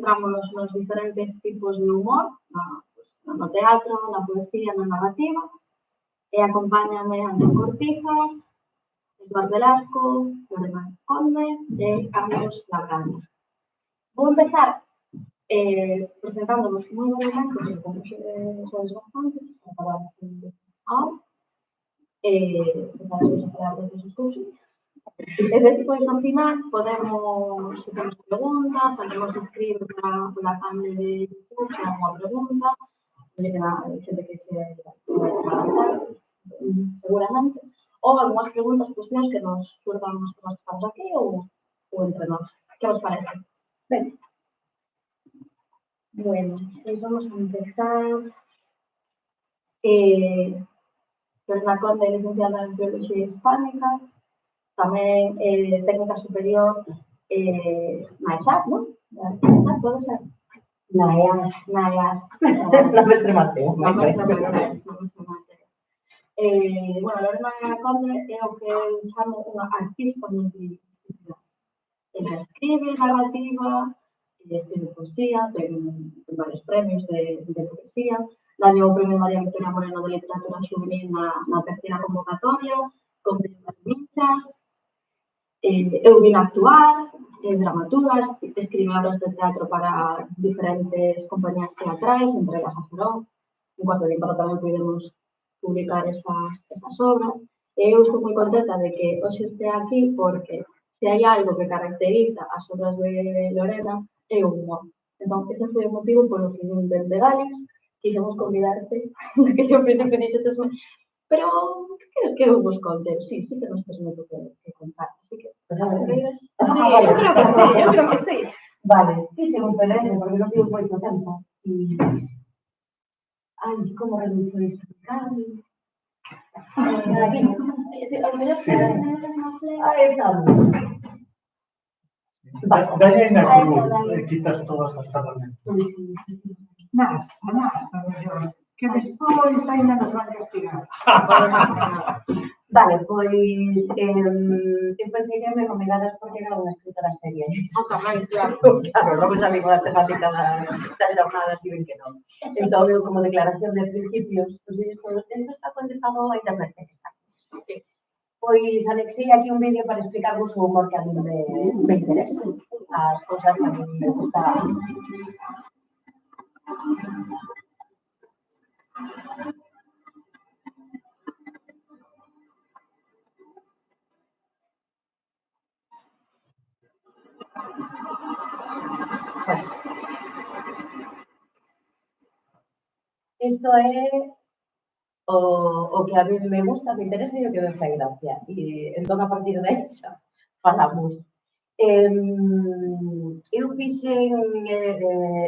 Entramos nos diferentes tipos de humor, no teatro, na poesía, na narrativa, e acompáñame Antón Cortizas, Eduardo Velasco, Lorena Conde e Carlos Labrana. Vou empezar presentándonos moi brevemente, porque como sois bastantes, para acabar así ahora, empezaremos a falar de esas cousas. E despois, ao final, podemos, se temos preguntas, podemos escribir pola canle de YouTube, se hai unha pregunta, xente que se seguramente, ou algunhas preguntas, cuestións que nos surdan nos temas que estamos aquí ou entre nós. Que vos parece? Ben. Bueno, pois vamos a empezar. Lorena Conde, licenciada en Filoloxía Hispánica, tamén técnica superior na ESAT, non? Na ESAT, pode ser? Na EAS. Na EAS. Na mestre Mateo. Na mestre Mateo. Bueno, Lorena Conde é o que eu chamo unha artista multidisciplinar. Ela escribe narrativa, escribe poesía, ten varios premios de poesía, gañou o Premio María Victoria Moreno de Literatura Xuvenil na terceira convocatoria, con Premios Minchas. Eu vim a actuar, dramaturga, escribe obras de teatro para diferentes compañías teatrais, entre elas a Ferón. En cuanto a Limparo tamén podemos publicar esas obras. E eu estou moi contenta de que hoxe estea aquí porque se hai algo que caracteriza as obras de Lorena é o humor. Entón, ese foi o motivo polo que vim desde Gales, quixemos convidarte, que eu principio dixetes, pero que queres que eu vos conte? Sí, que nos tens moito que contar, así que... yo creo que sí. Vale, fixe un pelete, porque non tive moito tempo. Ai, como reduzo isto? Ao mellor se Aí estamos. Dalle na cruz e quitas todas as ferramentas. Nada, que despois ainda nos van a tirar. Vale, pois eu pensei que me convidaras porque era unha escritora seria. tamén, claro. Claro, logo xa vimos a temática das jornadas e ven que non. Entón, eu como declaración de principios, pois isto está conectado a internet que está. Pois anexei aquí un vídeo para explicarvos o humor que a mí me interesa, as cousas que a mí me gusta. Isto é o que a mí me gusta, me interesa e o que me fai gracia. E entón, a partir de esa, falamos. Eu fixen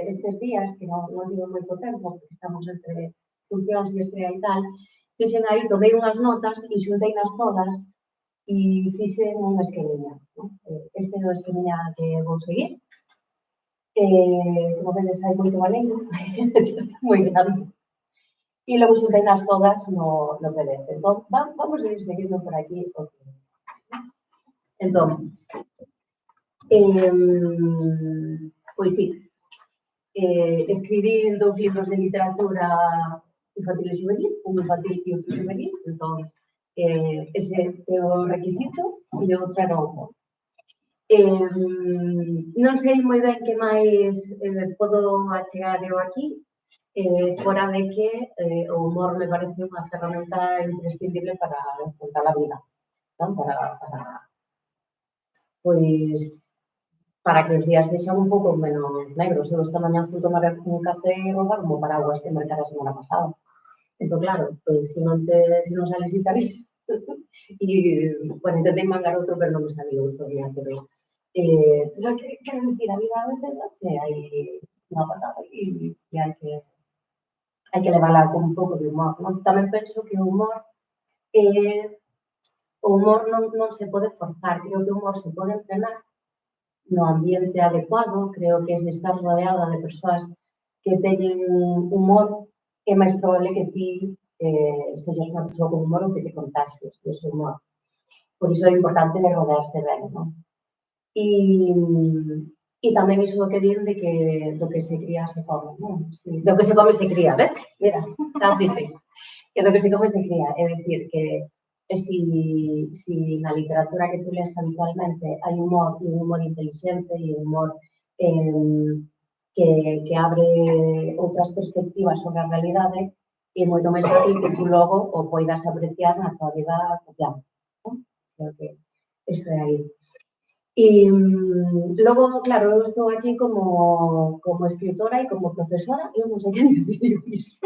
estes días, que non tive moito tempo, porque estamos entre funcións e estrea e tal, fixen aí, tomei unhas notas e xunteinas todas e fixen unha esquemiña. Este é o esquemiña que vou seguir. Como vedes, hai moito maneiro, está moi grande. E logo xunteinas todas no PDF. Entón, vamos a ir seguindo por aquí. Entón, pois sí, escribí 2 libros de literatura infantil e juvenil, un infantil e outro juvenil. Entón, ese é o requisito e o outro era o humor. Non sei moi ben que máis podo achegar eu aquí, fora de que o humor me parece unha ferramenta imprescindible para enfrentar a vida, non? Para que os días sexan un pouco menos negros. Eu esta mañá fui tomar un café e roubar un paraguas que mercar a semana pasada. Entón, claro, se non sales e talís. E, bueno, intentei mangar outro, pero non me saliu outro día, pero quero dicir, a vida a veces hai unha patada e hai que levala con un pouco de humor. Tamén penso que o humor non se pode forzar, creo que o humor se pode entrenar no ambiente adecuado. Creo que se estás rodeada de persoas que teñen humor, é máis probable que ti sexas unha persoa con humor ou que te contaxies dese humor. Por iso é importante rodearse ben, non? E E tamén iso do que din de que do que se cría se come, non? Sí, do que se come se cría, ves? Mira, xa fixen. Que do que se come se cría, é dicir, que si na literatura que tú lees habitualmente hai humor, e un humor inteligente e un humor que abre outras perspectivas sobre a realidade, é moito máis fácil que tú logo o poidas apreciar na tua vida cotidiana, non? Creo que iso é aí. E logo, claro, eu estou aquí como escritora e como profesora, eu non sei quen decidiu iso,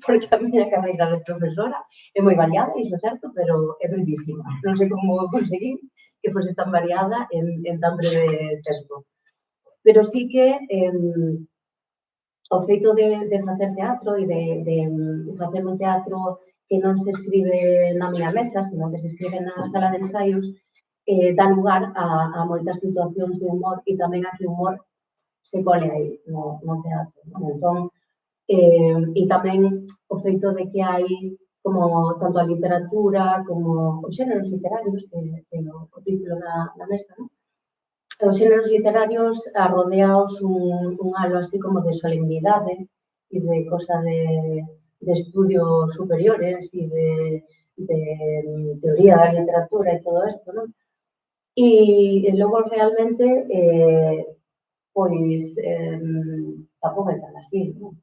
porque a miña carreira de profesora é moi variada, iso é certo, pero é bellísima. Non sei como conseguí que fose tan variada en tan breve tempo. Pero sí que o feito de facer teatro e de facer un teatro que non se escribe na miña mesa, senón que se escribe na sala de ensaios, dá lugar a moitas situacións de humor e tamén a que o humor se cole aí no teatro. Entón, e tamén o feito de que hai como tanto a literatura como os xéneros literarios, que o título na mesa, non? Os xéneros literarios arrodeaos un halo así como de solemnidade e de cosa de estudios superiores e de teoría da literatura e todo isto, non? E logo realmente, pois, tampouco é tan así, non?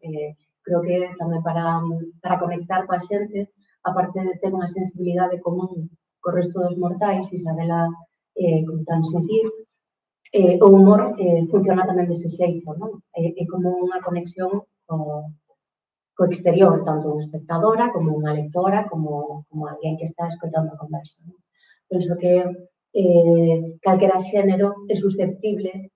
Creo que tamén para conectar coa xente, aparte de ter unha sensibilidade común co resto dos mortais e sabela transmitir, o humor funciona tamén dese xeito, non? É como unha conexión co exterior, tanto unha espectadora, como unha lectora, como alguén que está escoitando a conversa, non? Penso que calquera xénero é susceptible,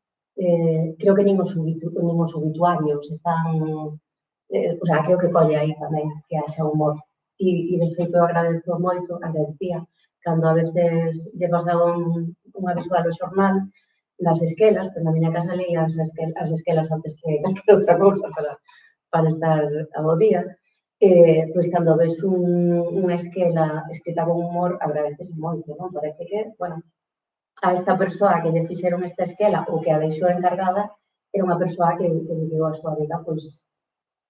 creo que nin os obituarios están, o sea, creo que colle aí tamén que haxa humor. E de feito, eu agradezo moito, agradecía, cando a veces lle pasaba unha visual ao xornal das esquelas, pero na miña casa leía as esquelas antes que calquera outra cousa para estar ao día. Pois cando ves unha esquela escrita con humor, agradecese moito, non? Parece que, bueno, a esta persoa que lle fixeron esta esquela ou que a deixou encargada era unha persoa que viviu a súa vida, pois,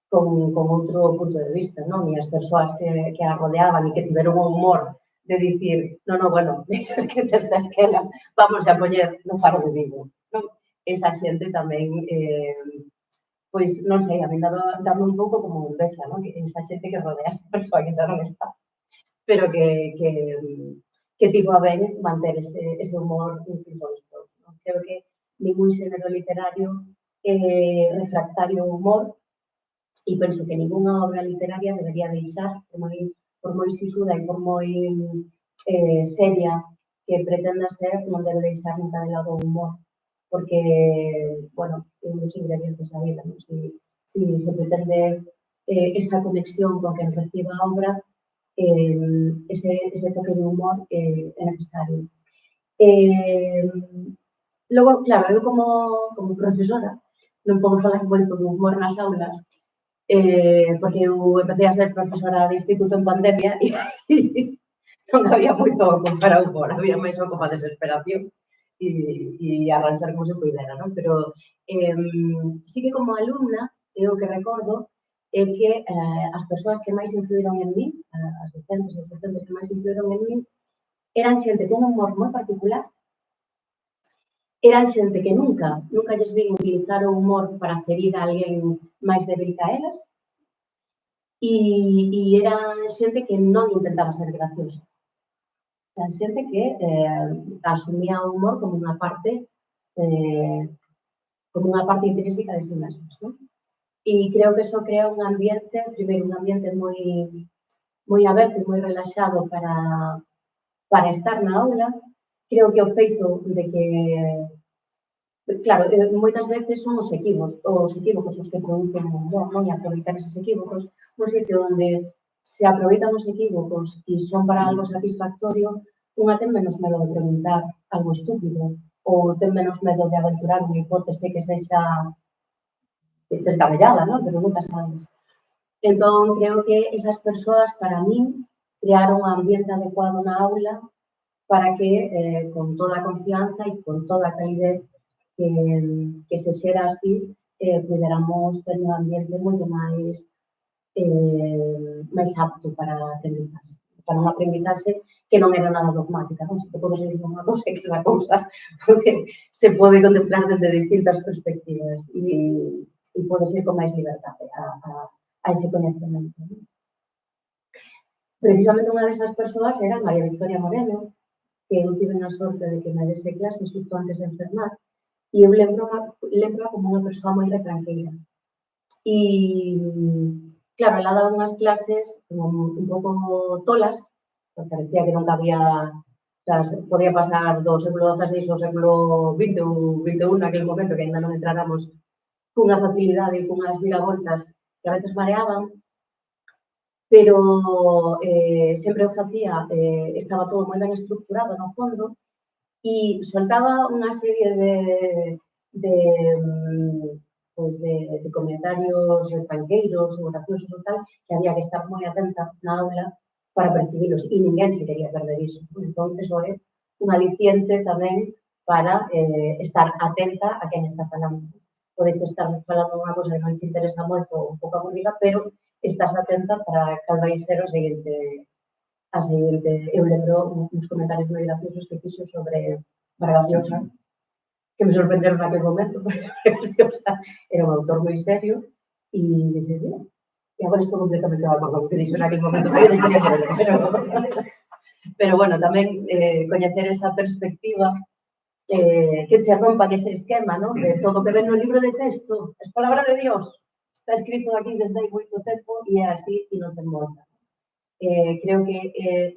con outro punto de vista, non? E as persoas que a rodeaban e que tiveron o humor de dicir, no, bueno, deixa escrita esta esquela, vamos a poñer no Faro de Vigo, non? Esa xente tamén pois, non sei, a mí dame un pouco como envexa, non? Que esa xente que rodea esa persoa que xa non está, pero que tivo a ben manter ese humor incluso despois, non? Creo que ningún xénero literario é refractario ao humor e penso que ningunha obra literaria debería deixar, por moi sisuda e por moi seria que pretenda ser, non debe deixar nunca de lado o humor, porque, bueno, é un dos ingredientes da vida, non? Si se pretende esa conexión con quen reciba a obra, ese toque de humor é necesario. Logo, claro, eu como profesora non podo falar moito do humor nas aulas, porque eu empecé a ser profesora de instituto en pandemia e non había moito para o humor, había máis o como a desesperación e arranxar como se puidera, non? Pero sí que como alumna, eu que recordo é que as persoas que máis influíron en mí, as docentes e os docentes que máis influíron en mí, eran xente con un humor moi particular, eran xente que nunca lles vin utilizar o humor para ferir a alguén máis débil que elas e eran xente que non intentaba ser graciosa. Eran xente que asumía o humor como unha parte intrínseca de si mesmos, non? E creo que iso crea un ambiente, primeiro un ambiente moi aberto e moi relaxado para estar na aula. Creo que o feito de que, claro, moitas veces son os equívocos os que producen o humor, non? E aproveitar eses equívocos, un sitio onde se aproveitan os equívocos e son para algo satisfactorio, unha ten menos medo de preguntar algo estúpido ou ten menos medo de aventurar unha hipótese que sexa descabellada, non? Pero nunca sabes. Entón, creo que esas persoas, para min, crearon un ambiente adecuado na aula para que, con toda a confianza e con toda a calidez que se xera así, puderamos ter un ambiente moito máis apto para unha aprendizaxe que non era nada dogmática, non? Se te podes ler unha cousa e que esa cousa se pode contemplar desde distintas perspectivas e pode ser con máis liberdade a ese coñecemento. Precisamente unha desas persoas era María Victoria Moreno, que eu tive a sorte de que me dese clase xusto antes de enfermar, e eu lembro como unha persoa moi retranqueira. E, claro, ela daba unhas clases como un pouco tolas, porque parecía que non cabía, podía pasar do século XVI ao século XX ou XXI naquele momento, que ainda non entráramos cunha facilidade e cunhas viravoltas que a veces mareaban, pero sempre o facía, estaba todo moi ben estructurado no fondo, e soltaba unha serie de comentarios retranqueiros ou graciosos ou tal, que había que estar moi atenta na aula para percibilos, e ninguén se quería perder iso. Entón, iso é un aliciente tamén para estar atenta a quen está falando. Podes estar falando unha cousa que non te interesa moito ou un pouco aburrida, pero estás atenta para cal vai ser a seguinte. Eu lembro uns comentarios moi graciosos que fixo sobre Vargas Llosa, que me sorprenderon naquele momento, porque Vargas Llosa era un autor moi serio, e dixe, e agora estou completamente de acordo con o que dixo naquele momento, porque non quería perder, pero bueno, tamén coñecer esa perspectiva que che rompa ese esquema, non? De todo o que ven no libro de texto, es palabra de Dios, está escrito aquí desde hai moito tempo e é así e non ten volta. Creo que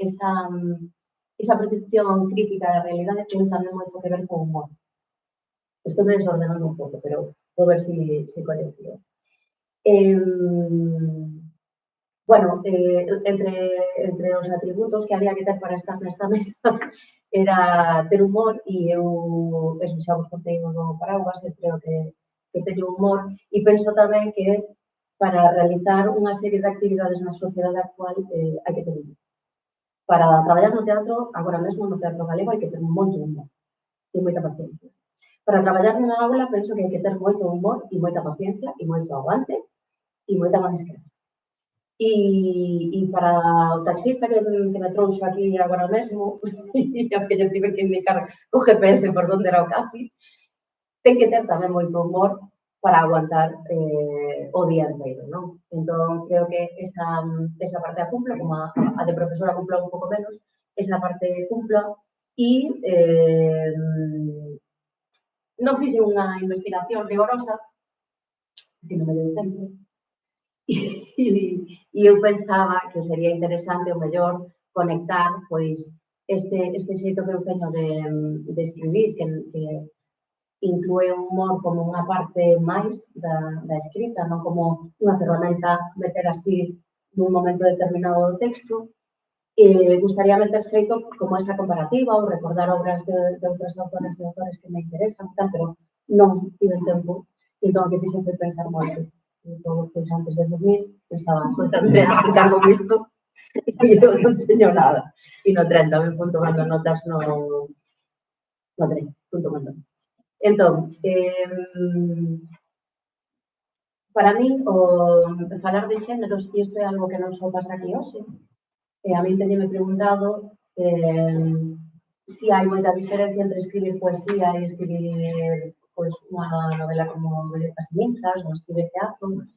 esa percepción crítica da realidade ten tamén moito que ver con o humor. Estou me desordenando un pouco, pero vou ver se coñecío. Bueno, entre os atributos que había que ter para estar nesta mesa era ter humor, e eu, eso xa vos contei no Paraugas, creo que teño humor, e penso tamén que para realizar unha serie de actividades na sociedade actual hai que ter humor. Para traballar no teatro, agora mesmo no Teatro Galego, hai que ter moito humor e moita paciencia. Para traballar nunha aula, penso que hai que ter moito humor e moita paciencia e moito aguante e moita manesquera. E para o taxista que me trouxo aquí agora mesmo, e ao que lle tive que indicar o GPS por onde era o café, ten que ter tamén moito humor para aguantar o día inteiro, non? Entón, creo que esa parte a cumpla, como a de profesora cumpla un pouco menos, esa parte cumpla, e non fixe unha investigación rigorosa, que non me deu tempo, e eu pensaba que sería interesante o mellor conectar pois este xeito que eu teño de escribir, que inclúe o humor como unha parte máis da escrita, non como unha ferramenta meter así nun momento determinado do texto. Gustaríame ter feito como esa comparativa ou recordar obras de outras autoras e autores que me interesan, tal, pero non tive tempo, e entón o que fixe foi pensar moito. Entón, pois antes de dormir, pensaba, Andrea, encargo isto, e eu non teño nada. E no tren tamén punto mando notas no tren, punto mando. Entón, para min, falar de xéneros, e isto é algo que non só pasa aquí hoxe, a min teñeme preguntado se hai moita diferencia entre escribir poesía e escribir unha novela como As Minchas ou escribir teatro,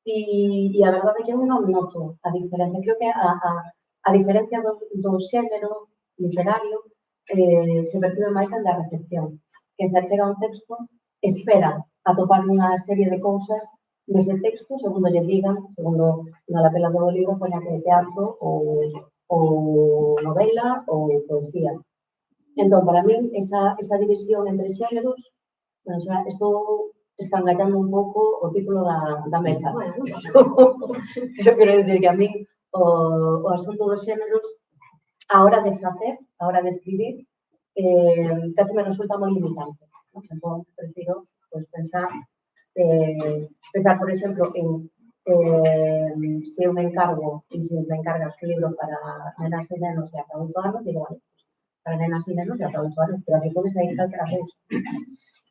e a verdade é que eu non noto a diferencia. Creo que a diferencia do xénero literario se percibe máis en da recepción. Que se achega un texto, espera atopar unha serie de cousas nese texto, segundo lle digan, segundo na lapela do libro, poña que teatro ou novela ou poesía. Entón, para min, esa división entre xéneros, bueno, xa estou escangallando un pouco o título da mesa. Pero quero dicir que a min o asunto dos xéneros, a hora de facer, a hora de escribir, case me resulta moi limitante. Entón, prefiro pensar, por exemplo, en se eu me encargo, e se me encargas un libro para nenas e nenos de ata 8 anos, digo, vale, para nenas e nenos de ata 8 anos, pero aquí pode sair calquera cousa.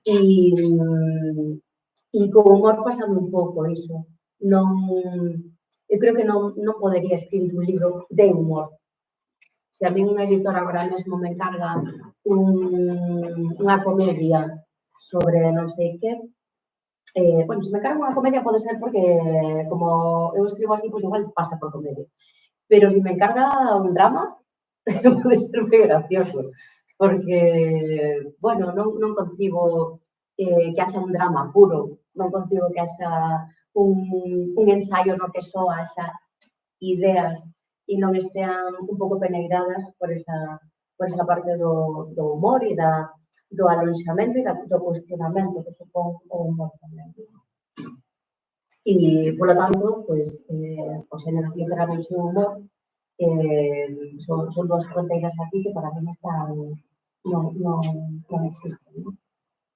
E co humor pasame un pouco iso. Eu creo que non podería escribir un libro de humor. Se a mí unha editora agora mesmo me encarga unha comedia sobre non sei que, bueno, se me encarga unha comedia pode ser porque como eu escribo así, pois igual pasa por comedia. Pero se me encarga un drama, pode ser moi gracioso, porque, bueno, non concibo que haxa un drama puro, non concibo que haxa un ensaio no que só haxa ideas e non estean un pouco peneiradas por esa parte do humor e do alonxamento e do cuestionamento que supón o humor tamén. E, polo tanto, pois, os xéneros literarios e o humor son dúas fronteiras aquí que para mí non existen, non?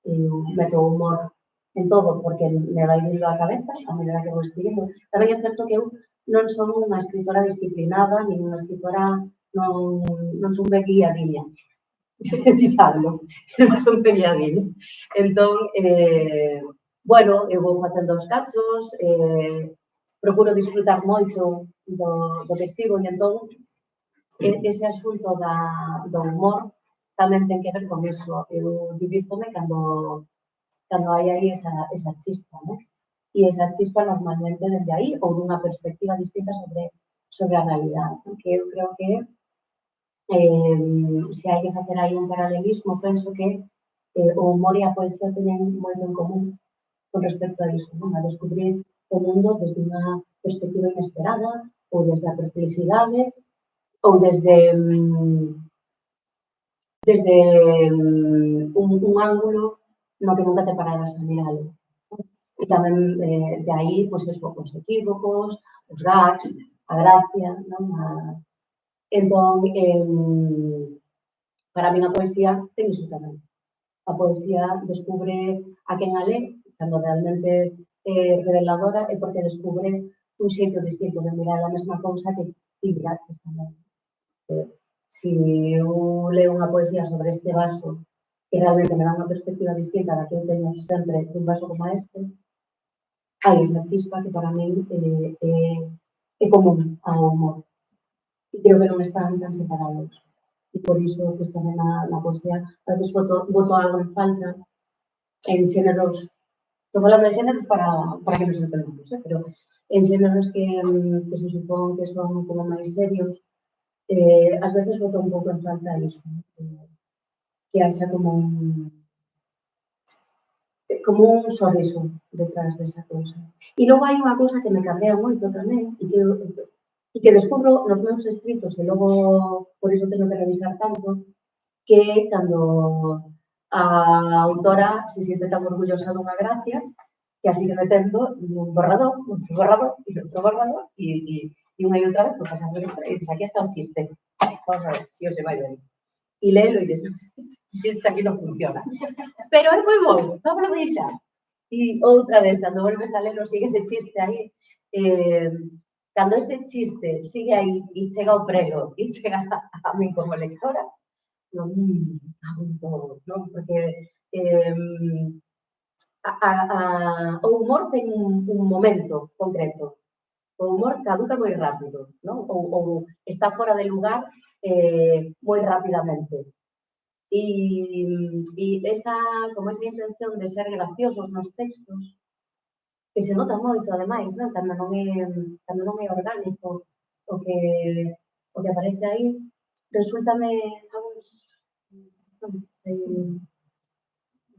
Eu meto o humor en todo porque me vai vindo á cabeza a medida que vou escribindo. Tamén é certo que eu non son unha escritora disciplinada, nin unha escritora, non son beguiadiña. Ti sabelo, non son beguiadiña. Entón, bueno, eu vou facendo os cachos, procuro disfrutar moito do que escribo e entón ese asunto do humor tamén ten que ver con iso. Eu divirtome cando hai aí esa chispa, non? E esa chispa normalmente dende aí ou dunha perspectiva distinta sobre a realidade, que eu creo que se hai que facer aí un paralelismo, penso que o humor e a poesía teñen moito en común con respecto a iso, non? A descubrir o mundo desde unha perspectiva inesperada ou desde a perplexidade ou desde un ángulo no que nunca te pararas a miralo. E tamén de aí, pois, eso, os equívocos, os gags, a gracia, non? Entón, para min a poesía ten iso tamén. A poesía descubre a quen a lé, cando realmente é reveladora, é porque descubre un xeito distinto de mirar a mesma cousa que ti miraches tamén. Se eu leo unha poesía sobre este vaso e realmente me dá unha perspectiva distinta da que eu teño sempre dun vaso como este, hai esa chispa que para min é común ao humor. E creo que non están tan separados. E por iso, pois, tamén na poesía, a veces boto algo en falta en xéneros, estou falando de xéneros para que nos entendamos, pero en xéneros que se supón que son como máis serios, ás veces boto un pouco en falta iso, que haxa como un sorriso detrás desa cousa. E logo hai unha cousa que me cabrea moito tamén e que descubro nos meus escritos e logo por iso teño que revisar tanto, que é cando a autora se siente tan orgullosa dunha gracia que a sigue metendo un borrador e outro borrador e unha e outra vez, porque esa revista e dices, aquí está un chiste. Vamos a ver, si hoxe vai ben. E léelo e dices, este aquí non funciona. Pero é moi bon, vamos a deixar. E outra vez, cando volves a lelo, sigue ese chiste aí. Cando ese chiste sigue aí e chega ao prelo e chega a min como lectora, non, non? Porque o humor ten un momento concreto. O humor caduca moi rápido, non? Ou está fora de lugar moi rapidamente. E esa intención de ser graciosos nos textos, que se nota moito, ademais, non? Cando non é orgánico o que aparece aí, resúltame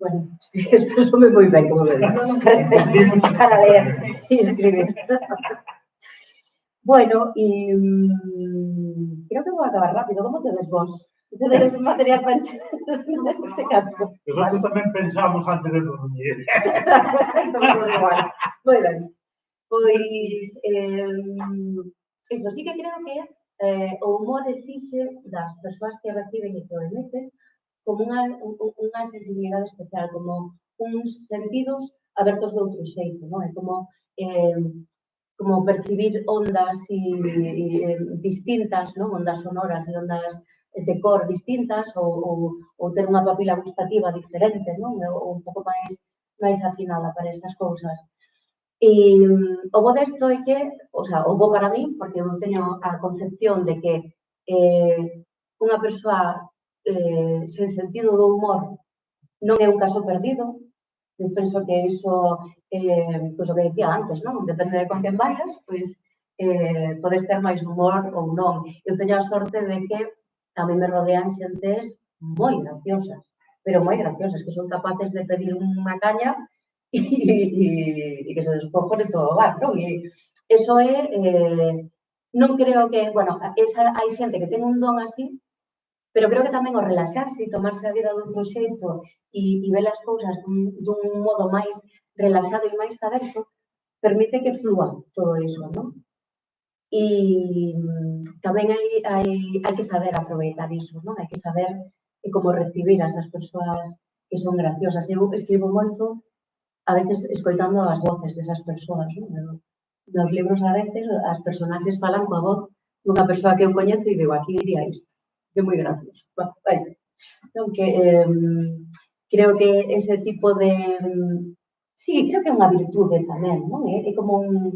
bueno, expresome moi ben, como vedes, para ler e escribir. Bueno, creo que vou acabar rápido. Como tedes vos? Tedes material para este caso? Nosotros tamén pensamos antes de dormir. Moi ben. Pois, iso sí que creo que o humor exixe das persoas que reciben e que o emiten como unha sensibilidade especial, como uns sentidos abertos de outro xeito, non? É como percibir ondas distintas, non? Ondas sonoras e ondas de cor distintas ou ter unha papila gustativa diferente, non? Ou un pouco máis afinada para esas cousas. E o bo desto é que, o sea, o bo para mí, porque eu teño a concepción de que unha persoa sen sentido do humor non é un caso perdido. Eu penso que iso, pois o que dicía antes, non? Depende de con quen vayas, pois podes ter máis humor ou non. Eu teño a sorte de que a mí me rodean xentes moi graciosas, pero moi graciosas, que son capaces de pedir unha caña e que se descojonen todo o bar, non? E iso é, non creo que, bueno, hai xente que ten un don así, pero creo que tamén o relaxarse e tomarse a vida doutro xeito e ver as cousas dun modo máis relaxado e máis aberto, permite que flúa todo iso, non? E tamén hai que saber aproveitar iso, non? Hai que saber como recibir a esas persoas que son graciosas. Eu escribo moito, a veces, escoitando as voces desas persoas, non? Nos libros, a veces, as personaxes falan coa voz dunha persoa que eu coñezo e digo, aquí diría isto. Que moi gracioso. Vai. Non, que creo que ese tipo de... Sí, creo que é unha virtude tamén, non? É como un...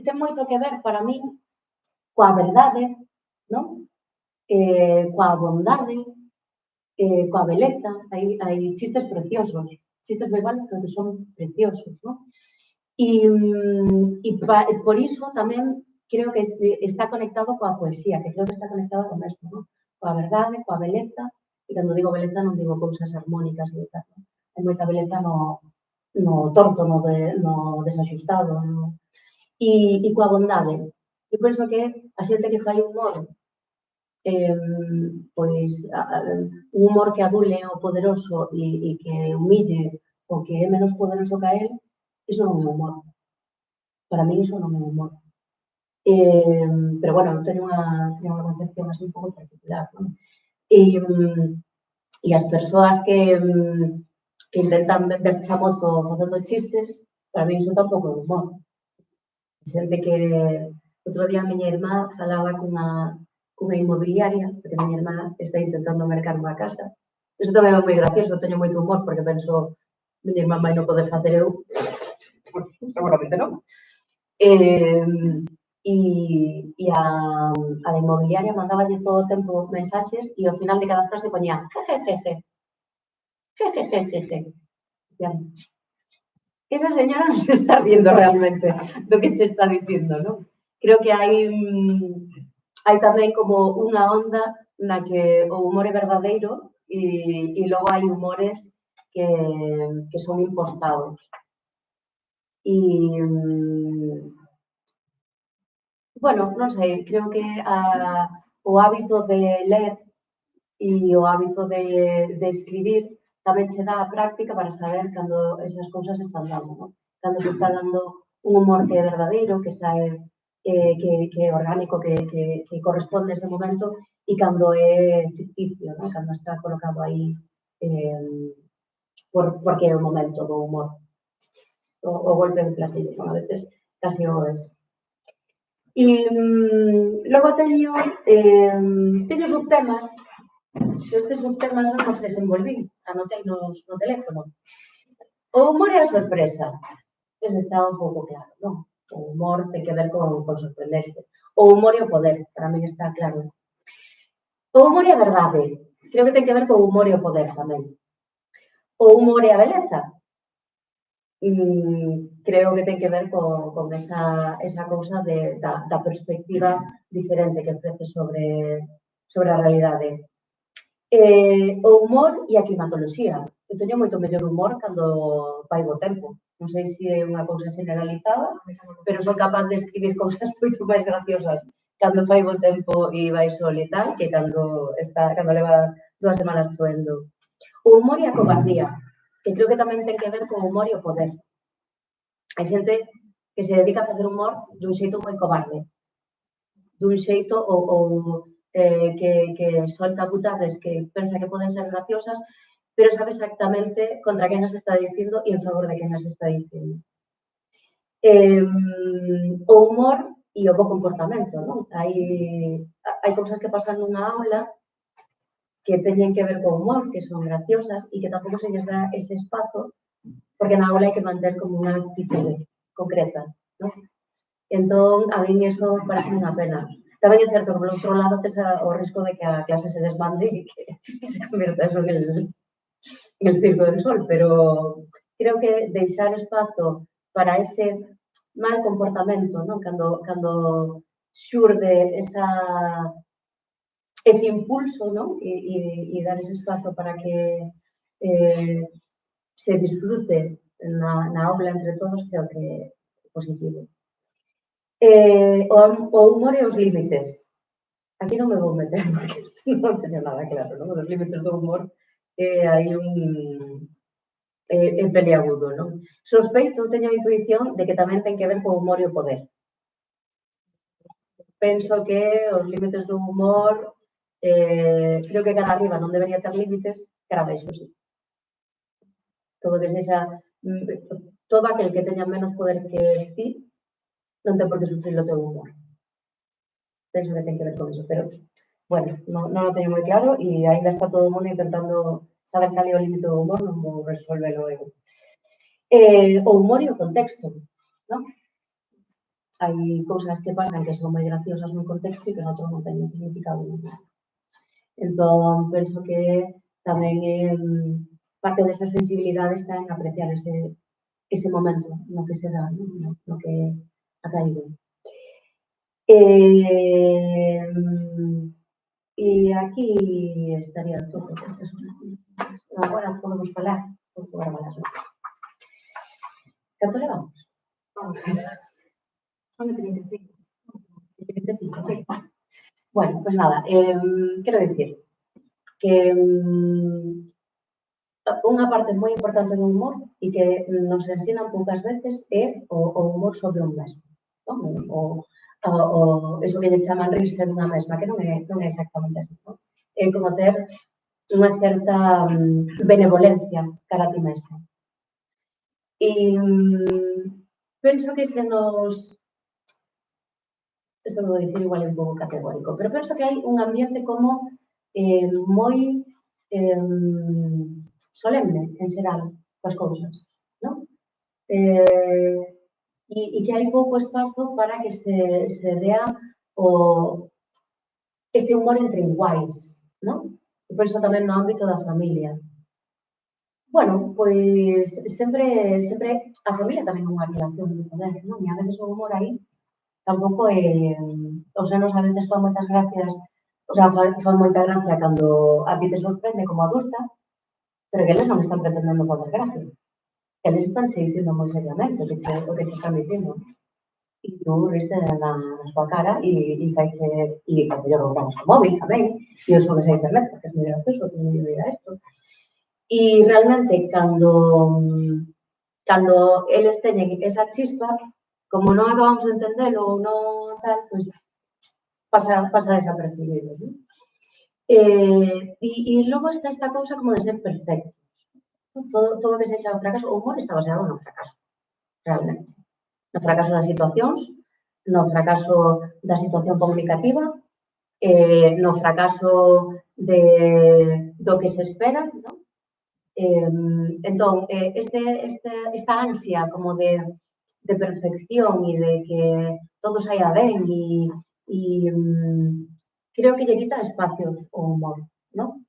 ten moito que ver para min coa verdade, non? Coa bondade, coa beleza. Hai chistes preciosos, chistes moi malos, pero que son preciosos, non? E por iso tamén creo que está conectado coa poesía, que creo que está conectado con mesmo, non? Coa verdade, coa beleza, e cando digo beleza non digo cousas armónicas e tal, non? Hai moita beleza no torto, no desaxustado, e coa bondade. Eu penso que a xente que fai humor, pois un humor que adule o poderoso e que humille o que é menos poderoso que a él, iso non é humor. Para mí iso non é humor. Pero, bueno, eu teño unha concepción así un pouco particular, non? E as persoas que intentan vender chamoto facendo chistes, para mí iso tampouco é humor. Xente que... Outro día a miña irmá falaba cunha inmobiliaria, porque a miña irmá está intentando mercar unha casa. Iso tamén é moi gracioso, teño moito humor, porque penso, miña irmá vai non poder facer eu, seguramente non. E a da inmobiliaria mandáballe todo o tempo mensaxes e ao final de cada frase poñía jejejeje, jejejeje. Esa señora non se está riendo realmente do que che está dicindo, non? Creo que hai tamén como unha onda na que o humor é verdadeiro e logo hai humores que son impostados. Bueno, non sei, creo que o hábito de ler e o hábito de escribir tamén che dá a práctica para saber cando esas cousas están dando, non? Cando se está dando un humor que é verdadeiro, que sae, que é orgánico, que corresponde a ese momento e cando é ficticio, non? Cando está colocado aí porque é o momento do humor. O golpe de platillo, non? A veces casi o es. E logo teño subtemas, que estes subtemas non os desenvolvín, anotei no teléfono. O humor é a sorpresa, pois está un pouco claro, non? O humor ten que ver con sorprenderse. O humor e o poder, para min está claro. O humor e a verdade, creo que ten que ver con o humor e o poder tamén. O humor e a beleza, creo que ten que ver con esa cousa da perspectiva diferente que ofrece sobre a realidade. O humor e a climatoloxía. Eu teño moito mellor humor cando vai bo tempo. Non sei se é unha cousa generalizada, pero son capaz de escribir cousas moito máis graciosas cando fai bo tempo e vai sol e tal, que cando leva 2 semanas choendo. O humor e a cobardía, que creo que tamén ten que ver con o humor e o poder. Hai xente que se dedica a facer humor dun xeito moi cobarde, dun xeito que solta putades que pensa que poden ser graciosas, pero sabe exactamente contra quen as está dicindo e en favor de quen as está dicindo. O humor e o bo comportamento, non? Hai cousas que pasan nunha aula que teñen que ver co humor, que son graciosas e que tampouco se lles dá ese espazo, porque na aula hai que manter como unha actitude concreta, non? Entón, a min iso parece unha pena. Tamén é certo que, por outro lado, tes o risco de que a clase se desbande e que se convierta eso en el circo del sol, pero creo que deixar espazo para ese mal comportamento, non? Cando xurde ese impulso, non? E dar ese espazo para que se disfrute na aula entre todos, creo que é positivo. O humor e os límites. Aquí non me vou meter porque isto non teño nada claro, non? Os límites do humor hai é peliagudo, non? Sospeito, teño a intuición de que tamén ten que ver co humor e o poder. Penso que os límites do humor, creo que cara arriba non debería ter límites, cara abaixo, sí. Todo que sexa, todo aquel que teña menos poder que ti, non ten por que sufrir o teu humor. Penso que ten que ver con iso, pero, bueno, non o teño moi claro e ainda está todo o mundo intentando saber cal é o límite do humor, non vou resolvelo eu. O humor e o contexto, non? Hai cousas que pasan que son moi graciosas nun contexto e que noutro non teñen significado ningún. Entón, penso que tamén parte desa sensibilidade está en apreciar ese momento no que se dá, no que ha caído. E aquí estaría todo. Agora podemos falar un pouco agora malas notas. Canto levamos? Son de 35. 35. Bueno, pues nada, quero dicir que unha parte moi importante do humor e que nos ensinan poucas veces é o humor sobre un mesmo, non? Eso que lle chaman rirse dunha mesma, que non é exactamente así, non? É como ter unha certa benevolencia cara a ti mesmo. E penso que se nos... Isto que vou dicir igual é un pouco categórico, pero penso que hai un ambiente como moi solemne, en xeral, coas cousas, non? E que hai pouco espazo para que se dea este humor entre iguais, non? E penso tamén no ámbito da familia. Bueno, pois sempre a familia tamén é unha relación de poder, non? E a veces o humor aí tampouco é... Os nenos a veces fan moitas gracias, o sea, fan moita gracia cando a ti te sorprende como adulta, pero que eles non están pretendendo facer gracia. Eles están che dicindo moi seriamente o que che están dicindo. E tú riste na súa cara e faiche, e cando yo lo grabas co móvil tamén, e o subes a internet, porque é moi gracioso que me diga isto. E realmente, cando eles teñen esa chispa, como non acabamos de entendelo ou non tal, pois pasa desapercibido, non? E logo está esta cousa como de ser perfectos. Todo que sexa o fracaso, o humor está baseado no fracaso, realmente. No fracaso das situacións, no fracaso da situación comunicativa, no fracaso do que se espera, non? Entón, esta ansia como de perfección e de que todo saia ben e creo que lle quita espacios ao humor, non?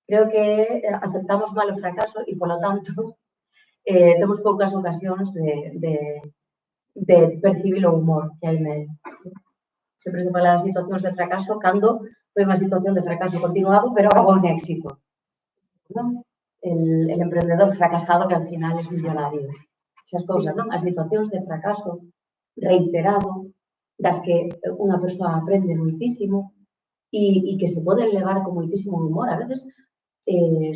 Creo que aceptamos mal o fracaso e, polo tanto, temos poucas ocasións de percibir o humor que hai nel. Sempre se fala das situacións de fracaso cando foi unha situación de fracaso continuado, pero acabou en éxito, non? El emprendedor fracasado que al final es millonario. Esas cousas, non? As situacións de fracaso reiterado, das que unha persoa aprende moitísimo e que se poden levar con moitísimo humor. A veces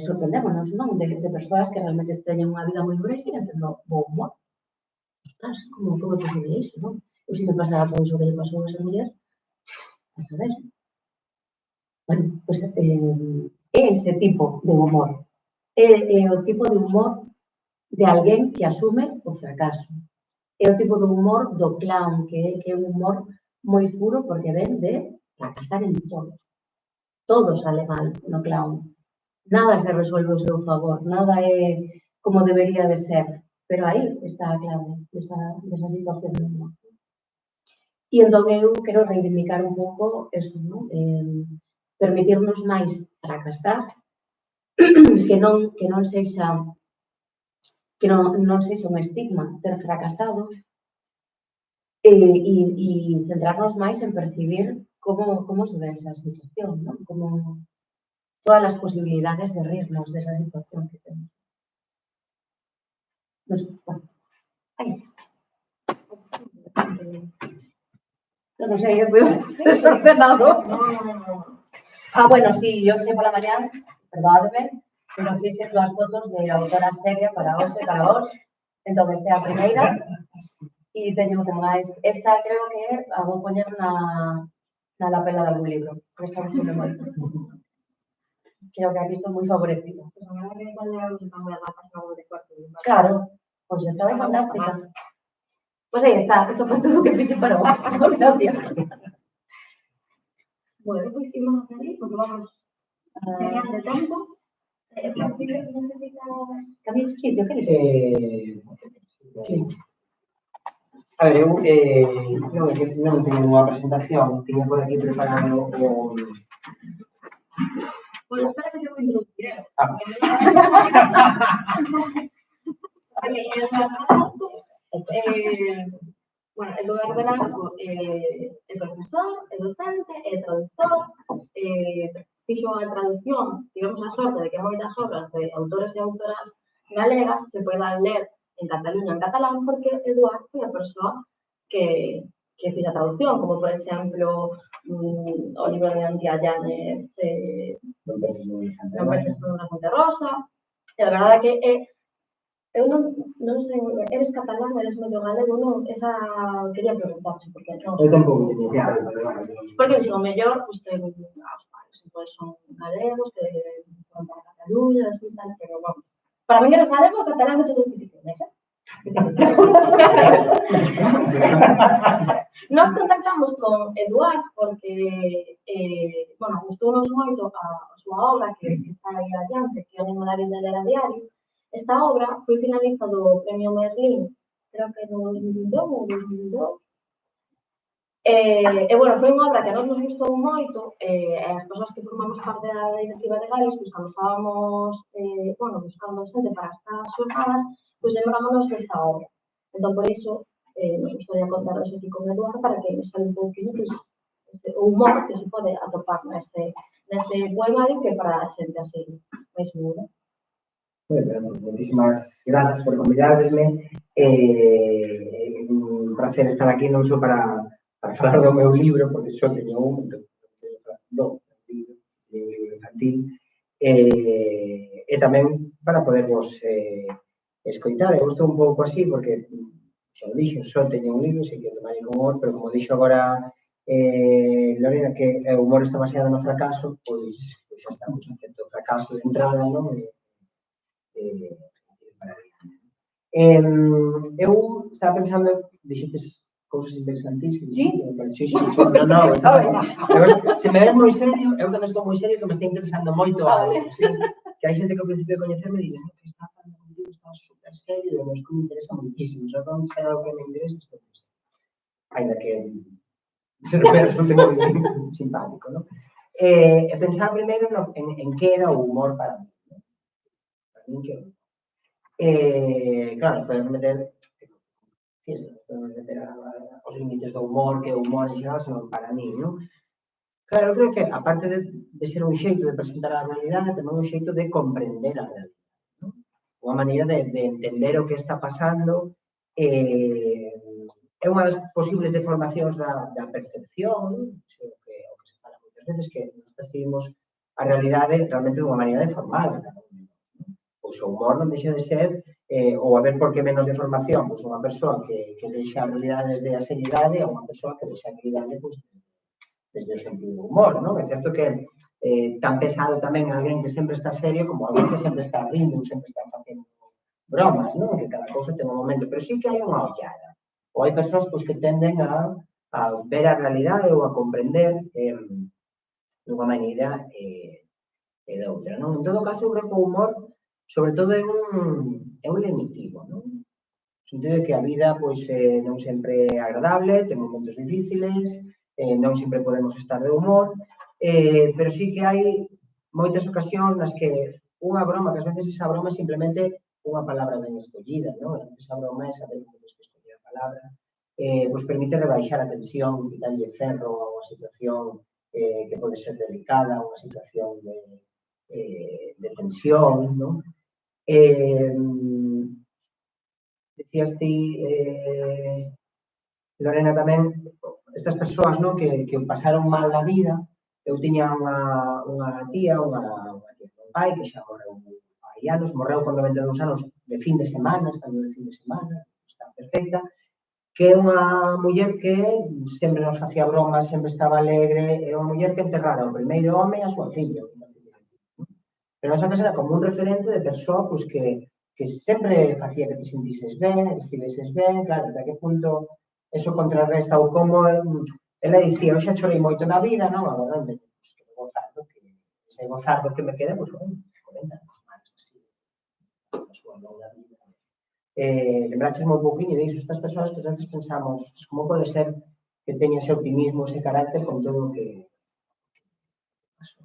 sorprendémonos, non? De persoas que realmente teñen unha vida moi dura e siguen tendo bo humor. Ostras, como é posible iso, non? Eu se me pasara todo iso que lle pasou a esa muller, a saber. Bueno, pois é ese tipo de humor. É o tipo de humor de alguén que asume o fracaso. é o tipo de humor do clown, que é un humor moi puro porque ven de fracasar en todo. Todo sale mal no clown. Nada se resuelve ao seu favor, nada é como debería de ser. Pero aí está a clave desa situación do humor. E entón eu quero reivindicar un pouco eso, non? Permitirnos máis fracasar, que non sexa un estigma ter fracasado, e centrarnos máis en percibir como se ve esa situación, non? Como todas as posibilidades de rirnos desa situación que temos. Pues, bueno, aí está. Non sei, eu veo desordenado. Bueno, sí, yo sé pola mañá, perdóname, pero fixen 2 fotos de autora seria para hoxe, para vos. Entón, esta é a primeira. E teño que máis. Esta creo que a vou poñer na lapela de algún libro. Esta gusta moito. Creo que aquí estou moi favorecida. Claro, pois esta é fantástica. Pois aí está, isto foi todo o que fixe para vos. Gracias. Bueno, pues íbamos a salir porque vamos serían de tempo. Cambio chiquillo, que eres? Sí. A ver, eu non teño unha presentación, tiña por aquí preparado o... Pues espera que yo voy a introducir. Bueno, Eduardo Velasco é profesor, é docente, é traductor, fixo a traducción, tivemos a sorte de que moitas obras de autores e autoras galegas se poidan ler en Cataluña en catalán porque Eduardo foi a persoa que fixe a traducción, como por exemplo o libro de Antía Llanes Non veces por unha Monte Rosa, e a verdade que eu non sei, eres catalán, eres medio galego, non? Esa quería preguntarche, porque non sei. Eu tampouco teño claro, pero bueno. Porque, dixo, o mellor, pues, ten os pais, pues, son galegos, que van para Cataluña, despois tal, pero, vamos. Para min eres galego, catalán, é todo difícil, ¿eh? Nos contactamos con Eduard porque, bueno, gustounos moito a súa obra que está aí adiante, que é o David de ler a diario. Esta obra foi finalista do Premio Merlín, creo que no 2021 ou 2022. Bueno, foi unha obra que a nós nos gustou moito, as persoas que formamos parte da iniciativa de Gales, pois cando estábamos, bueno, buscando xente para estas xornadas, pois lembramos desta obra. Entón, por iso, nos gustaría contaros aquí con Eduardo para que nos fale un pouquinho, pois, o humor que se pode atopar neste poemario que para a xente así máis segura. Moitísimas grazas por convidarme. Un placer estar aquí non só para falar do meu libro, porque só teño un libro infantil, e tamén para podervos escoitar. Eu estou un pouco así porque, xa o dixo, só teño un libro, sei que tomai con humor, pero como dixo agora Lorena, que o humor está baseado no fracaso, pois xa estamos en certo fracaso de entrada, non? Eu estaba pensando, dixetes cousas interesantísimas. Sí? Sí. Non, se me ves moi serio, eu cando estou moi serio que me está interesando moito algo, sí? Que hai xente que ao principio de coñecerme dice que está falando contigo, está super serio, mas que me interesa moitísimo, só que se hai algo que me interesa, estou pensando. Ainda que resulte moi simpático, non? E pensar primeiro en que era o humor para mí. Para mí que claro, podemos meter os límites do humor, que o humor en xeral son para mí, non? Claro, eu creo que, aparte de ser un xeito de presentar a realidade, tamén un xeito de comprender a realidade, non? Unha maneira de entender o que está pasando, é unha das posibles deformacións da percepción, o que se fala moitas veces, que nos percibimos a realidade realmente dunha maneira deformada. Pois o humor non deixa de ser, ou a ver por que menos de formación, pois unha persoa que deixa a realidade desde a seriedade ou unha persoa que deixa a realidade desde o sentido do humor, non? É certo que tan pesado tamén alguén que sempre está serio como alguén que sempre está rindo ou sempre está facendo bromas, non? Que cada cousa ten un momento, pero sí que hai unha ollada. Ou hai persoas pois, que tenden a ver a realidade ou a comprender dunha maneira e de outra, non? En todo caso, eu creo que o humor, sobre todo, é un lenitivo, non? No sentido de que a vida pois, non sempre é agradable, ten momentos difíciles, non sempre podemos estar de humor, pero sí que hai moitas ocasións nas que unha broma, que ás veces esa broma é simplemente unha palabra ben escollida, non? Esa broma é saber como tens que escoller a palabra, pois permite rebaixar a tensión, quitarlle ferro a unha situación que pode ser delicada, unha situación de tensión, non? Decías ti, Lorena, tamén, estas persoas, non, que pasaron mal na vida. Eu tiña unha tía, unha tía do meu pai, que xa morreu hai anos, morreu con 92 anos de fin de semana, estando de fin de semana, está perfecta, que é unha muller que sempre nos facía bromas, sempre estaba alegre, é unha muller que enterrara o primeiro home e a súa filla. Pero esa casa era como un referente de persoa pois, que sempre facía que te sentises ben, que estiveses ben, claro, até que punto eso contrarresta ou como ela dicía, eu xa chorei moito na vida, non? Agora onde pues, que gozar do que se gozar do que me queda, pois, bueno, 40 anos máis, así, a súa longa vida. Lembrachesme un pouquinho disso, estas persoas que a veces pensamos, como pode ser que teña ese optimismo, ese carácter con todo o que pasou.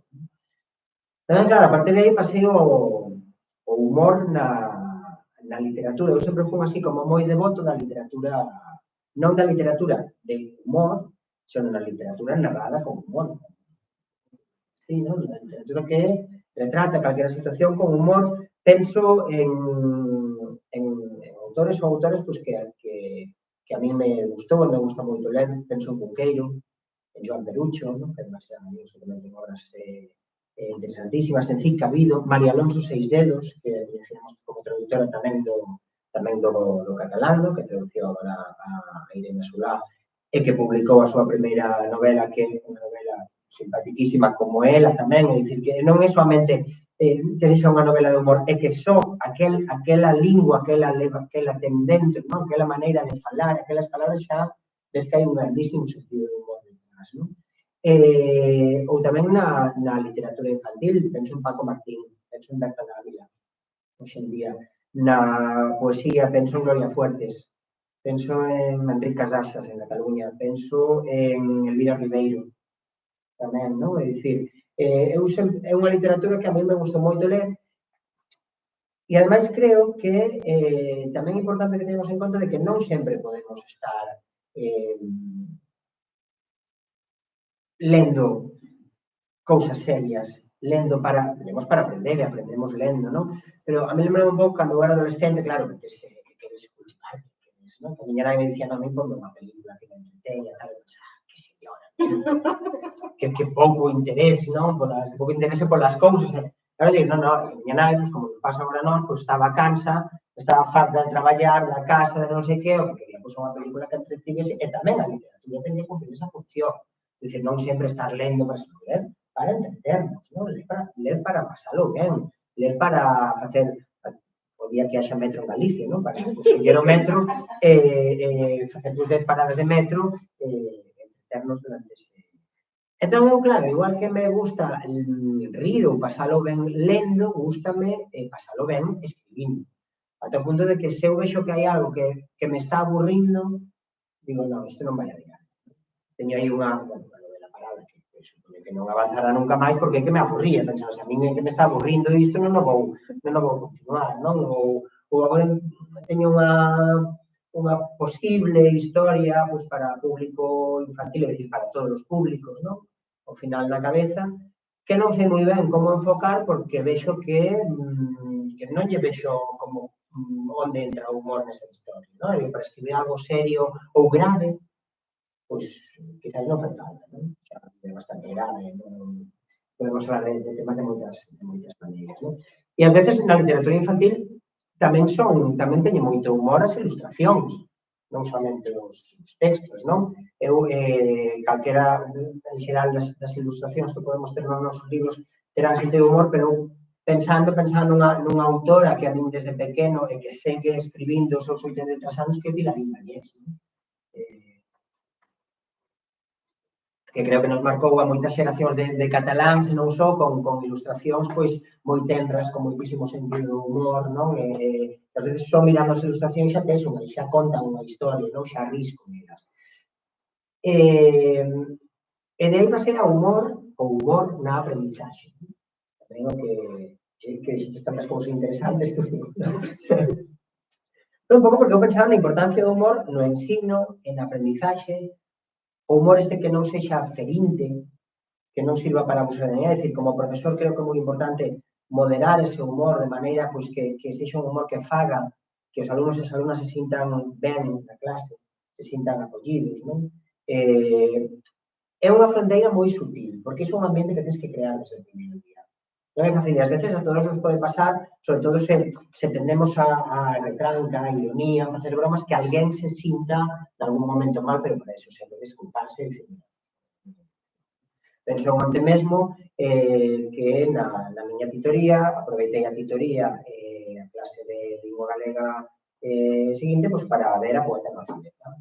Tamén, claro, a partir de aí pasei o humor na literatura. Eu sempre fui así como moi devoto da literatura, non da literatura de humor, senón da literatura narrada con humor. Sí, non? Da literatura que retrata calquera situación con humor. Penso en autores ou autores pues, que a mí me gustou, me gusta moito ler. Penso en Cunqueiro, en Joan Perucho, ¿no? Que además seguramente en obras interesantísimas, en Cid Cabido, María Alonso Seisdedos, que decíamos como traductora tamén do catalán, ¿no? Que traduciu agora a Irene Solá, e que publicou a súa primeira novela, que é unha novela simpatiquísima como ela tamén, é dicir, que non é soamente que sexa unha novela de humor, é que só aquela lingua que ela ten dentro, ¿no? Aquela maneira de falar, aquelas palabras xa ves que hai un grandísimo sentido de humor detrás, ¿no? Ou tamén na literatura infantil, penso en Paco Martín, penso en Berta Dávila, hoxe en día. Na poesía, penso en Gloria Fuertes, penso en Enrique Casas en Cataluña, penso en Elvira Ribeiro, tamén, non? É dicir, é unha literatura que a mí me gustou moito ler e, ademais, creo que tamén é importante que tenhamos en conta de que non sempre podemos estar lendo cousas serias, lemos para aprender e aprendemos lendo, non? Pero a mí lembra un pouco cando eu era adolescente, claro, que queres cultivar, non? Que a miña nai me dicía, non, me ponme unha película que me entreteña, tal, e pensaba, que señora, que pouco interese, non? Pouco interese polas cousas, claro, digo, non, a miña nai, pues, como pasa agora nós, pues, estaba cansa, estaba farta de traballar, da casa, de non sei que, o que quería, pues, unha película que entretivese, e tamén a literatura ten que cumplir esa función. É dicir, non sempre estar lendo para escrever, para entreternos, non? Ler para pasalo ben, ler para facer o día que haxa metro en Galicia, non? Para conseguir o metro, facer 10 paradas de metro, entreternos durante ese. Entón, claro, igual que me gusta rir ou pasalo ben lendo, gústame pasalo ben escribindo. Ata o punto de que se eu vexo que hai algo que me está aburrindo, digo, non, isto non vai adiante. Teño aí unha novela parada que supoño que non avanzará nunca máis porque é que me aburría. Pensaba, a mí que me está aburrindo isto non o vou continuar, non? Ou agora teño unha posible historia pues, para público infantil, é dicir, para todos os públicos, non? Ao final na cabeza, que non sei moi ben como enfocar porque vexo que non lle vexo como onde entra o humor nesa historia, non? E para escribir algo serio ou grave, pois quizás non fai falta, non? Xa é bastante grave, non podemos falar de temas de moitas maneiras, non? E ás veces na literatura infantil tamén teñen moito humor as ilustracións, non somente os textos, non? Eu, calquera, en xeral, das ilustracións que podemos ter nos nosos libros terán sentido humor, pero pensando nunha autora que a min desde pequeno e que segue escribindo os seus 83 anos, que é Pilarín Vallés, non? que creo que nos marcou a moitas xeracións de cataláns, non só con ilustracións pois moi tenras, con moitísimo sentido do humor, non? Ás veces só mirando as ilustracións xa tes xa contan unha historia, non? Xa ris con elas. E de aí pasei ao humor, o humor na aprendizaxe. Tamén o que dixiste tantas cousas interesantes que pero un pouco porque eu pensaba na importancia do humor no ensino, en aprendizaxe, o humor que non sexa ferinte, que non sirva para abusar de ninguén. É dicir, como profesor creo que é moi importante moderar ese humor de maneira pois, que sexa un humor que faga que os alumnos e as alumnas se sintan ben na clase, se sintan acollidos, non? É unha fronteira moi sutil, porque é un ambiente que tens que crear desde o primeiro día. Non é fácil, e ás veces a todos nos pode pasar, sobre todo se tendemos a retranca, a ironía, a facer bromas, que alguén se sinta en algún momento mal, pero para eso sempre desculparse e dicir, penso onte mesmo que na miña titoría, aproveitei a titoría a clase de lingua galega seguinte, pois para ver a poeta Marceleta,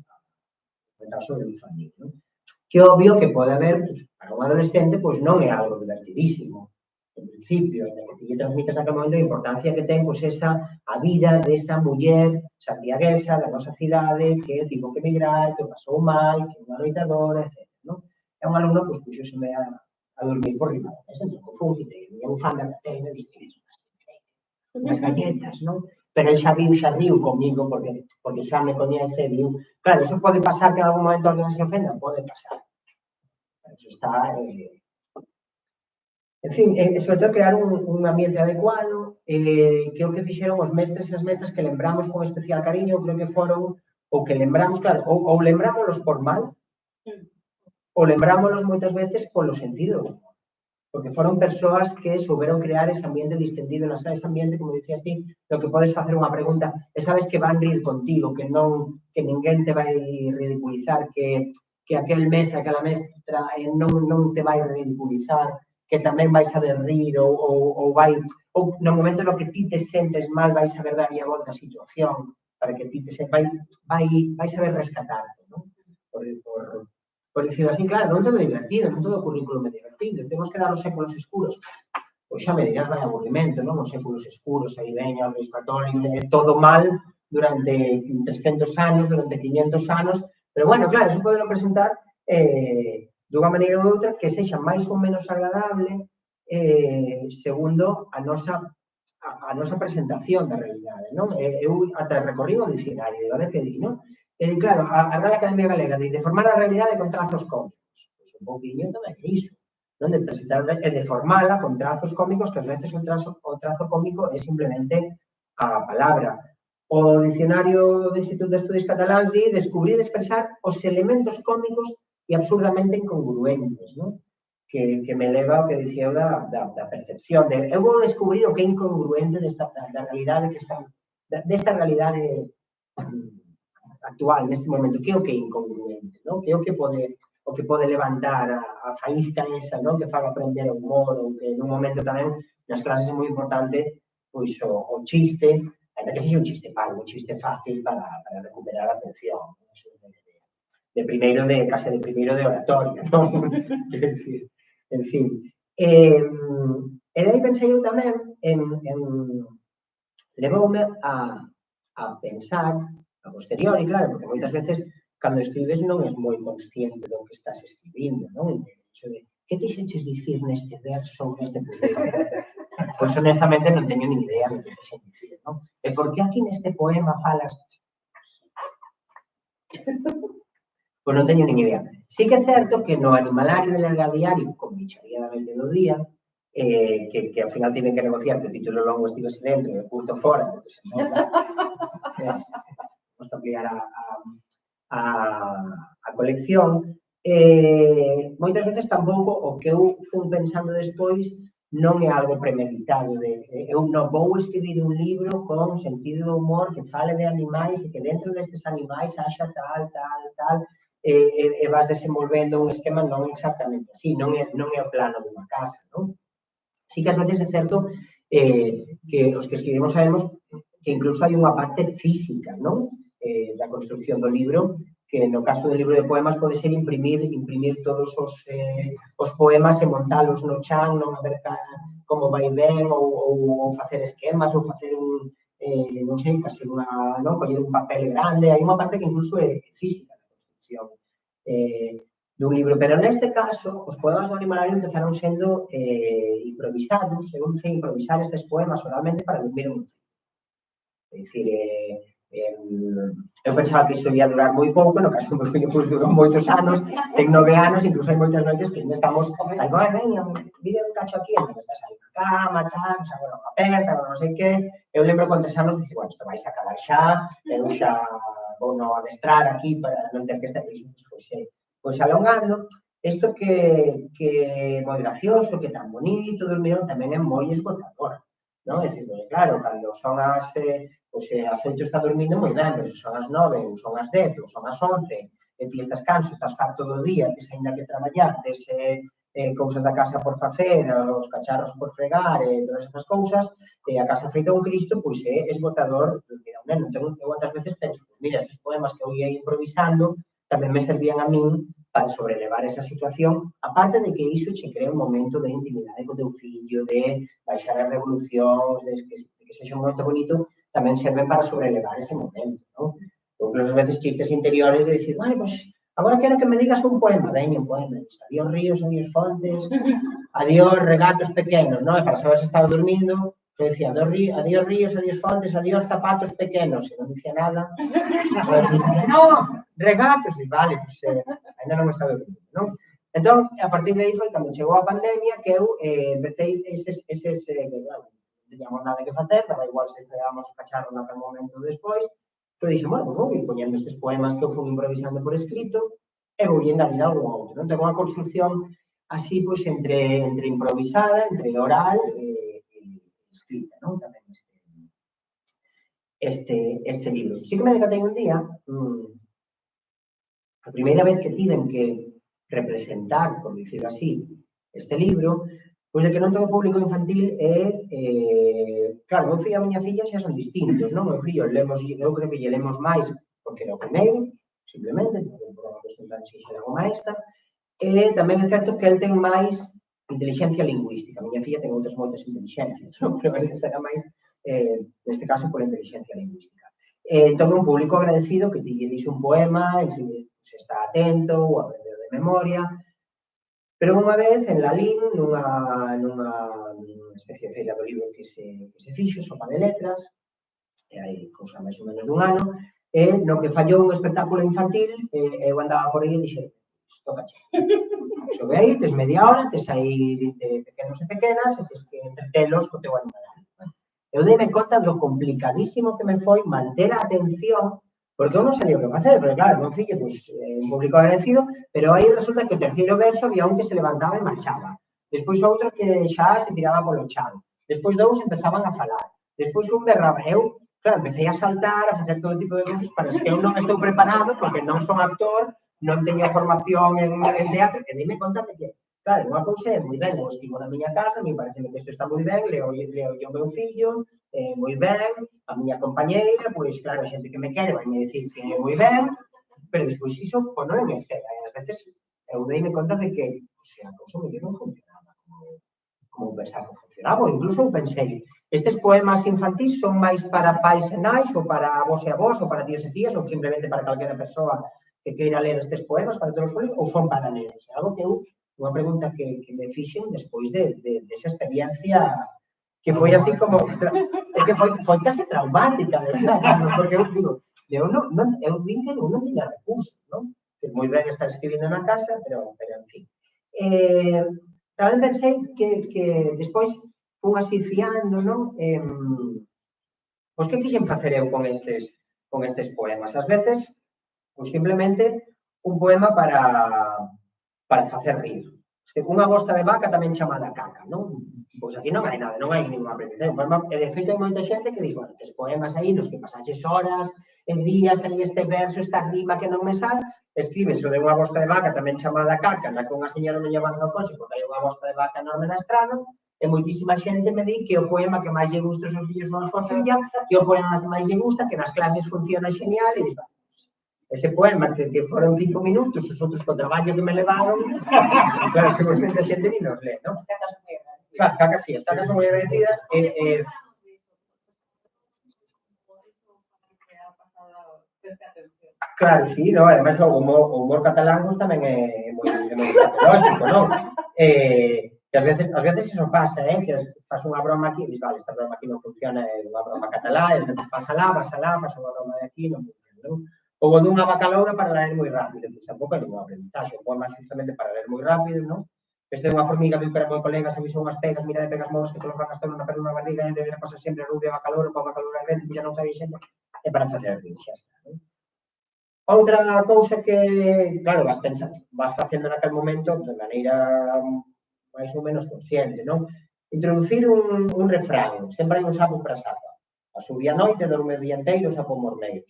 comentar sobre o infantil, non? Que obvio que pode haber, pois, para un adolescente, pois non é algo divertidísimo, en principio, en que te transmites naquele momento a importancia que ten, pois, a vida desa muller santiaguesa da nosa cidade que tivo que emigrar, que o pasou mal, que é unha loitadora, etc. É un alumno, pois, puxóseme a dormir por riba da mesa, entón, confúndite, e un fan da catena, dixo, unhas galletas, non? Pero el xa riu comigo, porque xa me coñece, viu. Claro, eso pode pasar que en algún momento alguén se ofenda, pode pasar. Eso está... En fin, sobre todo crear un ambiente adecuado, que é o que fixeron os mestres e as mestras que lembramos con especial cariño, creo que foron o que lembramos, claro, ou lembrámonos por mal, ou lembrámonos moitas veces polo sentido, porque foron persoas que souberon crear ese ambiente distendido na sala, ese ambiente, como dicías ti, no que podes facer unha pregunta e sabes que van rir contigo, que ninguén te vai ridiculizar, que aquel mestre, aquela mestra non te vai ridiculizar, que tamén vais saber rir ou no momento no que ti te sentes mal vais saber dar a volta a situación para que ti te vai saber rescatarte, non? Por dicirlo así, claro, non todo é divertido, non todo o currículum é divertido, temos que dar os séculos escuros, pois xa me dirás, vai aburrimento, non? Os séculos escuros, aí veña, o Luís Matón, todo mal durante 300 anos, durante 500 anos, pero bueno, claro, eso podelo presentar dunha maneira ou outra que sexa máis ou menos agradable segundo a nosa presentación da realidade, non? Eu ata recorrí o dicionario, de ver que di, non? Claro, a Real Academia Galega de formar a realidade con trazos cómicos, pois un pouquinho tamén é iso, non? De presentar e de formala con trazos cómicos que ás veces o trazo cómico é simplemente a palabra. O dicionario do Instituto de Estudios Cataláns di descubrir e expresar os elementos cómicos e absurdamente incongruentes, non? Que me leva ao que dicía da percepción. Eu vou descubrir o que é incongruente desta realidade desta realidade actual, neste momento. Que é o que é incongruente, non? Que é o que pode levantar a faísca esa, non? Que faga aprender o humor, ou que nun momento tamén nas clases é moi importante pois o chiste, ainda que sexa un chiste parvo, un chiste fácil para recuperar a atención. Case de primeiro de oratoria, non? En fin. E daí pensei eu tamén levoume a pensar a posteriori, claro, porque moitas veces cando escribes non és moi consciente do que estás escribindo, non? Iso de, que quixeches dicir neste verso ou neste poema? Pois honestamente non teño nin idea do que quixen dicir, non? E por que aquí neste poema falas... Pois non teño nin idea. Sí que é certo que no animalario del Diario, con Bicharía da Noite do Día, que ao final tiven que negociar que o título longo estivese dentro e o curto fora, porque se non vamos a ampliar a colección, moitas veces tampouco o que eu fui pensando despois non é algo premeditado. Eu non vou escribir un libro con sentido de humor que fale de animais e que dentro destes animais haxa tal, e vas desenvolvendo un esquema non exactamente así, non é o plano dunha casa, non? Sí que ás veces é certo que os que escribimos sabemos que incluso hai unha parte física, non? Da construcción do libro que no caso do libro de poemas pode ser imprimir todos os poemas e montalos no chan, non a ver como vai ben, ou facer esquemas, ou facer non sei, casi coller un papel grande. Hai unha parte que incluso é física da construcción dun libro, pero neste caso os poemas do animalario empezaron sendo improvisados. Eu non sei improvisar estes poemas oralmente para dormir un fillo. É dicir, eu pensaba que iso ia durar moi pouco, no caso do meu fillo pois durou moitos anos, ten 9 anos, incluso hai moitas noites que ainda estamos, veña, vide un cacho aquí, entón estás aí na cama, tal, agora unha aperta, non sei que. Eu lembro con 3 anos, dice, bueno, isto vais a acabar xa, eu xa vou non adestrar aquí para non ter que estar iso, pois alongando. Isto que é moi gracioso, que é tan bonito, dormir tamén é moi esgotador, non? É dicir, claro, cando son as 8 está dormindo moi ben, pero se son as 9, ou son as 10, ou son as 11, e ti estás canso, estás farto do día, tes ainda que traballar, tes cousas da casa por facer, os cacharros por fregar, e todas esas cousas, e a casa feita un Cristo, pois é esgotador dormir ao neno. Entón, eu outras veces penso, mira, esos poemas que eu ia improvisando tamén me servían a min para sobrelevar esa situación, aparte de que iso che crea un momento de intimidade co teu fillo, de baixar as revolucións, de que sexa un momento bonito, tamén serven para sobrelevar ese momento, non? Incluso as veces chistes interiores de dicir, vale, pois, agora quero que me digas un poema, veña, un poema, adiós ríos, adiós fontes, adiós regatos pequenos, non? E para saber se estaba dormindo, eu dicía, adiós ríos, adiós fontes, adiós zapatos pequenos, e non dicía nada. No, regatos, e vale, pois, ainda non estaba dormindo, non? Entón, a partir de aí foi cando chegou a pandemia que eu empecé claro, non teníamos nada que facer, daba igual se entregamos o cacharro naquele momento despois, pero dixen, bueno, pues vou ir poñendo estes poemas que eu fui improvisando por escrito e vou engadir algún outro, non? Tengo unha construcción así, pois, entre improvisada, entre oral e escrita, non? Tamén este libro. Sí que me decatei un día, a primeira vez que tiven que representar, por dicirlo así, este libro, pois de que non todo público infantil claro, meu fillo e a miña filla xa son distintos, non? Meu fillo, eu creo que lle lemos máis porque era o primeiro, simplemente, por unha cuestión tan sinxela como esta, e tamén é certo que el ten máis inteligencia lingüística. A miña filla ten outras moitas inteligencias, pero ele estará máis, neste caso, por inteligencia lingüística. Entón, un público agradecido que ti lle dixe un poema, e se está atento, ou aprendeu de memoria. Pero unha vez en Lalín, nunha especie de feira do libro que se fixo, sopa de letras, e hai cousa máis ou menos dun ano, e no que fallou un espectáculo infantil, eu andaba por aí e dixe, tócache. Sobe aí, tes media hora, tes aí 20 pequenos e pequenas, e tes que entretelos co teu animal. Eu deime conta do complicadísimo que me foi manter a atención, porque eu non sabía o que facer, porque claro, meu fillo, pois, un público agradecido, pero aí resulta que o terceiro verso había un que se levantaba e marchaba. Despois outro que xa se tiraba polo chan. Despois dous empezaban a falar. Despois un berraba. Eu, claro, empecé a saltar, a facer todo tipo de cousas, para que eu non estou preparado, porque non son actor, non teño formación en teatro, e dime conta de que, claro, unha cousa é moi ben, eu estivo na miña casa, me parece que isto está moi ben, leo o meu fillo, moi ben, a miña compañeira, pois claro, a xente que me quere vai me dicir que é moi ben, pero despois iso, pois non é me esfera, e ás veces eu deime conta de que a cousa me non funcionaba como pensaba que funcionaba, incluso eu pensei, estes poemas infantís son máis para pais e nais, ou para avós e avós, ou para tíos e tías, ou simplemente para calquera persoa que queira ler estes poemas para todos os públicos, ou son para nenos? É algo que eu, unha pregunta que me fixen despois desa experiencia que foi así como, que foi casi traumática, porque eu digo, eu vin que eu non tiña recursos, non? Que moi ben estar escribindo na casa, pero en fin. Tamén pensei que despois fun así fiando, non? Pois que quixen facer eu con estes poemas? Ás veces, pois simplemente un poema para facer rir. Unha bosta de vaca tamén chamada caca, non? Pois aquí non hai nada, non hai ninguna aprendizaje. E de feito hai moita xente que diz, bueno, tes poemas aí nos que pasaches horas, en días, aí este verso, esta rima que non me sal, escribes o de unha bosta de vaca tamén chamada caca, na que unha señora non lle manda o coche porque hai unha bosta de vaca enorme na estrada, e moitísima xente me di que o poema que máis lle gusta aos seus fillos non a súa filla, que o poema que máis lle gusta, que nas clases funciona xenial, e diz, ese poema que foron 5 minutos, os outros co traballo que me levaron, claro, seguramente a xente ni nos lee, non? Claro, as tacas son moi agradecidas, claro, sí, no, además o humor catalán pues, tamén é moi escatolóxico, non? Que ás veces eso pasa, que faz unha broma aquí, e dis, vale, esta broma aquí non funciona, é unha broma catalá, e ás veces pasa lá, pasa unha broma de aquí, non funciona, non? Ou o dunha vaca loura para ler moi rápido, pois tampouco hai ninguna aprendizaxe, o poema justamente para ler moi rápido, non? Este é unha formiga que para moi colegas, avisou unhas pegas, mira de pegas moros que te lo facas todo na perna unha barriga, e debería pasar sempre a rubia vaca loura, para vaca loura grande, que xa non sabía xente, é para facer rir, xa está, non? Outra cousa que, claro, vas facendo naquel momento de maneira máis ou menos consciente, non? Introducir un refrán, sempre hai un sapo para sapo. Asubia a noite, dorme o día inteiro, sapo mormeiro,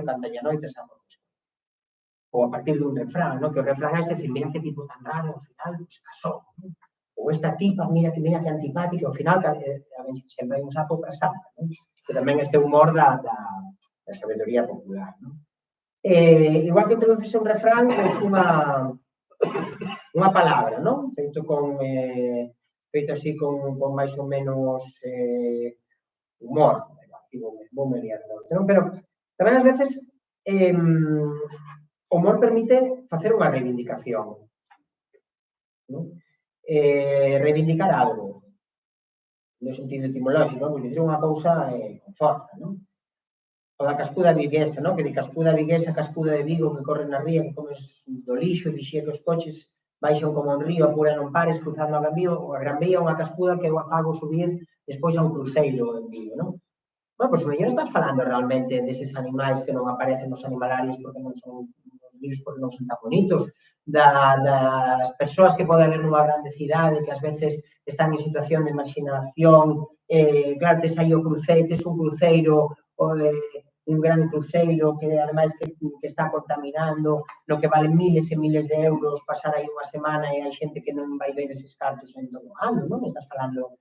cantalle a noite, sapo mormeiro. Ou a partir dun refrán, non? Que o refrán é decir, mira que tipo tan raro, ao final, pues, casou. Ou esta tipa, mira que antipática, ao final, sempre hai un sapo para sapo, non? Que tamén este humor da sabedoría popular, non? Igual que introduces un refrán, pois unha palabra, non? Feito así con máis ou menos humor. Vou me liar, non? Pero tamén ás veces o humor permite facer unha reivindicación, non? Reivindicar algo, no sentido etimolóxico, non? Pois dicir unha cousa con forza, non? O da cascuda viguesa, non? Que di cascuda viguesa, cascuda de Vigo, que corre na ría, que comes do lixo, dixía que os coches baixan como un río, apura non pares, cruzando a Gran Vía, unha cascuda que eu fago subir despois a un cruceiro en Vigo, non? Bueno, pois mellor estás falando realmente deses animais que non aparecen nos animalarios porque non son nos libros, porque non son tan bonitos, das persoas que pode haber nunha grande cidade que ás veces están en situación de marxinación, claro, tes aí o cruceiro, tes un cruceiro, un gran cruceiro que ademais que está contaminando, no que valen miles e miles de euros pasar aí unha semana e hai xente que non vai ver eses cartos en todo o ano, non? Estás falando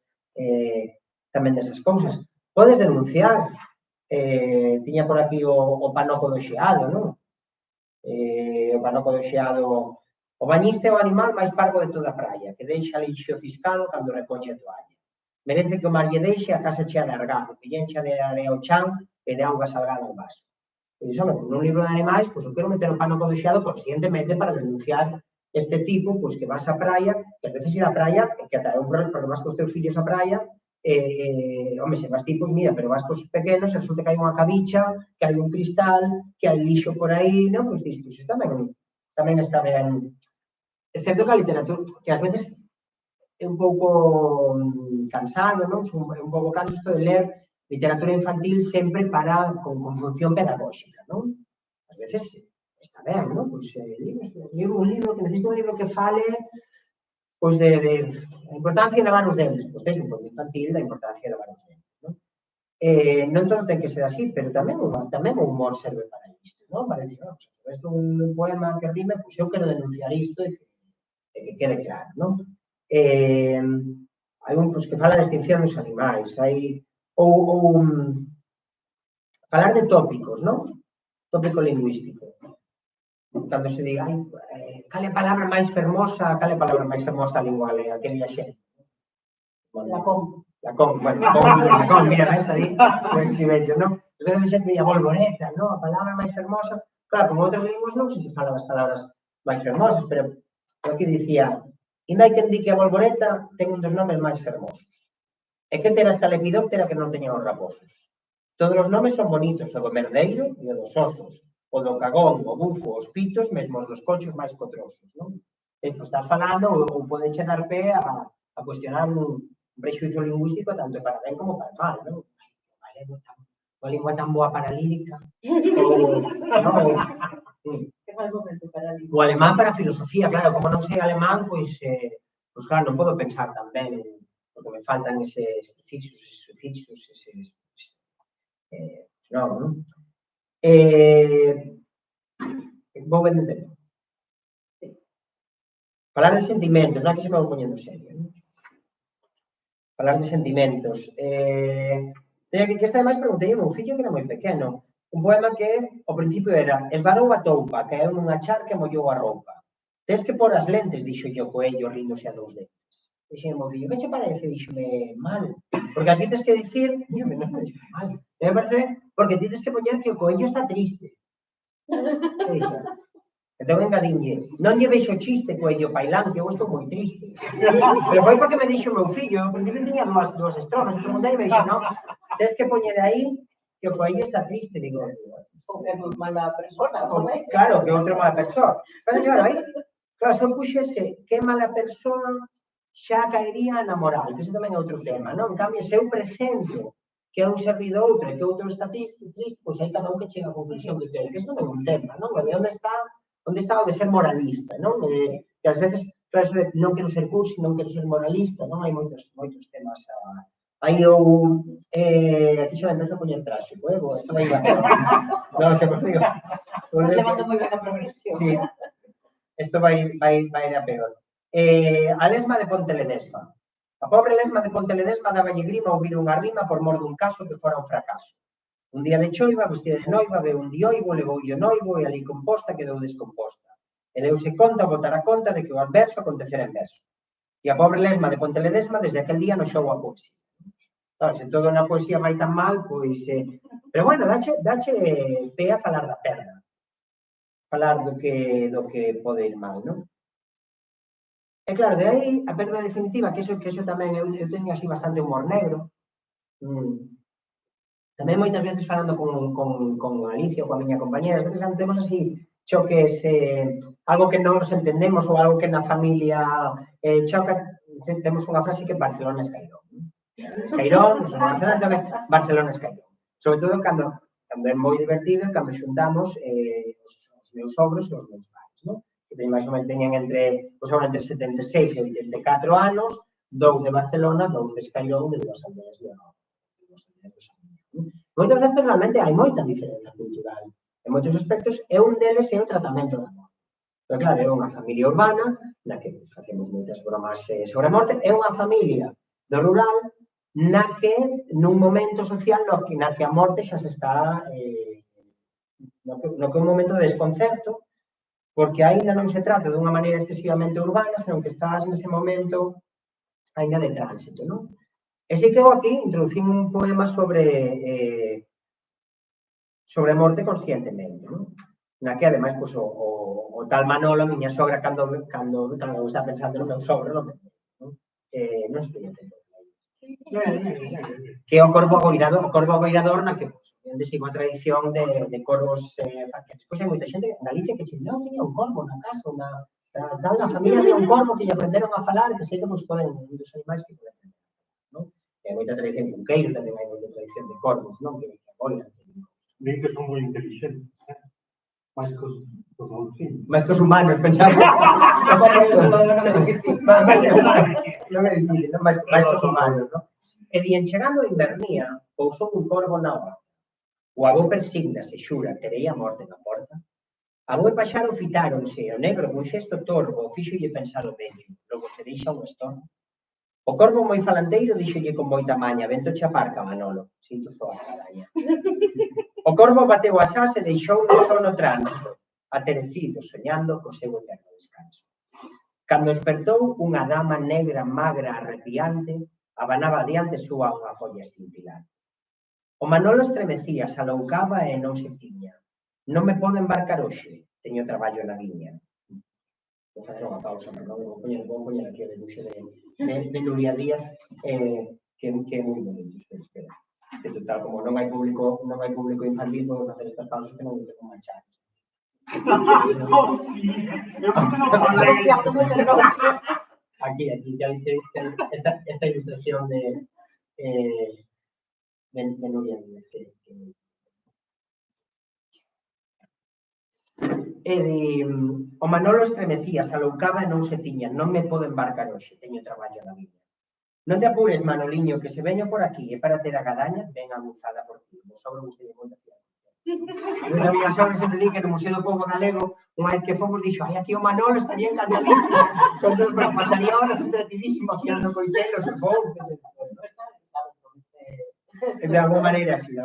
tamén desas cousas. Podes denunciar, tiña por aquí o panoco do xeado, non? O panoco do xeado, o bañista é o animal máis parvo de toda a praia, que deixa lixo ciscado cando recolle a toalla. Merece que o mar lle deixe a casa chea de argazo, que lle encha de area o chan e de auga salgada ao vaso. E iso, nun libro de animais, pois eu quero meter o panoco do xeado conscientemente para denunciar este tipo, pois que vas á praia, que ás veces ir á praia, que ata é un problema, porque vas cos teus fillos á praia, home, se vas ti, pois mira, pero vas cos pequenos, e resulta que hai unha cabicha, que hai un cristal, que hai lixo por aí, non? Pois dis, pois tamén está ben. É certo que a literatura, que ás veces é un pouco cansado, non? É un pouco canso isto de ler literatura infantil sempre con función pedagóxica, non? Ás veces está ben, non? Pois un libro que necesita un libro que fale pois de a importancia de lavar os dentes, pois tes un poco infantil da importancia de lavar os dentes, non? Non todo ten que ser así, pero tamén o humor serve para isto, non? Para dicir, se ves un poema que rime, pois eu quero denunciar isto e que quede claro, non? Hai un que fala da extinción dos animais, ou falar de tópicos, non? Tópico lingüístico. Cando se diga, cal é a palabra máis fermosa da lingua galega, que diga xente? Lacón. Lacón, mira, ves aí, non escribecho, non? Entón a xente diga bolboreta, non? A palabra máis fermosa. Claro, como outras linguas non se fala das palabras máis fermosas, pero aquí dicía, ainda hai quen di que a bolboreta ten un dos nomes máis fermosos. E que terá esta lepidóptera que non teña os raposos? Todos os nomes son bonitos, o do merdeiro e o dos osos, o do cagón, o bufo, os pitos, mesmo os dos cochos máis cotrosos, non? Isto estás falando ou pode che dar pé a cuestionar un prexuizo lingüístico tanto para ben como para mal, non? A lingua tan boa para lírica. O alemán para filosofía, claro, como non sei alemán, pois claro, non podo pensar tan ben, porque me faltan eses prefixos, eses sufixos, non? Vou ben de tempo. Falar de sentimentos, non? Aquí se me vou poñendo serio, non? Falar de sentimentos. Que esta ademais preguntei ao meu fillo que era moi pequeno. Un poema que, ao principio era esvarou a toupa, caeu nunha charca e mollou a roupa. Tes que pôr as lentes, dixolle o coello, ríndose a 2 dentes. Dixeme o fillo, que che parece? Dixome, mal. Porque aquí tes que dicir, díxome, non me dixo mal. Me parece, porque ti tes que poñer que o coello está triste. Entón engadinlle, non lle veixo chiste, coello pailán, que eu estou moi triste. Pero foi porque me dixo o meu fillo, ao principio tiña dúas estrofas, e preguntei e me dixo, non, tes que poñer aí que o coello está triste. Digo, É moi mala persona, non é? claro, que outra mala persoa. Pero claro, aí, claro, se eu puxese que mala persoa, xa caería na moral, que iso tamén é outro tema, non? En cambio, se eu presento que é un servido outro e que outro está triste, pois aí cada un que chega a conclusión que quere, que isto non é un tema, non? De onde está o de ser moralista, non? Que ás veces, claro, eso de non quero ser cursi, non quero ser moralista, non? Hai moitos temas aí eu, aquí xa me empezo a poñer traxe, isto vai ir a non, se consigo. Estás levando moi ben a progresión. Sí, isto vai ir a peor. A lesma de Ponte Ledesma. A pobre lesma de Ponte Ledesma dáballe grima ouvir unha rima por mor dun caso que fora un fracaso. Un día de choiva, vestida de noiva, veu un dioivo, levoulle o noivo e ali composta quedou descomposta. E deuse conta, botara conta de que o adverso acontecera en verso. E a pobre lesma de Ponte Ledesma desde aquel día no xou a poesía. Claro, se todo na poesía vai tan mal, pois... Pero bueno, dache pé a falar da perda. Falar do que pode ir mal, non? E claro, de aí a perda definitiva, que eso tamén eu teño así bastante humor negro. Tamén moitas veces falando con Alicia ou coa miña compañera, as veces temos así choques, algo que non nos entendemos ou algo que na familia choca, temos unha frase que Barcelona es Cairón. Escairón, Barcelona es Cairón. Sobre todo cando é moi divertido, cando xuntamos os meus sogros e os meus pais, non? Que máis ou menos teñen entre 76 e 84 anos, 2 de Barcelona, 2 de Escairón, de 2 aldeas de Moitas veces realmente hai moita diferencia cultural en moitos aspectos e un deles é o tratamento da morte. Pero claro, é unha familia urbana na que facemos moitas bromas sobre a morte, é unha familia do rural na que nun momento social na que a morte xa se está no que é un momento de desconcerto, porque aínda non se trata dunha maneira excesivamente urbana, senón que estás nese momento aínda de tránsito, non? E sei que eu aquí introducín un poema sobre a morte conscientemente, non? Na que, ademais, o tal Manolo, a miña sogra, cando está pensando no meu sogro, non sei que lle entendo. Que é o corvo agoirador na que sigo a tradición de corvos faciales. Pois hai moita xente en Galicia que non tiña un corvo na casa, tal, na familia había un corvo que lle aprenderon a falar, que sei que dos animais que poden aprender, non? Hai moita tradición cunqueiro, tamén hai moita tradición de corvos, non? Que agoiran. Ven que son moi inteligentes, máis que os golfinos. Máis que os humanos, pensamos. Non é difícil, máis que os humanos, non? E di, enchegando a invernía, pousou un corvo na horta. O avó persígnase, xura, terei a morte na porta. Avó e paxaro fitáronse, o negro con xesto torvo, fíxolle pensar o vello, logo se deixa un estorbo. O corvo moi falanteiro díxolle con moita maña, vento che aparca, Manolo, sinto só a caraña. O corvo bateu as ás e deixou no sono transo, aterecido, soñando co seu eterno descanso. Cando despertou, unha dama negra, magra, arrepiante, abanaba adiante súa unha folla escintilante. O Manolo estremecía, se aloucaba e non se tiña. Non me podo embarcar hoxe, teño traballo na viña. Vou facer unha pausa, pero non vou poñer aquí o debuxe de Nuria Díaz, que é moi bonito, espera. Que total, como non hai público infantil, podemos facer estas pausas que non tengo manchar. Aquí, esta ilustración de Nuria Díaz. E di, o Manolo estremecía, se aloucaba e non se tiña, non me podo embarcar hoxe, teño traballo na viña. Non te apures, Manoliño, que se veño por aquí e para ter a gadaña, ben aguzada por ti. O sobre gustei moito a a miña sogra sempre di que no Museo do Pobo Galego, unha vez que fomos, dixo, ai, aquí o Manolo estaría encantadísimo, pero pasaría horas entretidísimo afiando coitelos e fouces. De alguma maneira así,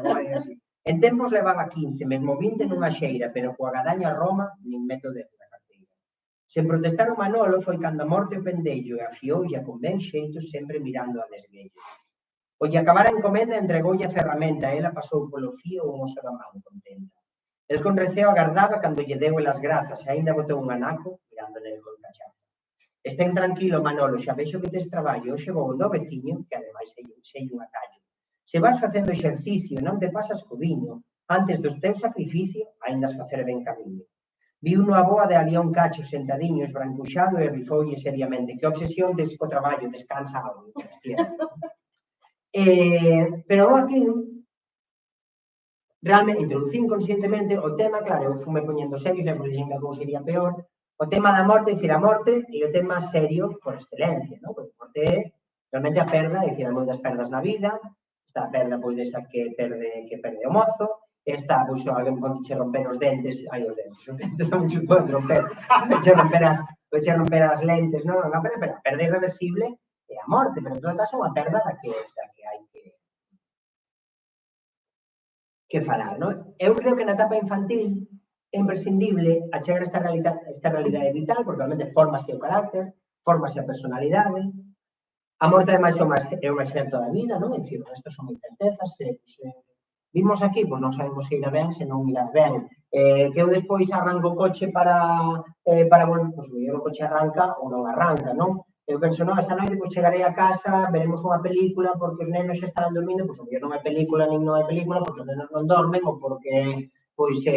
En tempos levaba 15, mesmo 20 nunha xeira, pero coa gadaña a Roma, nin meto de na carteira. Sen protestar o Manolo foi cando a morte o pendello e afioulla con ben xeito, sempre mirando a desguello. O lle acabara a encomenda entregoulle a ferramenta, ela pasou polo fío un oso da man, contenta. El con receo agardaba cando lle deu elas grazas e aínda botou un anaco mirando nel con cachaza. Estén tranquilo, Manolo, xa vexo que tes traballo, hoxe vou do veciño, que ademais sei un atallo. Se vas facendo exercicio e non te pasas co viño, antes do teu sacrificio, ainda has facer ben camiño. Viu no aboa de alía un cacho sentadiño, esbrancuxado e rifoulle seriamente. Que obsesión tes co traballo, descansa algo. Pero aquí, realmente, introducí inconscientemente o tema, claro, eu fume poñendo serio, sempre dixen que algo sería peor, o tema da morte, dicir, a morte e o tema serio por excelencia, non? Porque a morte é realmente a perda, dicir, hai moitas perdas na vida, está a perda, pois, desa que perde o mozo, está, pois, alguén pode che romper os dentes non se poden romper, pode romper as lentes, non? Pero a perda irreversible é a morte, pero en todo caso é unha perda da que hai que falar, non? Eu creo que na etapa infantil é imprescindible achegar esta realidade vital, porque realmente formase o carácter, formase a personalidade. A morte, ademais, é un excerto da vida, non? É dicir, estes son incertezas. Vimos aquí, pois non sabemos se irá ben, se non irá ben. Que eu despois arranco o coche para volver, pois o coche arranca ou non arranca, non? Eu penso, non, esta noite pois chegarei a casa, veremos unha película porque os nenos xa estarán dormindo, pois o mellor non hai película nin non hai película porque os nenos non dormen ou porque pois se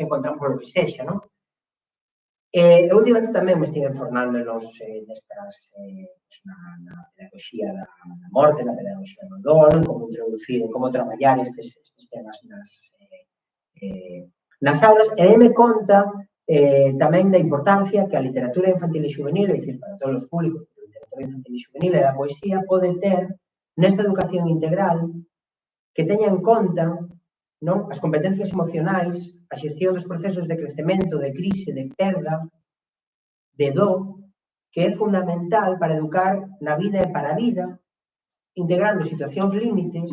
encontran polo que sexa, non? Eu últimamente tamén me estive formando nestas, na pedagogía da morte, na pedagogía do dolo, como introducir, como traballar estes temas nas aulas, e me conta tamén da importancia que a literatura infantil e juvenil, é dicir, para todos os públicos, a literatura infantil e juvenil e da poesía pode ter nesta educación integral que teña en conta, non, as competencias emocionais, a xestión dos procesos de crecemento, de crise, de perda, de dó, que é fundamental para educar na vida e para a vida, integrando situacións límites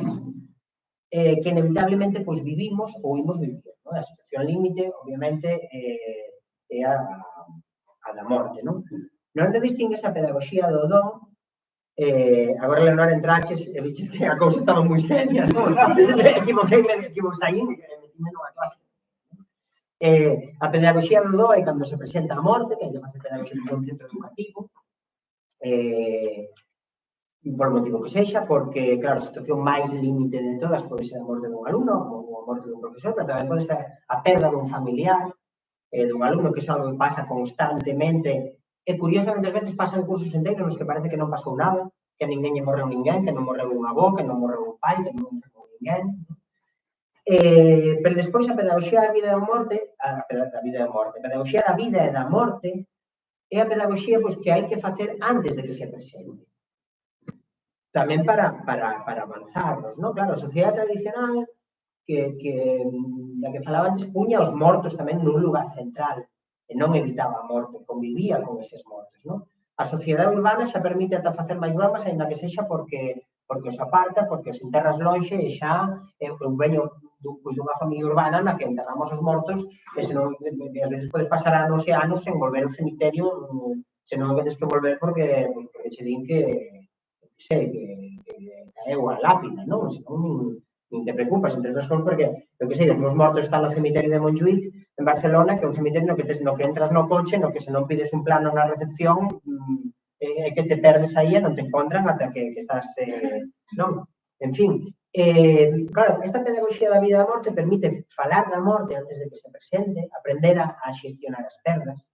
que inevitablemente pois vivimos ou imos vivir. A situación límite, obviamente, é a da morte, non? Non te distingues a pedagogía do dó, agora, Leonor, entraches e viches que a cousa estaba moi seria, non? Equivoquei saíndo e metíme nunha clase. A pedagogía do dó é cando se presenta a morte, que hai que facer pedagogía en un centro educativo, por motivo que sexa, porque, claro, a situación máis límite de todas pode ser a morte dun alumno ou a morte dun profesor, pero tamén pode ser a perda dun familiar, dun alumno, que é algo que pasa constantemente, e curiosamente, ás veces pasan cursos enteros nos que parece que non pasou nada, que a ninguén lle morreu ninguén, que non morreu un avó, que non morreu un pai, que non morreu ninguén. Pero despois a pedagogía da vida e da morte, a pedagogía da vida e da morte é a pedagogía pois, que hai que facer antes de que se presente. Tamén para avanzarnos, non? Claro, a sociedade tradicional da que falaba antes puña os mortos tamén nun lugar central e non evitaba a morte, convivía con eses mortos, non? A sociedade urbana xa permite ata facer máis bromas, ainda que sexa porque os aparta, porque os enterras lonxe e xa eu veño dunha familia urbana na que enterramos os mortos e senón, ás veces podes pasar anos e anos sen volver ao cemiterio, senón que tens que volver porque che din que caeu a lápida, non? Senón nin te preocupas, entre outras cousas, porque, eu que sei, os meus mortos están no cemiterio de Montjuïc, en Barcelona, que é un cemiterio no que entras no coche, no que se non pides un plano na recepción, que te perdes aí e non te encontran ata que estás, non? En fin, claro, esta pedagogía da vida e da morte permite falar da morte antes de que se presente, aprender a xestionar as perdas,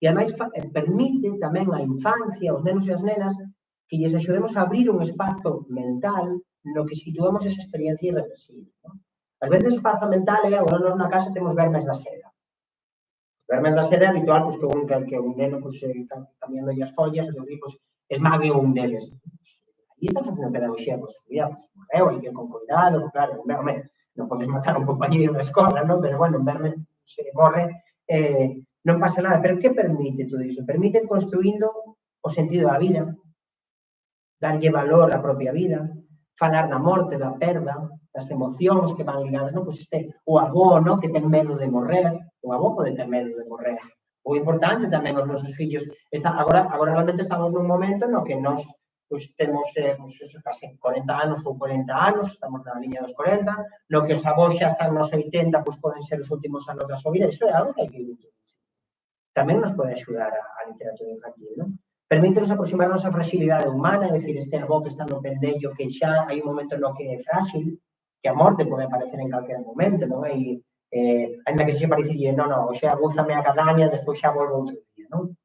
e ademais permite tamén a infancia, aos nenos e as nenas, que lles axudemos a abrir un espazo mental no que situemos esa experiencia irreversible. Ás veces, espazo mental é, agora nós na casa temos vermes da seda. Os vermes da seda é habitual que un neno cambiando as follas, esmague un deles. E está facendo pedagogía, morreu, hai que ir con cuidado, claro, non podes matar un compañeiro da escola, pero bueno, un verme se morre, non pasa nada. Pero que permite todo iso? Permite construindo o sentido da vida, darlle valor á propia vida, falar da morte, da perda, das emocións que van ligadas, non? Pois o avó, non? Que ten medo de morrer, o avó pode ter medo de morrer. O importante tamén os nosos fillos, agora realmente estamos nun momento no que nós temos casi 40 anos ou 40 anos, estamos na liña dos 40, no que os avós xa están nos 80, pois poden ser os últimos anos da súa vida, iso é algo que hai que vivir. Tamén nos pode axudar a literatura infantil, non? Permítenos aproximarnos á fragilidade humana, é dicir, este avó que está no pendello, que xa hai un momento no que é frágil, que a morte pode aparecer en calquer momento, non? Ainda que se parecille, non, xa agúzame a cadaña, despois xa volvo outro día, non?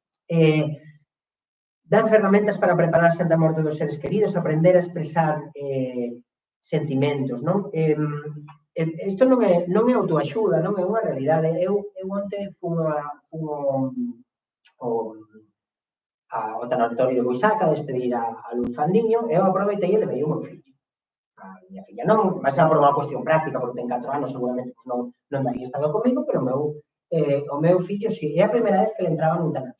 Dan ferramentas para prepararse ante a morte dos seres queridos, aprender a expresar sentimentos, non? Isto non é autoaxuda, non é unha realidade. Eu onte fun ao tanatorio de Boisaca a despedir a Luz Fandiño e eu aproveitei e levei o meu fillo. A miña filla non, vai ser por unha cuestión práctica, porque ten 4 anos, seguramente non daría estado comigo, pero o meu fillo sí. É a primeira vez que ele entraba nun tanatorio.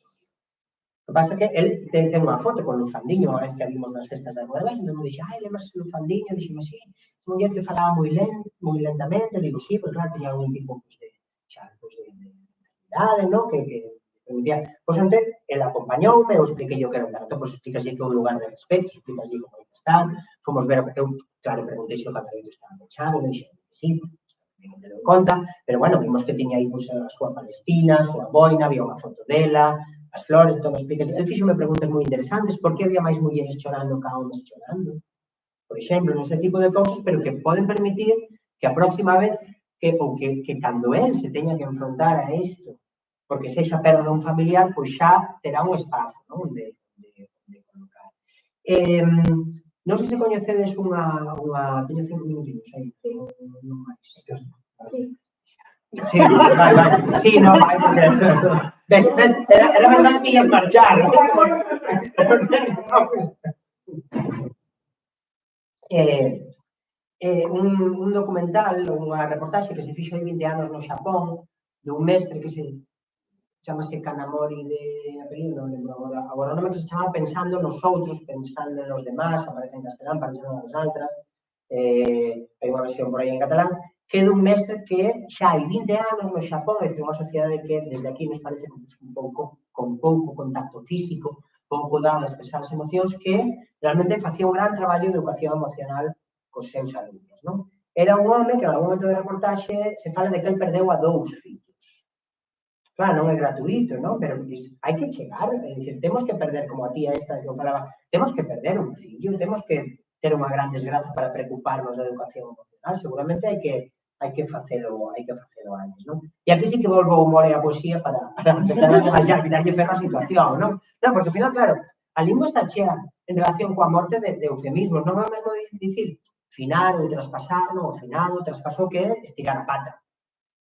O que pasa é que ele ten unha foto con Luz Fandiño, a vez que vimos nas festas da Guadalajara, e me dixe, lembras Luz Fandiño? Dixeme, sí, muller que falaba moi lentamente, digo, sí, porque claro, tenía un tipo de idade, non? Que pois onte, ele acompañoume, eu expliquei o que era un tanatorio, pois explicaslle que é un lugar de respeto, explicaslle como hai que estar, fomos ver, eu, claro, preguntei se o tanatorio estaba pechado, me dixen que sí, non te en conta, pero bueno, vimos que tiña aí a súa Palestina, a súa boina, había unha foto dela, as flores, todo, explicas. El fíxome preguntas moi interesantes, por que había máis mulleres chorando que homes chorando? Por exemplo, nese tipo de cousas, pero que poden permitir que a próxima vez que cando él se teña que enfrontar a isto, porque sexa perda dun familiar, pois xa terá un espazo, non? Onde colocar. Non sei se coñecedes unha... Teño 5 minutinhos aí, non máis. Sí, vai. Sí, non, vai, porque... Era verdade que ias marchar. Un documental, unha reportaxe que se fixo hai 20 anos no Xapón, dun mestre que se chamase Kanamori de apelido, non lembro agora o nome, que se chama Pensando nos outros, pensando nos demás, aparece en castelán, pensando nas outras, hai unha versión por aí en catalán, que é dun mestre que xa hai 20 anos no Xapón, é dicir, unha sociedade que desde aquí nos parece un pouco con pouco contacto físico, pouco dado a expresar as emocións, que realmente facía un gran traballo de educación emocional cos seus alumnos, non? Era un home que, en algún momento de reportaxe, se fala de que ele perdeu a 2 fillos. Claro, non é gratuito, non? Pero hai que chegar, é dicir, temos que perder, como a tía esta que eu falaba, temos que perder un fillo, temos que ter unha gran desgraza para preocuparnos da educación emocional, seguramente hai que facelo antes, non? E aquí sí que volvo ao humor e a poesía para empezar a relaxar, quitarlle ferro a situación, non? Non, porque ao final, claro, a lingua está chea en relación coa morte de eufemismos, non é o mesmo dicir finar ou traspasar, non? O finado, traspaso que é estirar a pata.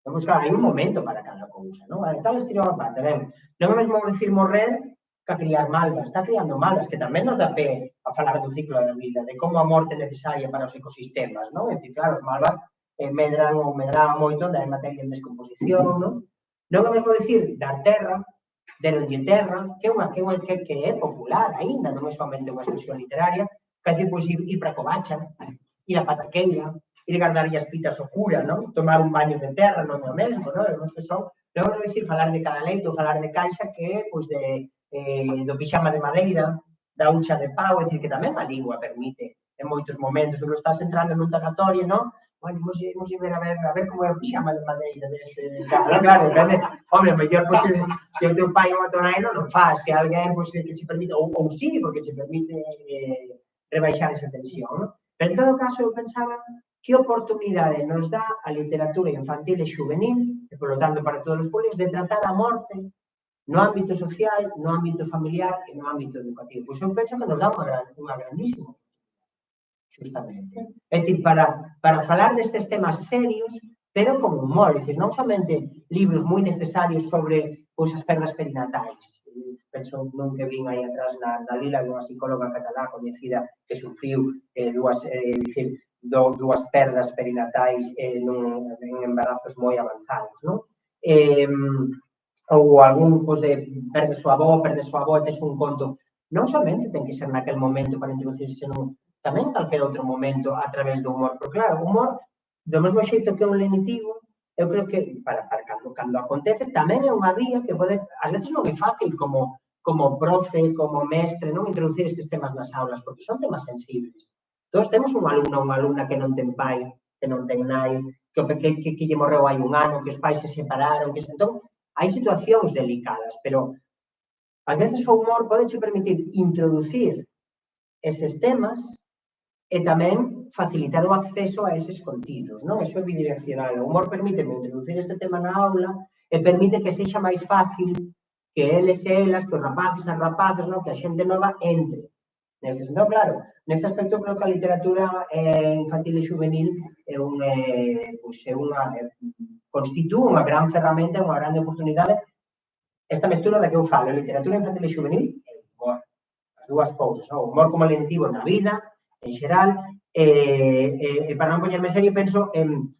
Pois claro, hai un momento para cada cousa, non? Tal estirou a pata, ben. Non é o mesmo dicir morrer que a criar malvas. Está criando malvas, que tamén nos dá pé a falar do ciclo da vida, de como a morte é necesaria para os ecosistemas, non? É dicir, claro, as malvas medraban moito da materia en descomposición, non? Non é o mesmo dicir dar terra, deronlle terra, que é popular aínda, non é somente unha expresión literaria, que é dicir, pois, ir para a covacha, ir a pataqueira, ir guardarlle as pitas ao cura, non? Tomar un baño de terra, non é o mesmo, non? Non é o dicir falar de cadaleito ou falar de caixa que é, pois, do pixama de madeira, da hucha de pau, é dicir, que tamén a lingua permite, en moitos momentos, se non estás entrando nun tanatorio, non? Bueno, imos ver a ver como é o pixama de madeira deste... Claro, depende. Home, mellor, pois, se o teu pai ou a tua nai non o faz, se alguén, pois, que che permite, ou sí, porque che permite rebaixar esa tensión, non? Pero, en todo caso, eu pensaba que oportunidade nos dá a literatura infantil e juvenil, e, polo tanto, para todos os públicos, de tratar a morte no ámbito social, no ámbito familiar e no ámbito educativo. Pois eu penso que nos dá unha grandísima oportunidade, justamente. É dicir, para falar destes temas serios, pero con humor, é dicir, non somente libros moi necesarios sobre as perdas perinatais. Penso nun que vin aí atrás na Lila dunha psicóloga catalá coñecida que sufriu dúas perdas perinatais en embarazos moi avanzados, non? Ou algún, de perde súa avó, e tes un conto. Non somente ten que ser naquel momento para introducirse nun tamén en calquer outro momento a través do humor. Porque claro, o humor, do mesmo xeito que é un lenitivo, eu creo que para cando acontece tamén é unha vía que pode, ás veces non é fácil como profe, como mestre, non introducir estes temas nas aulas, porque son temas sensibles. Todos temos un alumno ou unha alumna que non ten pai, que non ten nai, que lle morreu hai un ano, que os pais se separaron, entón, hai situacións delicadas, pero ás veces o humor podeche permitir introducir eses temas e tamén facilitar o acceso a eses contidos, non? Eso é bidireccional. O humor permite introducir este tema na aula e permite que sexa máis fácil que eles e elas, que os rapaces e as rapazas, non? Que a xente nova entre. Entón, claro, neste aspecto creo que a literatura infantil e juvenil constitúe unha gran ferramenta, unha grande oportunidade. Esta mestura da que eu falo, literatura infantil e juvenil e humor. As dúas cousas, non? O humor como lenitivo na vida, en xeral, e para non poñerme serio, penso en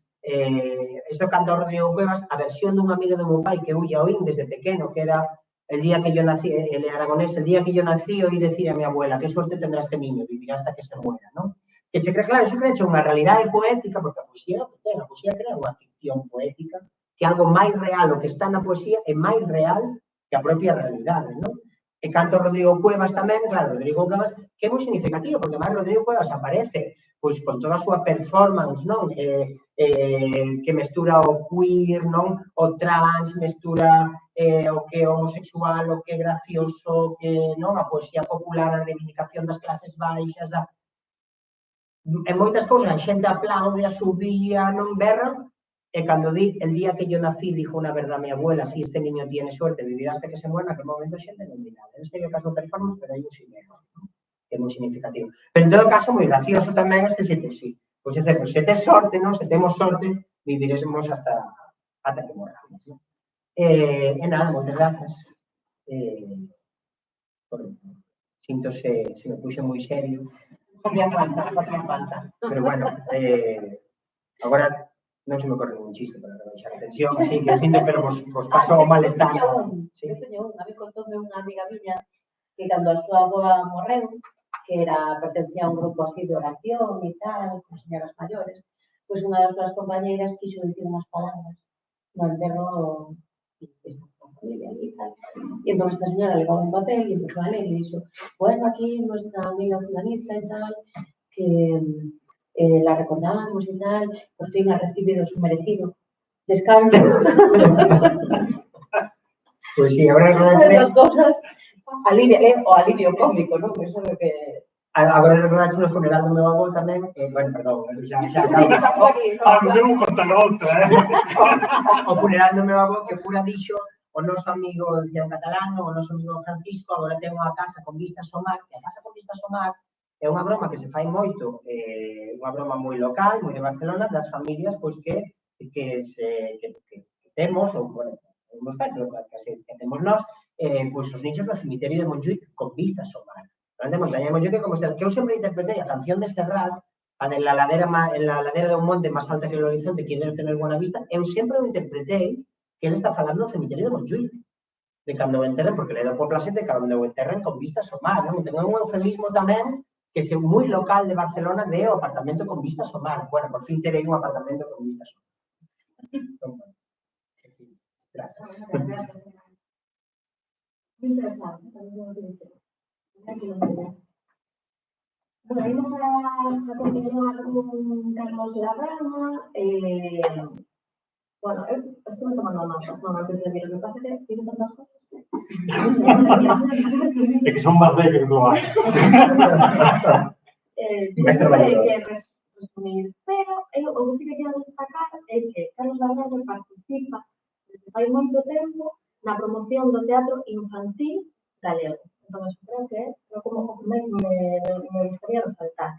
isto canta Rodrigo Cuevas, a versión dun amigo do meu pai que eu lla oín desde pequeno, que era el día que yo nací, el aragonés, el día que yo nací, oí decir a mi abuela, qué suerte tendrá este niño, vivirá hasta que se muera, non? Que che cree, claro, iso creche unha realidade poética, porque a poesía crea unha ficción poética, que algo máis real, o que está na poesía, é máis real que a propia realidade, non? E canto Rodrigo Cuevas tamén, claro, Rodrigo Cuevas, que é moi significativo, porque máis Rodrigo Cuevas aparece pois con toda a súa performance, non? Que mestura o queer, non? O trans, mestura o que é homosexual, o que é gracioso, que non? A poesía popular, a reivindicación das clases baixas, en moitas cousas a xente aplaude, a subía, non berra, e cando di, el día que yo nací, dijo una verdad mi abuela, si este niño tiene suerte, vivirá hasta que se muera, que momento a xente non di nada. En este caso performance, pero hai un sinero, non? Que é moi significativo. Pero en todo caso, moi gracioso tamén, es decir, pues sí, pues se tes sorte, non? Se temos sorte, viviremos hasta que morramos, non? E nada, moitas grazas. Síntose, se me puxe moi serio. Facía falta. Pero bueno, agora non se me ocorre ningún chiste para rebaixar a tensión, así que sinto que vos paso o malestar. Eu teño un, a mí contoume unha amiga miña que cando a súa avoa morreu, que pertencía a un grupo así de oración e tal, con señoras maiores, pois unha das súas compañeiras quixo dicir unhas palabras no enterro con familia e tal. E entón esta señora levou un papel e empezou a ler e dixo, bueno, aquí nuestra amiga fulanita e tal, que la recordamos y tal, por fin ha recibido su merecido descanso. Pues sí, ahora esas cosas alivio cómico, ¿no? Eso de que... Agora recordaste no funeral do meu avó tamén, bueno, perdón, xa Debo contar outra, o funeral do meu avó que pura dixo o noso amigo Jean Catalán, o noso amigo Francisco, agora ten unha casa con vistas ao mar, e a casa con vistas ao mar é unha broma que se fai moito, unha broma moi local, moi de Barcelona, das familias pois que temos, ou, bueno, que temos nós, pois os nichos do cemiterio de Montjuïc con vistas ao mar. De montaña de Montjuïc, como que eu sempre interpretei a canción de Serrat, en la ladera de un monte máis alta que el horizonte, quiero tener buena vista, eu sempre o interpretei que ele está falando do cemiterio de Montjuïc, de cando o enterren, porque le do por placete, cando o enterren con vistas ao mar, non? Entón, é un eufemismo tamén que é moi local de Barcelona de o apartamento con vistas ao mar. Bueno, por fin terei un apartamento con vistas ao mar. Gracias. Muy interesante, bueno, vamos a continuar con Carlos Larrama. Bueno, estuve tomando notas, no antes de ver, lo que pasa es que tiene tantas cosas. É que son máis vellos do ar. Hay que resumir, pero o que sí que quero destacar é que Carlos Larrama participa desde fai moito tempo na promoción do teatro infantil galego. Entón, creo que é como o que máis me gustaría resaltar.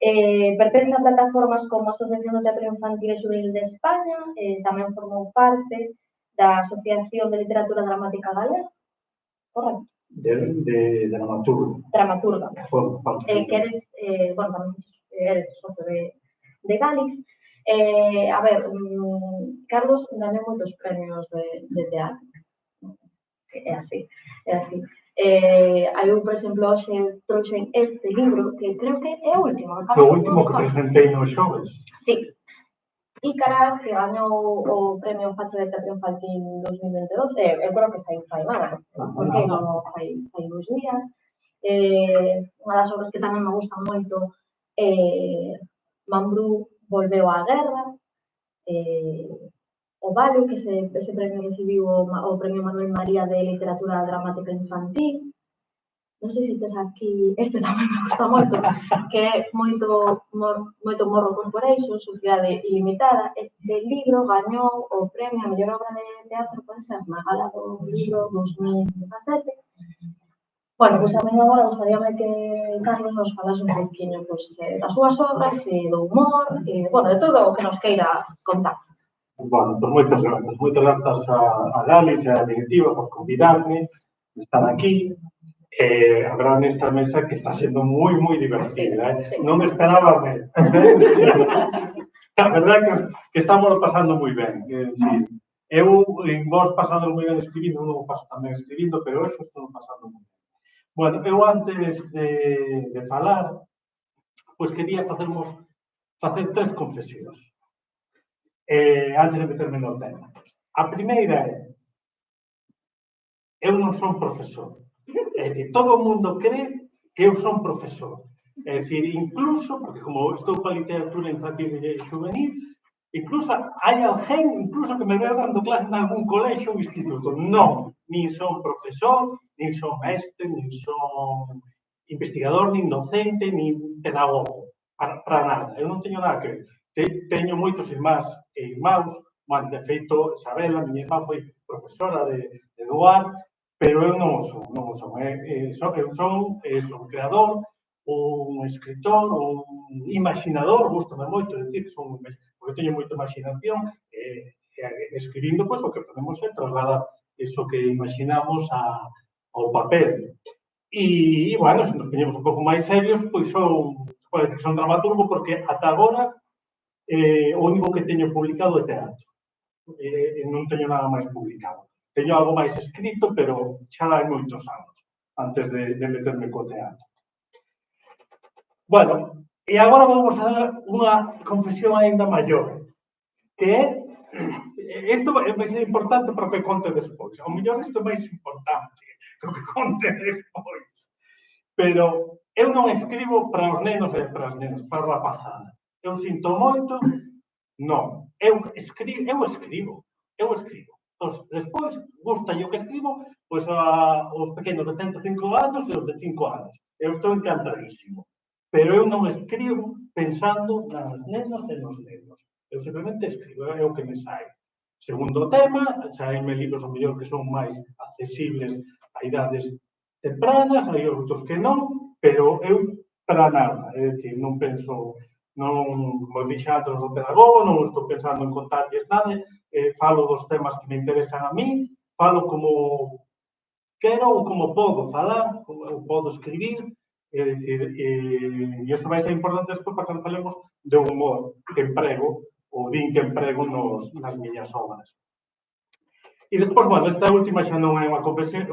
Pertence a plataformas como a Asociación do Teatro Infantil e Juvenil de España, tamén formou parte da Asociación de Literatura Dramática Galega, correcto? De dramaturgo. Dramaturga. Que eres, bueno, tamén eres socio de Galix. A ver, Carlos ganou moitos premios de teatro. É así. Hai un, por exemplo, hoxe trouxen este libro, que creo que é o último. O último que presentei no xoves. Sí. Ícaras, que gañou o premio Facha de Teatro Infantil 2022, eu creo que saíu fai nada, porque non fai uns días. Unha das obras que tamén me gustan moito, Mambrú volveu á guerra, o Valio, que ese premio recibiu o premio Manuel María de Literatura Dramática Infantil. Non sei se tes aquí, este tamén me gusta moito, que é moito Morro Corporation, Sociedade Ilimitada. Este libro gañou o premio a mellor obra de teatro, pode ser, na Gala do Libro 2017. Bueno, pois a mí agora gustaríame que Carlos nos falase un pouquinho das súas obras e do humor, e, bueno, de todo o que nos queira contar. Bueno, pues moitas grazas a Galis e a directiva por convidarme, estar aquí. A verdade nesta mesa que está sendo moi divertida, non me esperaba ver. A verdade que estamos pasando moi ben. Eu, en vos pasando moi ben escribindo, non paso tamén escribindo, pero eso estou pasando moi ben. Bueno, eu antes de falar, pois quería facer 3 confesións. Antes de meterme no tema. A primeira é, eu non son profesor. É dicir, todo o mundo cree que eu son profesor. É dicir, incluso, porque como estou para literatura infantil e juvenil, incluso hai alguén que me veo dando clase en algún colexo ou instituto. Non, nin son profesor, nin son mestre, nin son investigador, nin docente, nin pedagogo. Para nada. Eu non teño nada que ver. Teño moitos irmáns e irmáns. Bueno, de feito, Isabela, a miña irmá, foi profesora de Eduard, pero eu non o son. Eu son un creador, un escritor, un imaginador, gustame moito decir que son porque teño moita imaginación, escribindo, pois, o que podemos é trasladar iso que imaginamos ao papel. E, bueno, se nos poñemos un pouco máis serios, pois pode decir que son dramaturgo, porque ata agora o único que teño publicado é teatro. Non teño nada máis publicado. Teño algo máis escrito, pero xa hai moitos anos, antes de meterme co teatro. Bueno, e agora vamos a dar unha confesión aínda maior, que é, isto vai ser importante para o que conte despois. Ao mellor isto é máis importante do que conte despois. Pero eu non escribo para os nenos e para as nenas, para a rapazada. Eu sinto moito, non. Eu escribo. Despois, gusta o que escribo, pois aos pequenos de 105 anos e os de 5 anos. Eu estou encantadísimo. Pero eu non escribo pensando nas nenas e nos nenos. Eu simplemente escribo, é o que me sai. Segundo tema, saenme libros ao mellor que son máis accesibles a idades tempranas, hai outros que non, pero eu para nada. É dicir, non penso, como dixen antes do pedagogo, non estou pensando en contarlles nada, falo dos temas que me interesan a mí, falo como quero ou como podo falar, como podo escribir. É dicir, e isto vai ser importante despois para que falemos do humor que emprego, ou din que emprego nas miñas obras. E despois, bueno, esta última xa non é unha confesión,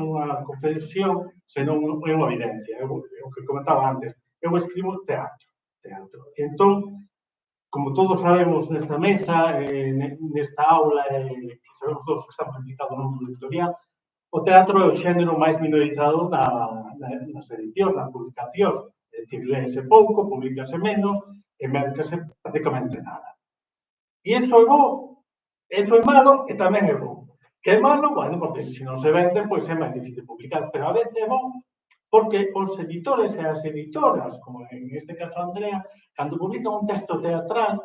senón é unha evidencia. O que comentaba antes, eu escribo teatro. Entón, como todos sabemos nesta mesa, nesta aula, sabemos todos que estamos implicados no mundo editorial, o teatro é o xénero máis minorizado nas edicións, nas publicacións. É dicir, léese pouco, publicase menos e mercase prácticamente nada. E iso é bo, iso é malo e tamén é bo. Que é malo, bueno, porque se non se vende, pois é máis difícil publicar, pero a veces é bo porque os editores e as editoras, como en este caso Andrea, cando publican un texto teatral,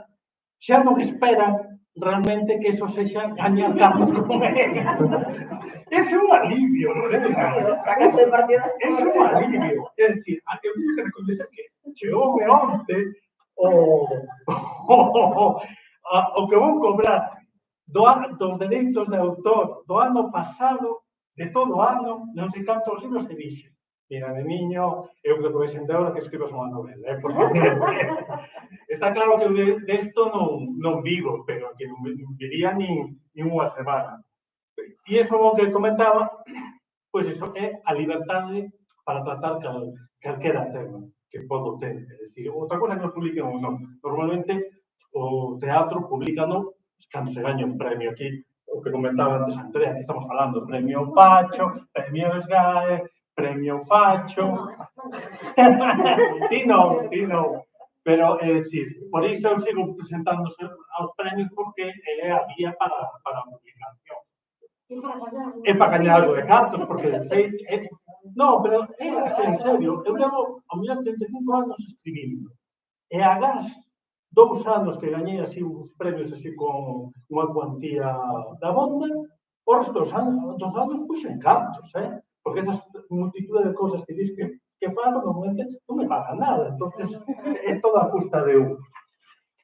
xa non esperan realmente que eso sexa gañar cartos como ella. Ese é un alivio, Lorena. Ese é un alivio. É dicir, eu teño que recoñecer que chegoume onte o que vou cobrar dos dereitos de autor do ano pasado, de todo o ano, non sei cantos libros te dixen. Mira, de niño, eu creo que vais en hora que escribas unha novela, porque está claro que desto non vivo, pero que non viviría nin unha semana. E iso o que comentaba pois iso é a liberdade para tratar calquera tema que podo ter. É dicir, outra cosa que nos publiquen ou non. Normalmente, o teatro publicano cando se gaña un premio. Aquí, o que comentaba antes Andrea, aquí estamos falando premio Facho, premio SGAE, premio Facho. Ti non. Pero, é dicir, por iso eu sigo presentándose aos premios porque é a vía para a publicación. É para gañar algo de cartos, porque de feito... Non, pero é en serio. Eu levo ao mellor 35 anos escribindo. E agás 2 anos que gañei así uns premios así con unha cuantía da bonda, os restos dos anos puxen cartos, porque esas multitude de cousas que dis que fago normalmente non me pagan nada, entonces é toda a custa de un.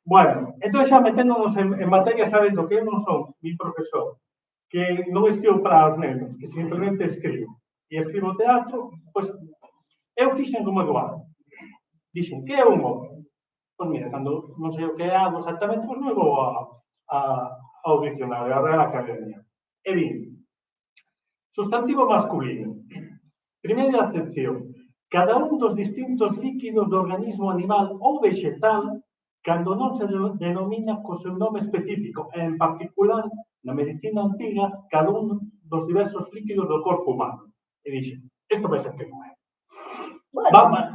Bueno, entón xa meténdonos en materia, sabendo que eu non son mi profesor, que non escribo para os nenos, que simplemente escribo, e escribo teatro, pois eu fixen como Eduardo. Dixen, que é humor? Pois mira, cando non sei o que hago exactamente, pois me vou ao dicionario, a Real Academia. E vin, sustantivo masculino. Primeira acepción, cada un dos distintos líquidos do organismo animal ou vegetal cando non se denomina co seu nome específico, e en particular, na medicina antiga, cada un dos diversos líquidos do corpo humano. E dixen, isto vai ser que non é. Vamos.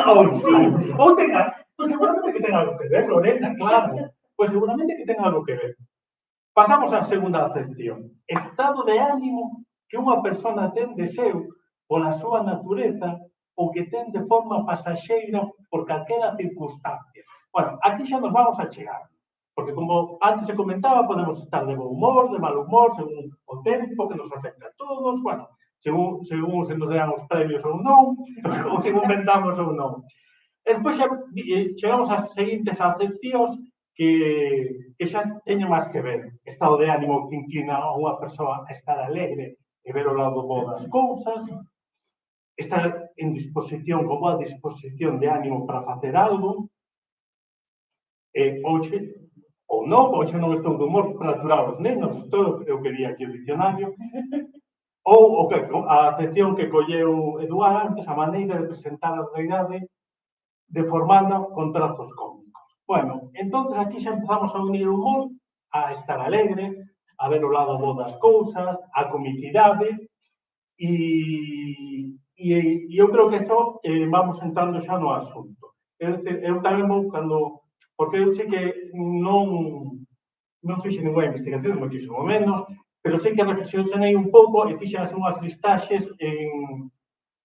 Ou sí, ou tenga, pois seguramente que ten algo que ver, Lorena, claro. Pois seguramente que ten algo que ver. Pasamos á segunda acepción. Estado de ánimo que unha persona ten de seu pola súa natureza ou que ten de forma pasaxeira por calquera circunstancia. Bueno, aquí xa nos vamos a chegar. Porque, como antes se comentaba, podemos estar de bo humor, de mal humor, según o tempo que nos afecta a todos, bueno, según se nos dean os premios ou non, ou según vendamos ou non. Despois xa chegamos ás seguintes acepcións que xa teñen máis que ver. Estado de ánimo que inclina a unha persoa a estar alegre e ver o lado bo das cousas, estar en disposición, con boa disposición de ánimo para facer algo, hoxe, ou non, hoxe non estou de humor para aturar os nenos, isto eu quería aquí o dicionario, ou a acepción que colleu Eduardo antes, a maneira de presentar a realidade deformando con trazos cómicos. Bueno, entonces aquí xa empezamos a unir o humor a estar alegre, a ver o lado bo das cousas, a comicidade, e eu creo que eso vamos entrando xa no asunto. É dicir, eu tamén vou cando... Porque eu sei que non fixen ninguna investigación, non quixo o menos, pero sei que reflexionei un pouco e fixen as unhas listaxes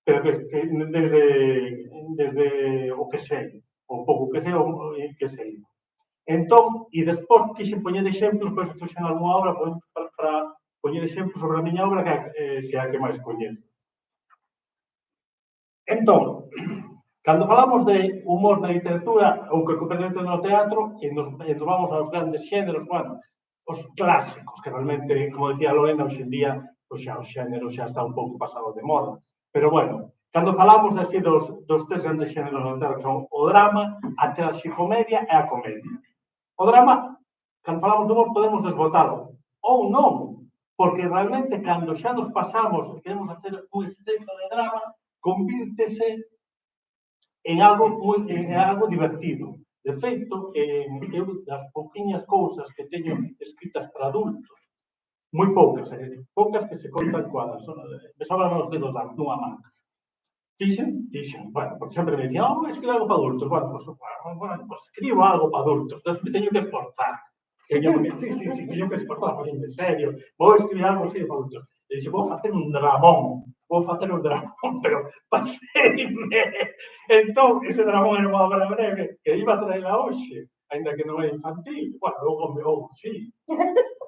pero desde o que sei, o pouco que sei, o que sei. Entón, e despois quixen poñer exemplos, pois trouxen algunha obra para poñer exemplos sobre a miña obra que é a que máis coñezo. Entón, cando falamos de humor na literatura, ou que completamente no teatro, e nos vamos aos grandes xéneros, bueno, os clásicos, que realmente, como decía Lorena, hoxe en día, pois xa os xéneros xa está un pouco pasado de moda. Pero bueno, cando falamos así dos tres grandes xéneros no teatro, que son o drama, a traxicomedia e a comedia. O drama, cando falamos do humor, podemos desbotalo, ou non, porque realmente cando xa nos pasamos e queremos hacer un exceso de drama, convírtese en algo divertido. De feito, eu das pouquiñas cousas que teño escritas para adultos, moi poucas que se contan coadas, me sobran os dedos dunha man. Fixen, bueno, porque sempre me dicían, escribo algo para adultos, bueno, pues escribo algo para adultos, entonces me teño que esforzar. Teño que esforzar, porque en serio, vou escribir algo así para adultos. E dixo, vou facer un dramón, pero paséime. Entón, ese dramón era unha obra breve que iba a traela hoxe, ainda que non é infantil. Bueno, logo, sí.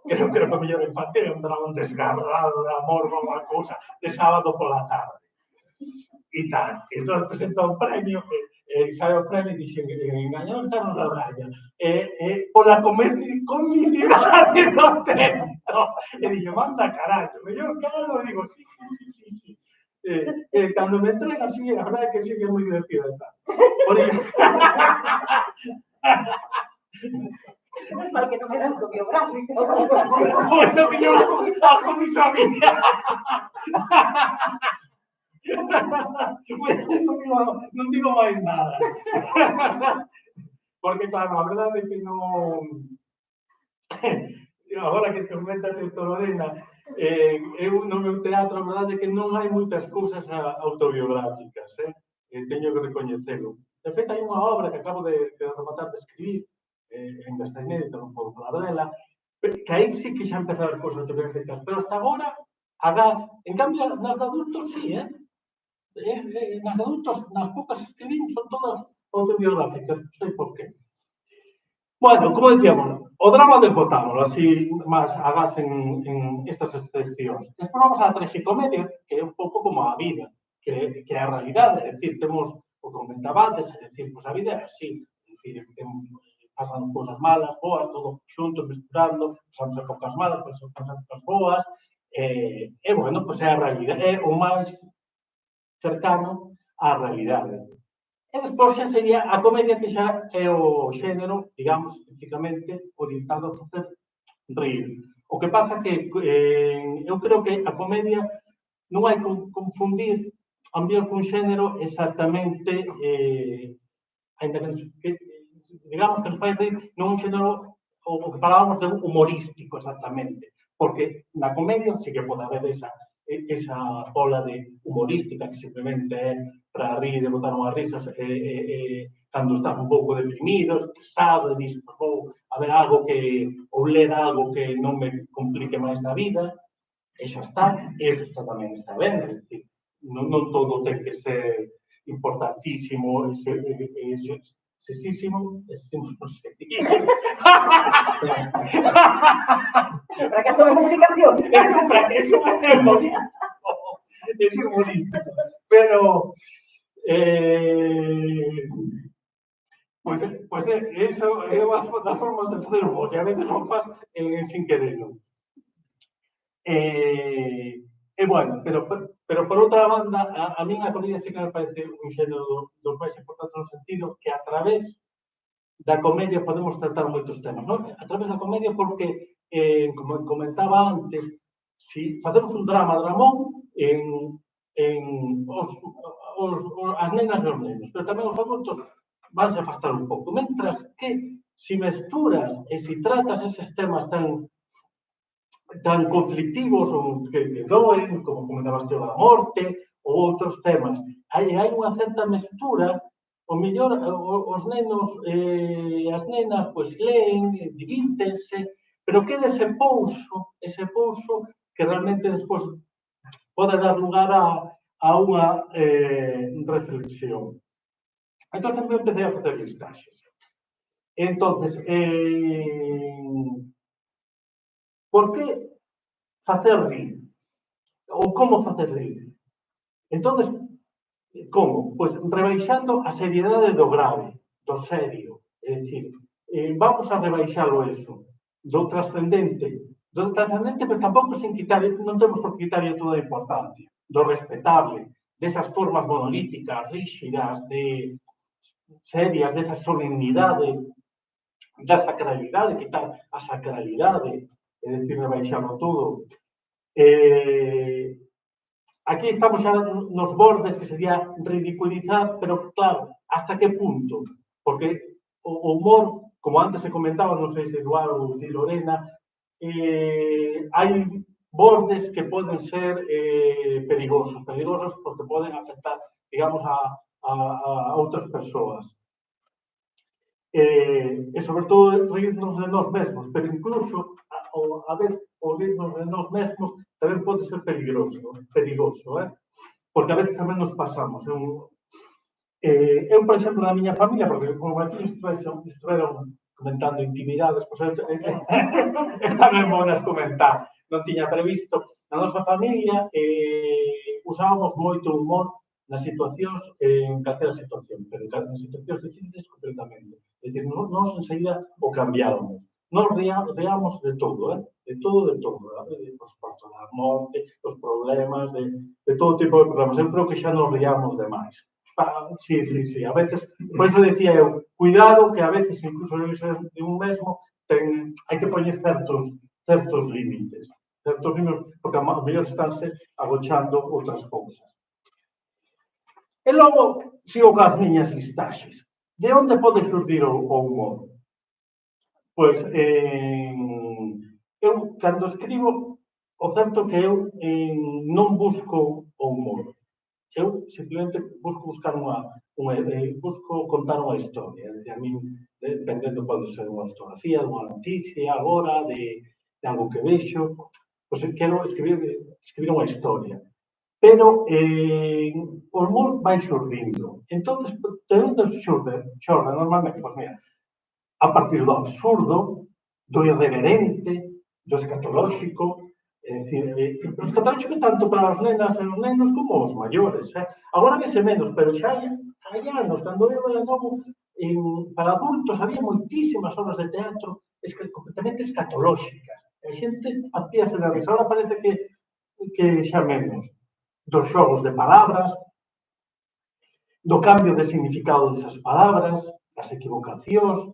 Creo que o mellor infantil é un dramón desgarrado de amor, unha cousa, de sábado pola tarde. E tal. Entón, presentou un premio, sabe o premio e dixen, engañou Carlos da Braya, pola comicidade do texto. E dixo, manda carallo, mellor calo, digo, sí. Cando me entrega así, a verdade que sí que é moi divertido. Menos mal que non era autobiográfico. Pois a mellor algo diso a mí. Non digo máis nada. Porque, claro, a verdade é que non... Agora que te comentas isto, Lorena, eu no meu teatro, a verdade é que non hai moitas cousas autobiográficas, teño que recoñecelo. De feito, hai unha obra que acabo de rematar de escribir, en esta inédita, non podo falar dela, que aí sí que xa empezar as cousas autobiográficas, pero hasta agora, agás, en cambio, nas de adultos sí, nas de adultos, nas poucas que escribín, son todas autobiográficas, non sei por qué. Bueno, como decíamos, o drama desbotámoslo, así máis agás en estas excepcións. Despois vamos á traxicomedia, que é un pouco como a vida, que é a realidade, é dicir, temos o que comentabades, é dicir, pois a vida é así, é dicir, temos, pasan cousas malas, boas, todo xunto, mesturando, pasamos épocas malas, pasamos épocas boas, e bueno, pois é a realidade, é o máis cercano á realidade. E despois xa sería a comedia, que xa é o xénero, digamos, especificamente orientado a facer rir. O que pasa que eu creo que a comedia non hai que confundir a mellor cun xénero exactamente, ainda que digamos que nos fai rir, non un xénero, o que falábamos de humorístico exactamente, porque na comedia sí que pode haber esa ola de humorística que simplemente é para rir e botar unhas risas cando estás un pouco deprimido, estresado, e dis, pois vou a ver algo que, ou ler algo que non me complique máis na vida, e xa está, eso está tamén está ben, é dicir, non todo ten que ser importantísimo, sesísimo, non sei. Fracaso de comunicación. Eso é humorístico. Pero, pois eso é as formas de facer humor, que a veces non faz sin quererlo. Bueno, pero por outra banda, a min a comedia sí que me parece un xénero dos máis importantes no sentido que a través da comedia podemos tratar moitos temas, non? A través da comedia porque, como comentaba antes, si facemos un dramón as nenas e os nenos, pero tamén os adultos vanse afastar un pouco. Mentras que, si mesturas e si tratas eses temas tan conflictivos ou que doen, como comentabas da morte, ou outros temas, hai unha certa mestura, o mellor os nenos e as nenas pois leen, divírtense, pero queda ese pouso que realmente despois pode dar lugar a unha reflexión. Entón, sempre empecé a facer listaxes. Entonces, por que facer rir? Ou como facer rir? Entonces, como? Pois rebaixando a seriedade do grave, do serio. É dicir, vamos a rebaixalo eso, do trascendente, pero tampouco sin quitar, non temos por quitarlle toda a importancia, do respetable, desas formas monolíticas, rígidas, de serias, desa solemnidade, da sacralidade, quitar a sacralidade, é dicir, rebaixalo todo. Aquí estamos xa nos bordes, que sería ridiculizar, pero claro, hasta que punto? Porque o humor, como antes se comentaba, non sei se Eduardo ou ti, Lorena, hai bordes que poden ser perigosos porque poden afectar, digamos, a outras persoas. E sobre todo rirnos de nós mesmos, pero incluso a ver, o rirnos de nós mesmos tamén pode ser perigoso, porque a veces tamén nos pasamos. Eu, por exemplo, na miña familia, porque como aquí estuveron comentando intimidades, pois tamén vou nas comentar, non tiña previsto. Na nosa familia usábamos moito humor nas situacións, en calquera situación, pero en situacións difíciles completamente. É dicir, nós enseguida o cambiábamos. Nós reamos de todo, de todo, por suposto, da morte, dos problemas, de todo tipo de problemas. Eu creo que xa nos reamos demais. Sí, a veces, por eso decía eu, cuidado que a veces incluso de un mesmo hai que poñer certos límites, porque a mellor estánse agochando outras cousas. E logo, sigo coas miñas listaxes. De onde pode xurdir o humor? Pois, eu, cando escribo, o certo que eu non busco o humor. Eu simplemente busco contar unha historia. É dicir, a min, dependendo, pode ser unha fotografía, unha noticia, agora, de algo que vexo, pois quero escribir unha historia. Pero o humor vai xurdindo. Entón, de onde xorde normalmente? Pois mira, a partir do absurdo, do irreverente, do escatolóxico. É dicir, o escatolóxico tanto para as nenas e os nenos como os maiores. Agora vese menos, pero xa hai anos, cando eu era novo, para adultos había moitísimas obras de teatro completamente escatolóxicas. A xente facíase de risa. Agora parece que xa menos. Dos xogos de palabras, do cambio de significado desas palabras, das equivocacións,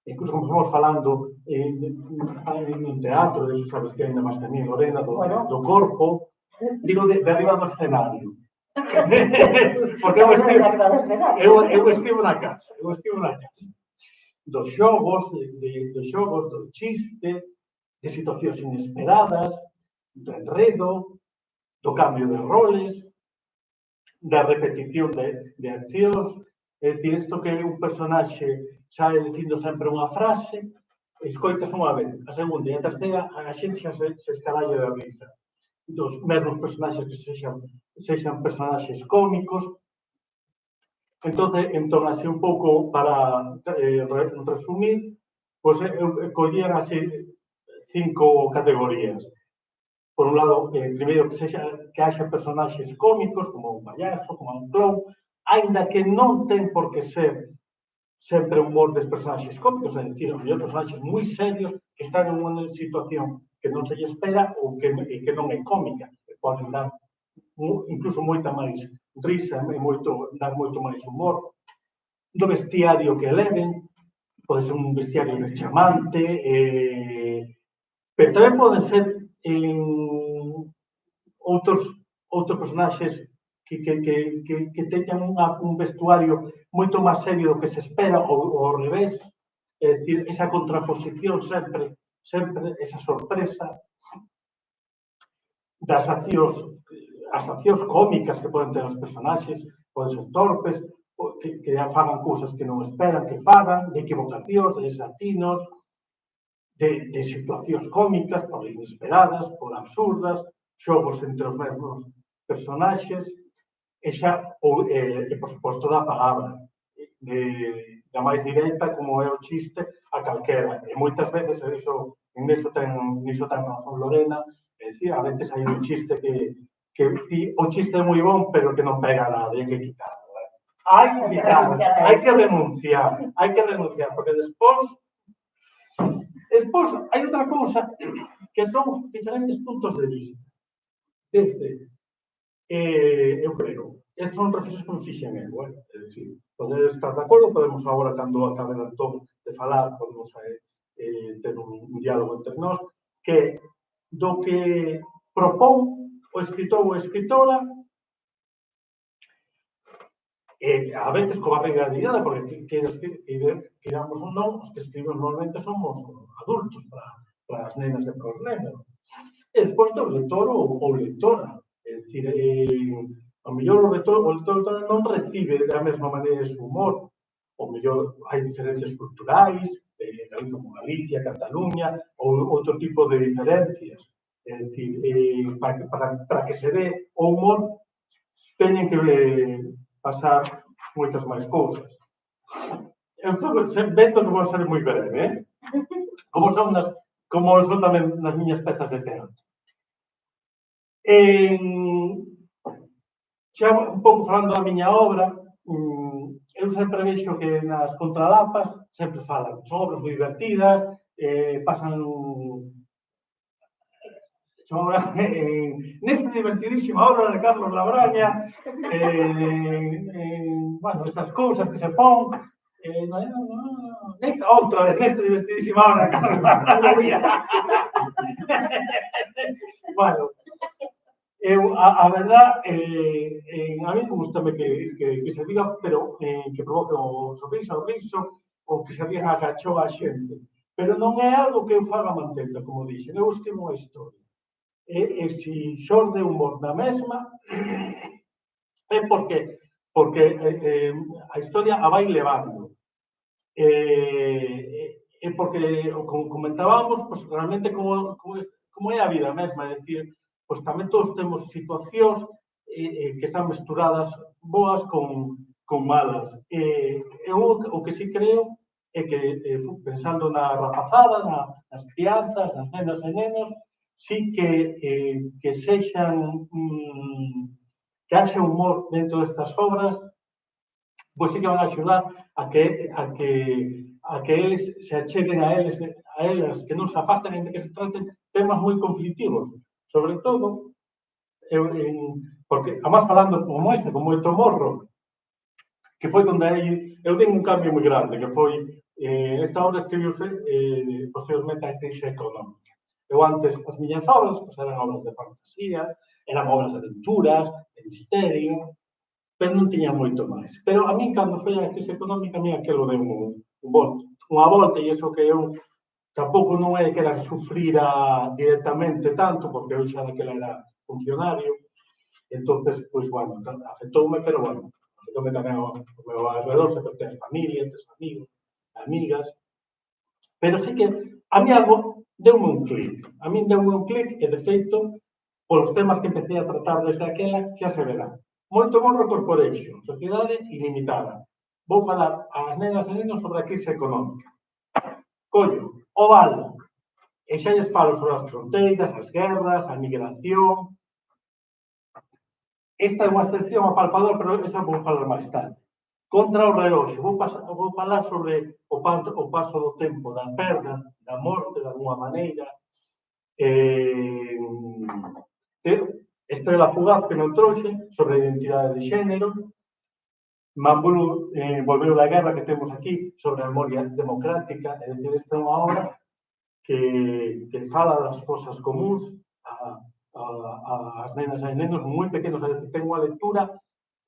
incluso como estamos falando no teatro, eso sabes que ainda máis que a mí, Lorena, do corpo, digo de arriba do escenario. Porque eu escribo na casa, dos xogos, do chiste, de situacións inesperadas, do enredo, do cambio de roles, da repetición de accións. É dicir, isto que un personaxe sae dicindo sempre unha frase, escoitas unha vez, a segunda e a terceira, a xente xa se escaralla de risa. Dos mesmos personaxes que sexan personaxes cómicos. Entón, así un pouco para resumir, pois eu collía así 5 categorías. Por un lado, primeiro que haxa personaxes cómicos, como un payaso, como un clown, aínda que non ten por que ser sempre un humor des personaxes cómicos, é dicir, hai personaxes moi serios que están en unha situación que non se lle espera ou que non é cómica, que poden dar incluso moita máis risa e dar moito máis humor. Do bestiario que eleven, pode ser un bestiario rechamante, pero tamén poden ser outros personaxes que teñan un vestuario moito máis serio do que se espera ou ao revés, é dicir, esa contraposición sempre, esa sorpresa das as accións cómicas que poden ter os personaxes, poden ser torpes, que fagan cousas que non esperan que fagan, de equivocacións, de desatinos, de situacións cómicas, por inesperadas, por absurdas, xogos entre os mesmos personaxes, e por suposto, da palabra, da máis directa, como é o chiste, a calquera. E moitas veces, niso ten razón Lorena, é dicir, a veces hai un chiste que o chiste é moi bon, pero que non pega nada, hai que quitarlo. Hai que renunciar, porque despois hai outra cousa que son os diferentes puntos de vista. Eu creo, estes son reflexos que me fixen eu, é dicir, podedes estar de acordo, podemos agora, cando acabe de falar, podemos ter un diálogo entre nós, que do que propón o escritor ou a escritora, a veces coa barriga ligada, porque queramos ou non, os que escribimos normalmente somos adultos para as nenas e para os nenos. E despois do lector ou lectora. É dicir, ao mellor o lector non recibe da mesma maneira ese humor. Ao mellor hai diferencias culturais, como Galicia, Cataluña, ou outro tipo de diferencias. É dicir, para que se dé o humor, teñen que pasar moitas máis cousas. Eu vento que vou ser moi breve, como son tamén nas miñas pezas de teatro. Xa un pouco falando da miña obra, eu sempre vexo que nas contralapas sempre falan, son obras moi divertidas, pasan nesta divertidísima obra de Carlos Labraña, bueno, estas cousas que se pon, outra vez, nesta divertidísima hora, bueno, a verdad, a mí gustame que se diga, pero que provoque o sorriso, ou que se diga agachou a xente. Pero non é algo que eu faga mantenta, como dixen, eu escribo unha historia. E se xorde humor na mesma, é porque a historia a vai levando. E porque, como comentábamos, pues, realmente como é a vida mesma, é dicir, pues tamén todos temos situacións que están mesturadas boas con malas. O que sí creo é que, pensando na rapazada, nas crianzas, nas nenas e nenos, sí que sexan, que haxe humor dentro destas obras, pois sí que van a axudar a que eles se acheguen a elas, que non se afasten, en que se traten temas moi conflictivos. Sobre todo, porque, además, falando como este, con moito morro, que foi onde eu tenho un cambio moi grande, que foi, esta obra escribiuse posteriormente a crise económica. Eu antes, as miñas obras, pues, eran obras de fantasía, eran obras de aventuras, de misterio, pero non tiña moito máis. Pero a min, cando foi a crise económica, a mí aquilo deu unha volta, e iso que eu tampouco non é que era sufrira directamente tanto, porque eu xa daquela era funcionario, entonces, pois, bueno, afectoume, pero, bueno, afectoume tamén ao meu alrededor, sempre tens familia, tens amigos, amigas, pero sí que a mí algo deume un clic. A mí deume un clic e, de feito, polos temas que empecé a tratar desde aquela, xa se verá. Moito morro corporation, sociedade ilimitada. Vou falar ás nenas e nenos sobre a crise económica. Collo, o valo, e xa lles falo sobre as fronteiras, as guerras, a migración. Esta é unha excepción ao palpador, pero esa vou falar máis tarde. Contra o reloxo, vou falar sobre o paso do tempo, da perda, da morte, de alguma maneira. Estrela fugaz que non trouxe, sobre a identidade de xénero. Mambrú volveu da guerra, que temos aquí, sobre a memoria democrática. É dicir, esta é unha obra que fala das fosas comuns ás nenas e nenos moi pequenos. É dicir, ten unha lectura,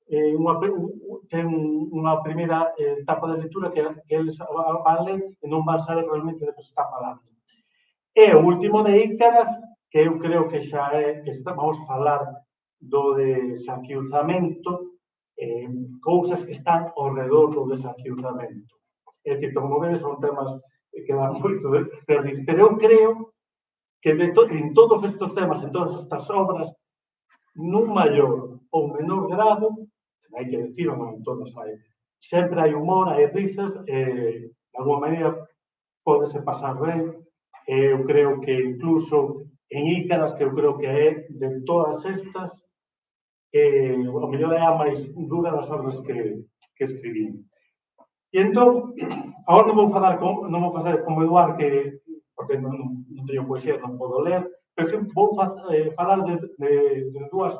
ten unha primeira etapa de lectura que eles van ler e non van saber realmente de que se está falando. E o último de Ícaras, que eu creo que xa é, vamos a falar do desafiuzamento, cousas que están ao redor do desafiuzamento. É dicir, como vedes, son temas que dan moito de rir, pero eu creo que en todos estes temas, en todas estas obras, nun maior ou menor grado, hai que decir, non en todas hai, sempre hai humor, hai risas, de alguma maneira pódese pasar ben. Eu creo que incluso en Ícaras, que eu creo que é de todas estas, o mellor é a máis dura das obras que escribí. E entón, agora non vou falar como Eduard, porque non teño poesía, non podo ler, pero sempre vou falar de dúas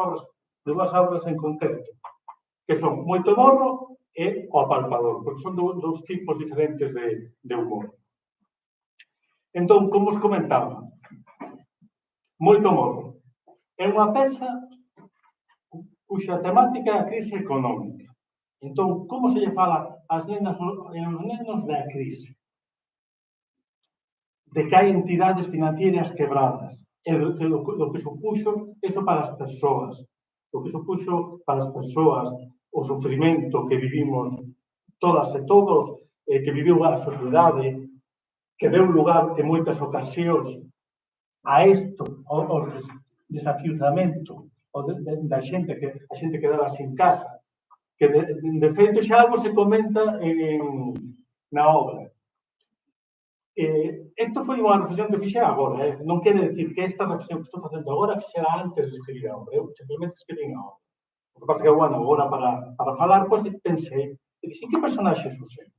obras en concreto, que son Moito morro e O apalpador, porque son dous tipos diferentes de humor. Entón, como os comentaba, Moito morro é unha peza cuxa temática é a crise económica. Entón, como se lle fala ás nenas e aos nenos da crise? De que hai entidades financieras quebradas, e do que supuxo eso para as persoas, o sofrimento que vivimos todas e todos, que viviu a sociedade, que deu lugar en moitas ocasións a isto, ao desafiuzamento da xente que quedaba sin casa, que de feito xa algo se comenta na obra. Isto foi unha reflexión que fixera agora, non quere decir que esta reflexión que estou facendo agora fixera antes de escribir a obra, eu simplemente escribí a obra. O que pasa que, bueno, agora para falar, pois pensei, e dixen, que personaxes usei?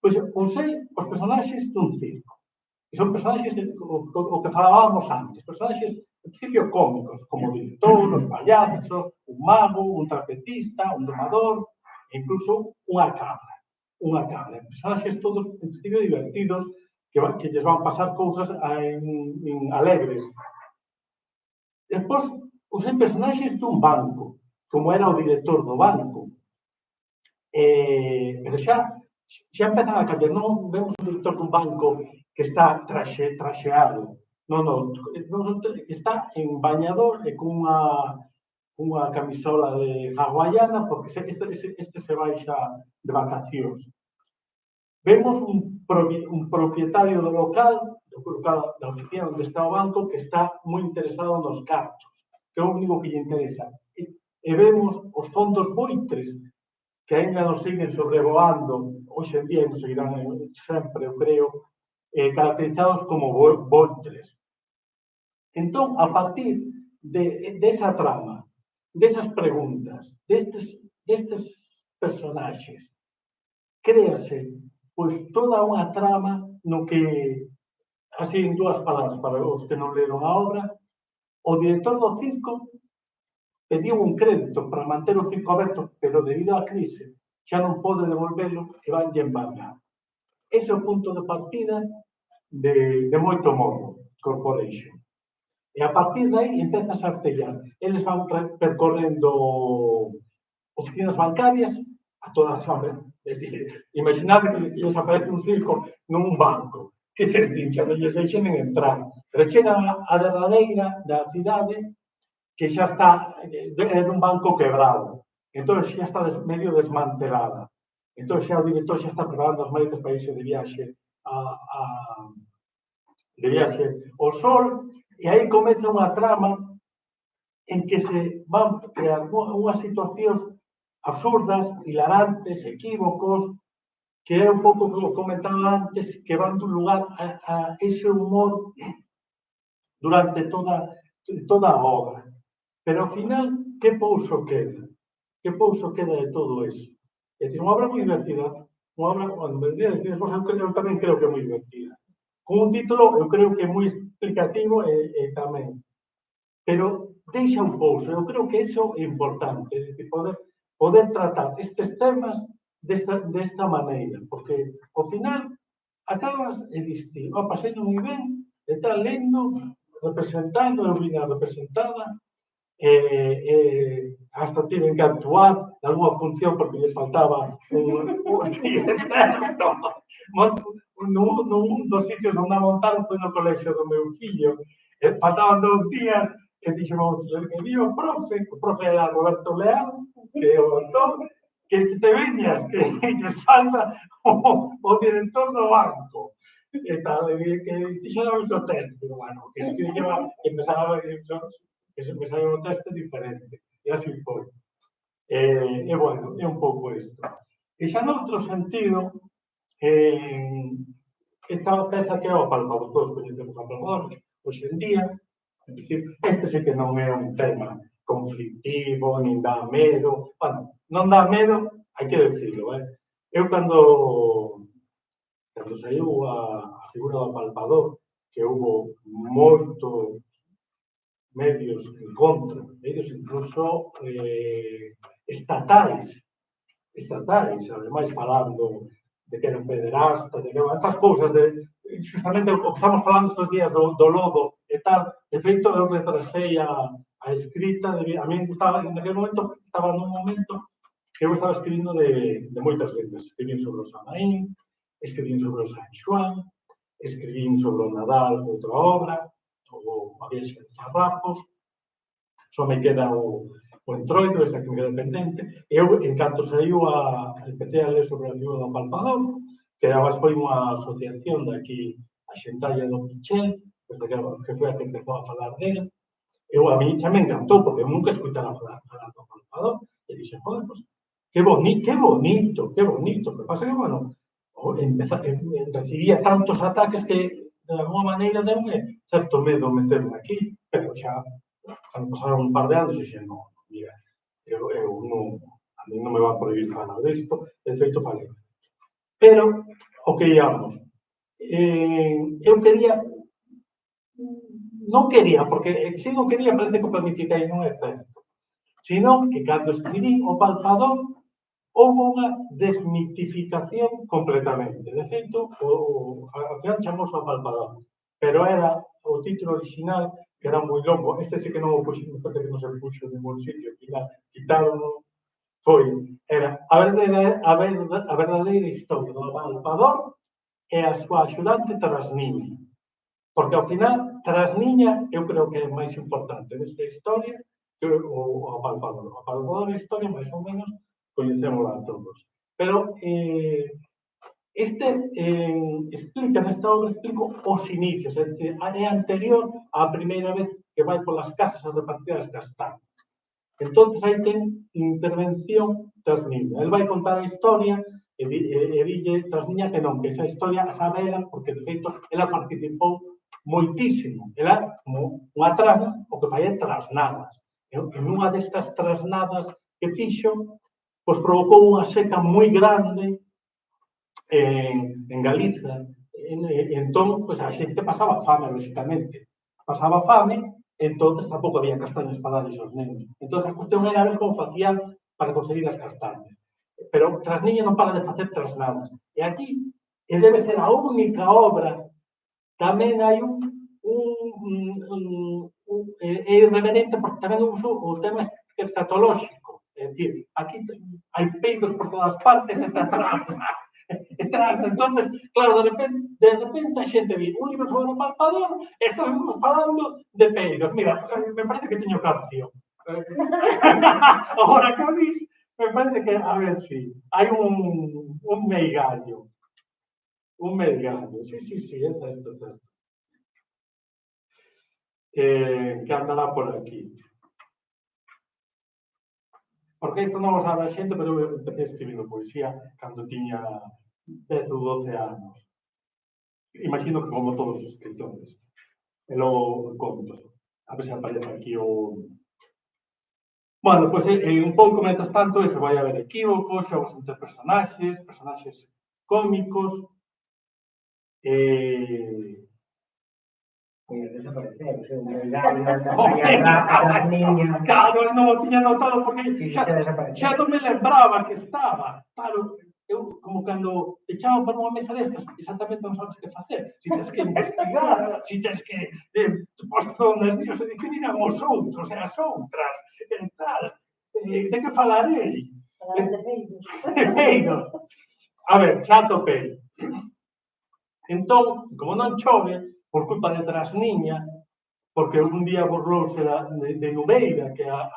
Pois usei os personaxes dun circo, que son personaxes o que falábamos antes, personaxes en principio cómicos, como o director, os payasos, un mago, un trapecista, un domador, e incluso unha cabra. unha cara. Personaxes todos, en principio, divertidos, que lles van pasar cousas alegres. Despois, os personaxes dun banco, como era o director do banco. Pero xa empezan a cambiar. Non vemos un director dun banco que está traxeado. Non, que está en bañador e cunha camisola de hawaiana, porque este se baixa de vacacións. Vemos un propietario do local da oficina onde está o banco, que está moi interesado nos cartos, que é o único que lle interesa. E vemos os fondos buitres, que ainda nos siguen sobrevoando, hoxe en día nos seguirán sempre, eu creo, caracterizados como buitres. Entón, a partir desa trama, desas preguntas, destes personaxes, créase pois toda unha trama no que, así en dúas palabras, para os que non leron a obra, o director do circo pediu un crédito para manter o circo aberto, pero debido á crise xa non pode devolvelo e vanlle embargar. Ese é o punto de partida de Moito Morro Corporation. E a partir de aí empeza a artellar. Eles van percorrendo oficinas bancarias a todas as horas. É dicir, imaginade que lles aparece un circo nun banco, que se estincha, non lles deixen entrar. Pero chega a derradeira da cidade, que xa está, é dun banco quebrado. Entón xa está medio desmantelada. Entón xa o director xa está preparando as maletas para irse de viaxe ao sol, e aí comeza unha trama en que se van crear unhas situacións absurdas, hilarantes, equívocos, que é un pouco como comentaba antes, que van dun lugar a ese humor durante toda a obra. Pero ao final, que pouso queda? Que pouso queda de todo eso? É dicir, unha obra moi divertida, unha obra, cando me decís, eu tamén creo que é moi divertida. Con un título, eu creo que é moi explicativo e tamén. Pero deixa un pouso, eu creo que iso é importante, é dicir, poder tratar estes temas desta maneira, porque ao final acabas e diste, pasei moi ben, e tal, lendo, representando, eu vine representada, hasta tiven que actuar en alguna función porque lles faltaba nun dos sitios onde a montaron foi no colexio do meu fillo, faltaban 2 días e dixemos, que di o profe era Roberto Leal, que é o autor, que te veñas, que lles falta o director do banco. E tal, que fixera o teste, pero bueno, que escribía, que empezaba que se me saiu un teste diferente, e así foi. E bueno, é un pouco isto. E xa noutro sentido, esta peza que é o palpador, todos coñecemos o palpador, hoxe en día, é dicir, este sí que non é un tema conflictivo, nin dá medo, bueno, non dá medo, hai que decirlo, Eu cando saiu a figura do palpador, que houve moitos medios en contra, medios incluso estatais, ademais falando de que era un pederasta, de que estas cousas, justamente o que estamos falando estes días do lodo e tal, de feito eu retrasei a escrita, a mí estaba, en aquel momento, estaba nun momento que eu estaba escribindo de moitas letras, escribín sobre o Samaín, escribín sobre o San Xoán, escribín sobre o Nadal, outra obra, o A viaxe de Zarrapos, só me queda o Entroido, esa que me queda pendente, e eu, en canto saiu empecé a ler sobre a figura do palpador, que además foi unha asociación de aquí, a Xentalla do Pichel, que foi a que empezou a falar dela. A mí xa me encantou, porque eu nunca escutara falar do palpador, e dixen, joder, pues, que bonito, que pasa que, bueno, recibía tantos ataques que, de alguma maneira, deu-me certo medo meterme aquí, pero xa, cando pasaron un par de anos, dixen, non, mira, a mí non me va a prohibir falar disto, de feito falei. Pero, o que íamos, eu non quería, porque se non quería, parece que o planificai, non é certo, sino que cando escribí o palpador, houve unha desmitificación completamente. De feito, ao final chamouse o Palpador, pero era o título original, que era moi longo. Este sí que non o puxo, me parece que non se puxo en ningún sitio, ao final quitaron, era a verdadeira historia do Palpador e a súa axudante Trasniña. Porque ao final, Trasniña, eu creo que é máis importante nesta historia que o Palpador. O Palpador é a historia, máis ou menos, coñecémola a todos. Pero explica nesta obra, explico os inicios, é dicir, é anterior á primeira vez que vai polas casas a repartir as castañas. Entonces aí ten intervención Trasniña. El vai contar a historia e dille Trasniña que non, que esa historia a sabe ela, porque de feito ela participou moitísimo. Ela, como unha trasna, o que fai é trasnadas. En unha destas trasnadas que fixo, pois provocou unha seca moi grande en Galiza. Entón, pois a xente pasaba fame, lógicamente. Pasaba fame, entonces tampouco había castañas para darles aos nenos. Entonces a cuestión era ver como facían para conseguir as castañas. Pero Trasniña non para de facer trasnadas. E aquí, e debe ser a única obra, tamén hai é irreverente porque tamén uso o tema escatolóxico. É dicir, aquí hai peidos por todas partes e se trasna. Entonces, claro, de repente a xente vi un libro sobre o Palpador e estamos falando de peidos. Mira, me parece que teño canción. Agora que o dis, me parece que, a ver si, hai un meigallo. Un meigallo, sí, é certo. Que andará por aquí. Porque isto non o sabe a xente, pero eu empecé escribindo poesía cando tiña 10 ou 12 anos. Imagino que como todos os escritores. E logo contos. A ver se aparece aquí o... Bueno, pois un pouco, mentre tanto, eso vai haber equívocos, xogos entre personaxes cómicos, Desaparecer, un gallo, as niñas... Claro, non o tiña notado porque xa non me lembraba que estaba. Claro, eu, como cando te chaman para unha mesa destas, exactamente non sabes que facer. Si tens que investigar, si tens que... te posto todo nervioso, de que dirán os outros, e as outras, e tal. De que falarei? De peidos. A ver, xa topei. Entón, como non chove, por culpa de Trasniña, porque un día borrouse de Nubeira, que a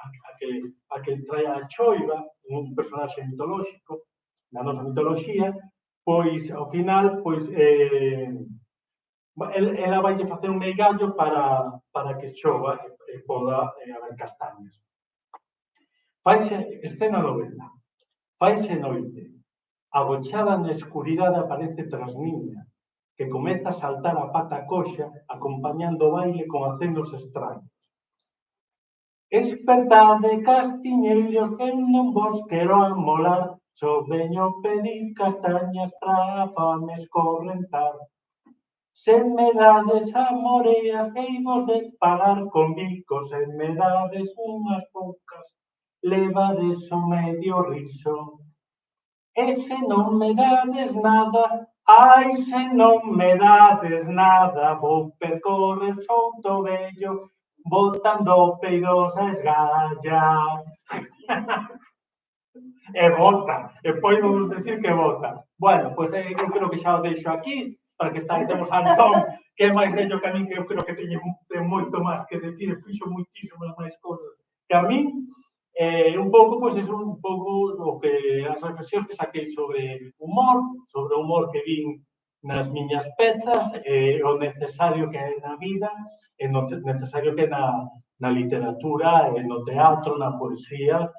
que trae a choiva, un personaxe mitolóxico, na nosa mitoloxía, pois, ao final, pois, ela vai facer un meigallo para que chova e poda haber castañas. Faise, escena novela, faise noite, agochada na escuridade aparece Trasniña, que comeza a saltar a pata coxa acompañando o baile con acenos extraños. Espertade, castiñeiros, que non vos quero amolar, só veño pedir castañas para a fame escorrentar. Se me dades amoreas, heivos de pagar con bicos, se me dades unhas poucas, levades o medio riso. E se non me dades nada, ai, se non me dades nada, vou percorrer Souto Vello, botando peidos a esgallas. E bota, e poidemos decir que bota. Bueno, pois eu creo que xa o deixo aquí, para que temos a Antón, que é máis vello que a min, que eu creo que teñe moito máis que decir, e fixo moitísimas máis cousas que a min. Un pouco, pois, é un pouco o que as reflexións que saquei sobre o humor que vin nas miñas pezas, o necesario que é na vida, e o necesario que é na literatura, no teatro, na poesía,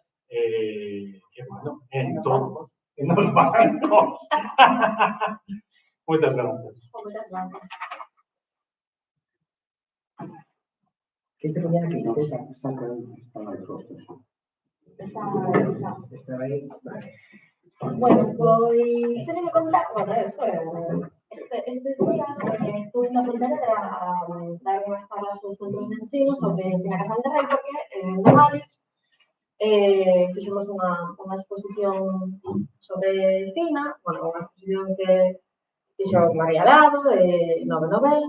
bueno, en todos, nos bancos. Moitas grazas. Moitas grazas. Que te ponía aquí? No, esa estaba de rostros. Estaba aí, vale. Bueno, pois, teño que contar, bueno, estes días estuve na Pontevedra a dar unhas charlas aos centros de ensino sobre Pina Casal de Rei, porque no Madrid fixemos unha exposición sobre cina, bueno, unha exposición que fixo María Lado, Nove Novel,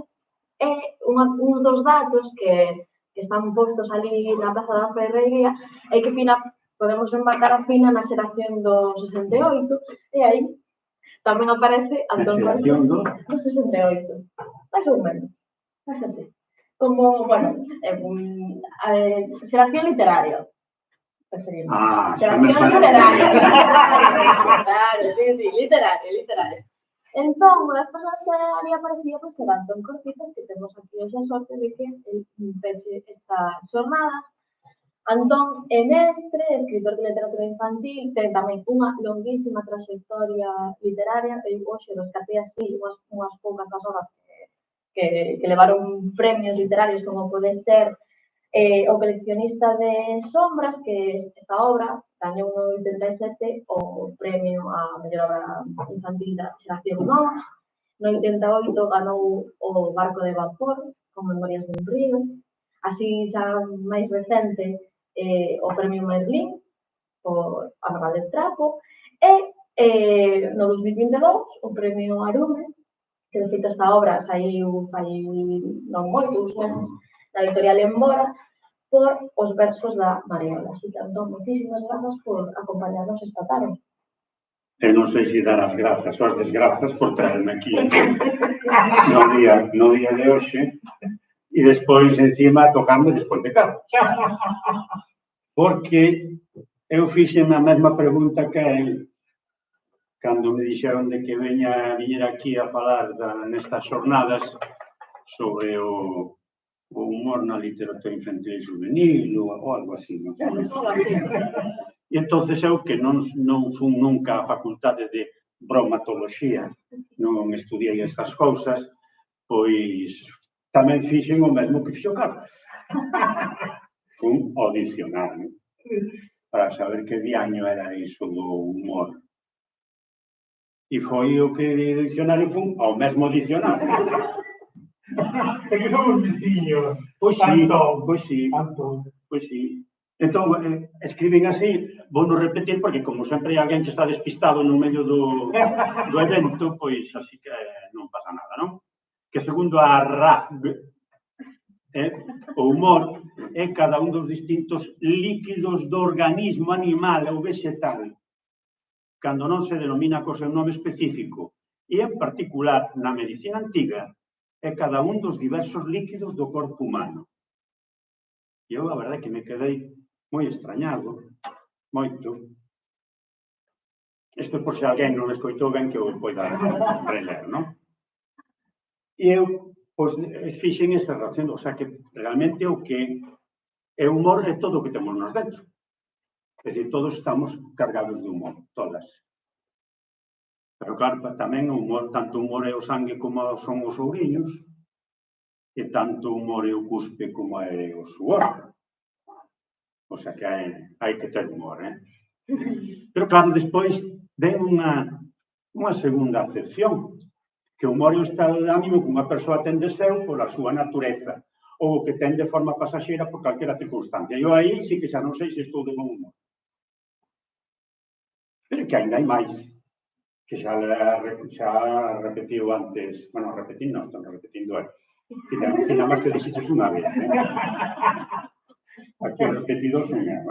e un dos datos que están postos ali na Praza da Ferrería é que Fina, podemos embarcar a Fina na xeración do 68, e aí tamén aparece Antón xeración do 68, máis ou menos, máis así. Como, bueno, xeración literaria. Xeración literaria. Claro, sí, literaria. Entón, unha das persoas que ali aparecía, pois, era Antón Cortitas, que temos aquí hoxe a sorte de que peche estas xornadas. Antón é mestre, escritor de literatura infantil, ten tamén unha longuísima traxectoria literaria, e hoxe rescatei así unhas poucas das obras que levaron premios literarios, como pode ser O coleccionista de sombras, que esta obra gañou no 87 o premio a mellor obra infantil da xeración 9. No 88 ganou o Barco de vapor, con Memorias dun río. Así, xa máis recente, o premio Merlín, por A Magal de Trapo. E no 2022, o premio Arume, que de feito esta obra saiu non moito, uns meses, da editorial Embora, por os versos da Mareola. Así que, Antón, moitísimas grazas por acompañarnos esta tarde. Eu non sei se dar as grazas ou as desgrazas por traerme aquí no día de hoxe e despois encima tocarme despois de carro. Porque eu fixen a mesma pregunta que el cando me dixeron de que viñera aquí a falar nestas xornadas sobre o humor na literatura infantil e juvenil ou algo así, non? E entonces eu que non fun nunca a facultade de bromatoloxía, non estudiei estas cousas, pois tamén fixen o mesmo que fixo Carlos. Fun ao dicionario para saber que diaño era iso do humor. E foi o que o dicionario fun ao mesmo dicionario. É que somos veciños. Pois sí. Entón, escriben así, vou non repetir, porque como sempre hai alguén que está despistado no medio do evento, pois así que non pasa nada, non? Que segundo a RAG, o humor é cada un dos distintos líquidos do organismo animal ou vegetal, cando non se denomina co seu nome específico, e en particular na medicina antiga, é cada un dos diversos líquidos do corpo humano. E eu, a verdade, que me quedei moi extrañado, moito. Isto por se alguén non escoitou ben que eu poida reler, non? E eu, pois, fixen esa relación, o sea, que realmente o que é humor é todo o que temos nos dentro. É dicir, todos estamos cargados de humor, todas. Pero claro, tamén o humor, tanto humor é o sangue como son os ouriños, e tanto humor é o cuspe como é o suor. O sea que hai que ter humor, Pero claro, despois ven unha segunda acepción, que o humor é o estado de ánimo que unha persoa ten de seu pola súa natureza, ou o que ten de forma pasaxeira por calquera circunstancia. Eu aí sí que xa non sei se estou de bon humor. Pero que ainda hai máis, que xa repetiu antes, bueno, estou repetindo, que nada máis que dixeches unha vez, Aquí o repetido son eu,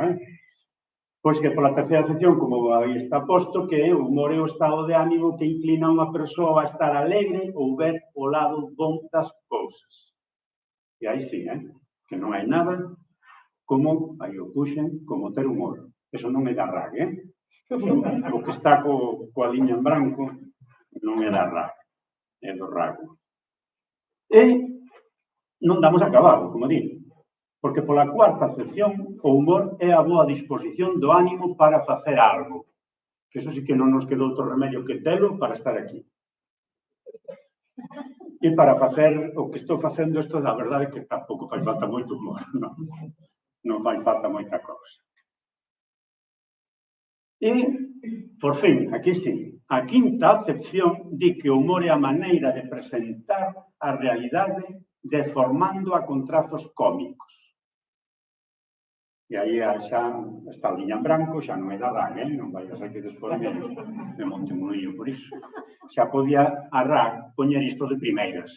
Pois que pola terceira acepción, como aí está posto, que o humor é o estado de ánimo que inclina a unha persoa a estar alegre ou ver o lado bon das cousas. E aí sí, que non hai nada como, aí o puxen, como ter humor. Eso non é da RAG, O que está coa liña en branco non é da RAG, é do RAGO. E non damos acabado, como digo, porque pola cuarta acepción o humor é a boa disposición do ánimo para facer algo. Que eso sí que non nos quedou outro remedio que telo para estar aquí. E para facer o que estou facendo isto, da verdade que tampouco fai falta moito humor, non fai falta moita cousa. E, por fin, aquí sí, a quinta acepción di que o humor é a maneira de presentar a realidade deformándoa con trazos cómicos. E aí xa está a liña en branco, xa non é da RAC, non vai a ser que despois me monte un lío por iso. Xa podía a RAC poñer isto de primeiras,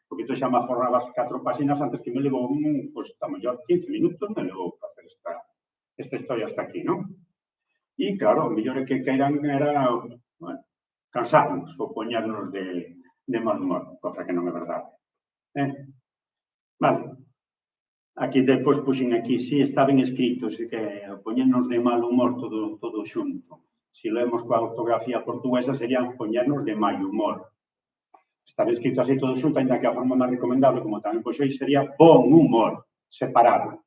porque tú xa me aforrabas 4 páxinas antes que me levou, pois, a mellor 15 minutos me levou para hacer esta historia hasta aquí, non? E, claro, o mellor é que queiran era, bueno, cansarnos ou poñernos de mal humor, cosa que non é verdade. Vale. Aquí depois puxen aquí, si está ben escrito, se que poñernos de mal humor todo xunto. Se lemos coa ortografía portuguesa serían poñernos de mal humor. Está ben escrito así todo xunto, ainda que a forma máis recomendable, como tamén pois aí, sería bon humor, separado.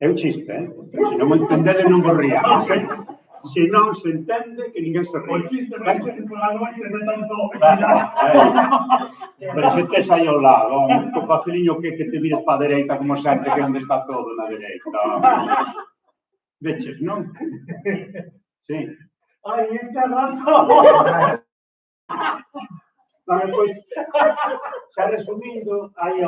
É un chiste, Se non o entendedes non vos ríades, Se non se entende, que ninguén se O ríe. chiste vai ser por la noite de tanto... Pero se tes aí ao lado, co faciliño que te vires para a dereita, como sempre, que onde está todo na dereita. Veches, non? Sí. Ai, este rato! Vale, pois, xa resumindo, aí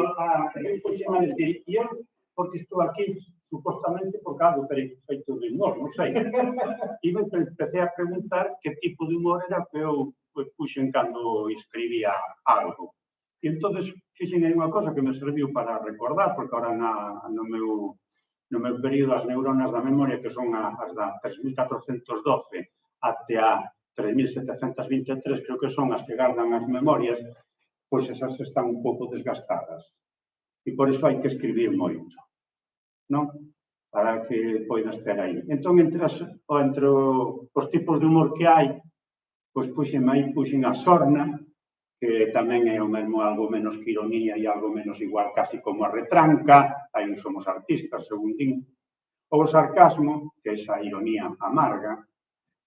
puxen a decir, e eu, porque estou aquí, supostamente, por causa do feito de humor, non sei. E me empecé a preguntar que tipo de humor era que eu puxen cando escribía algo. E entón, fixen aí unha cosa que me serviu para recordar, porque ahora no meu período as neuronas da memoria, que son as da 3412 até a 3723, creo que son as que gardan as memorias, pois esas están un pouco desgastadas. E por iso hai que escribir moito, non? Para que poidas ter aí. Entón, entre os tipos de humor que hai, pois puxen a sorna, que tamén é o mesmo algo menos que ironía e algo menos igual casi como a retranca, aí somos artistas, según din. O sarcasmo, que é esa ironía amarga,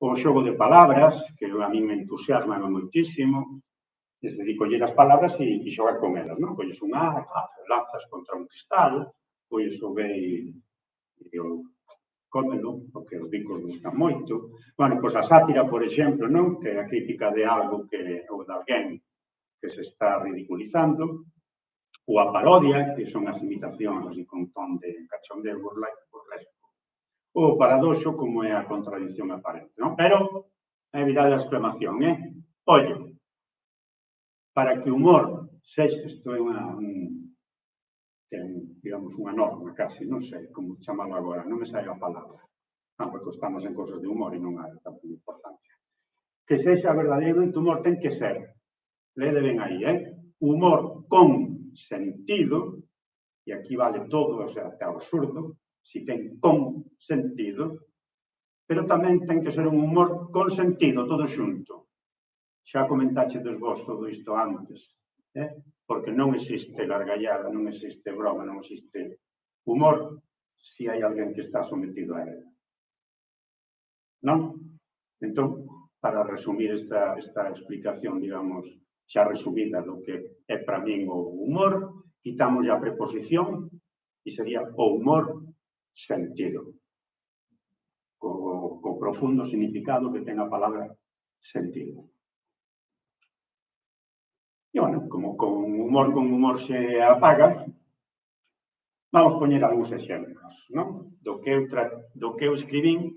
o xogo de palabras, que a mí me entusiasma moitísimo, es de coller as palabras e xogar con elas, non? Colles un A, lanzas contra un cristal, colles o B e o cómelo, porque os bicos gustan moito. Bueno, pois a sátira, por exemplo, non? Que é a crítica de algo ou de alguén que se está ridiculizando, ou a parodia, que son as imitacións así con ton de cachondeo burlesco, ou o paradoxo, como é a contradición aparente, non? Pero, é virada a exclamación, Ollo, para que o humor sexa, isto é digamos, unha norma casi, non sei como chamalo agora, non me sai a palabra, porque estamos en cosas de humor e non hai tanta importancia. Que sexa verdadeiramente humor ten que ser, lede ben aí, humor con sentido, e aquí vale todo, o sea, até o absurdo, si ten con sentido, pero tamén ten que ser un humor con sentido, todo xunto. Xa comentaxedes vos todo isto antes, porque non existe gargallada, non existe broma, non existe humor se hai alguén que está sometido a ela. Non? Entón, para resumir esta explicación, digamos, xa resumida do que é para min o humor, quitamos a preposición e sería o humor sentido, co profundo significado que ten a palabra sentido. E, bueno, como con humor se apaga, vamos poñer algúns exemplos, non? Do que eu escribín,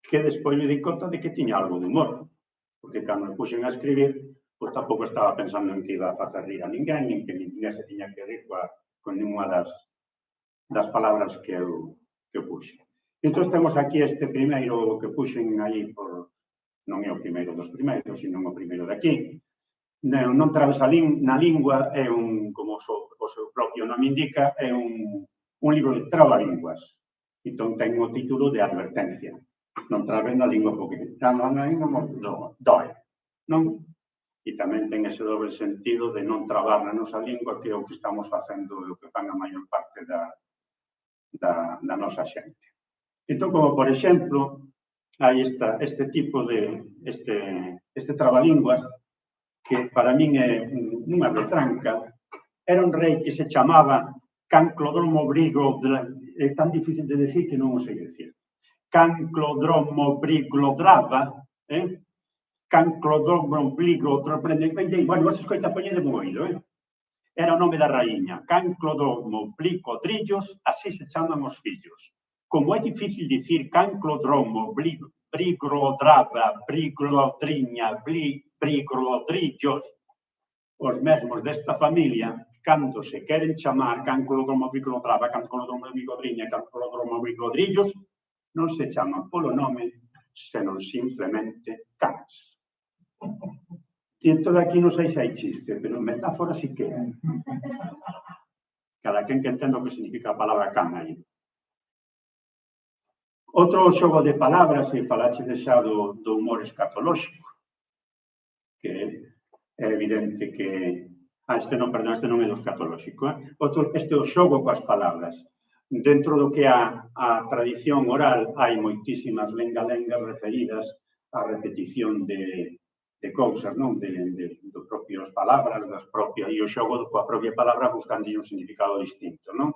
que despois me di conta de que tiña algo de humor, porque cando me puxen a escribir, pois tampouco estaba pensando en que iba a facer rir a ninguén, nin que ninguén se tiña que rir con ninguna das palabras que eu puxe. Entón, temos aquí este primeiro que puxen aí non é o primeiro dos primeiros, sino o primeiro de aquí. Non travesa na lingua, é como o seu propio nome indica, é un libro de trabalínguas. Entón, ten o título de advertencia. Non traves na lingua porque na lingua dói, non? E tamén ten ese doble sentido de non trabar na nosa lingua, que é o que estamos facendo e o que fan a maior parte da nosa xente. Entón, como por exemplo, hai este tipo de este trabalínguas que para min é unha retranca, era un rei que se chamaba Canclodromo Brigo, é tan difícil de decir que non o sei decir. Canclodromo Briglodrava, Canclodromo Briglodrava, bueno, vas escoita poñer de moido, era o nome da raíña. Canclodromo, blicodrillos, así se chaman os fillos. Como é difícil dicir canclodromo, brigrodraba, briglodriña, briglodrillos, os mesmos desta familia, cando se queren chamar canclodromo, brigrodraba, canclodromo, brigodriña, canclodromo, brigodrillos, non se chaman polo nome, senón simplemente cans. Ciento de aquí non sei se hai chiste, pero en metáfora sí que é. Cada quen que entenda o que significa a palabra can aí. Outro xogo de palabras, e falache xa do humor escatolóxico, que é evidente que... este non é do escatolóxico. Este é o xogo coas palabras. Dentro do que a tradición oral hai moitísimas lenga-lengas referidas á repetición de cousas, non? Do propias palabras, das propias, e o xogo coa propia palabra buscando un significado distinto, non?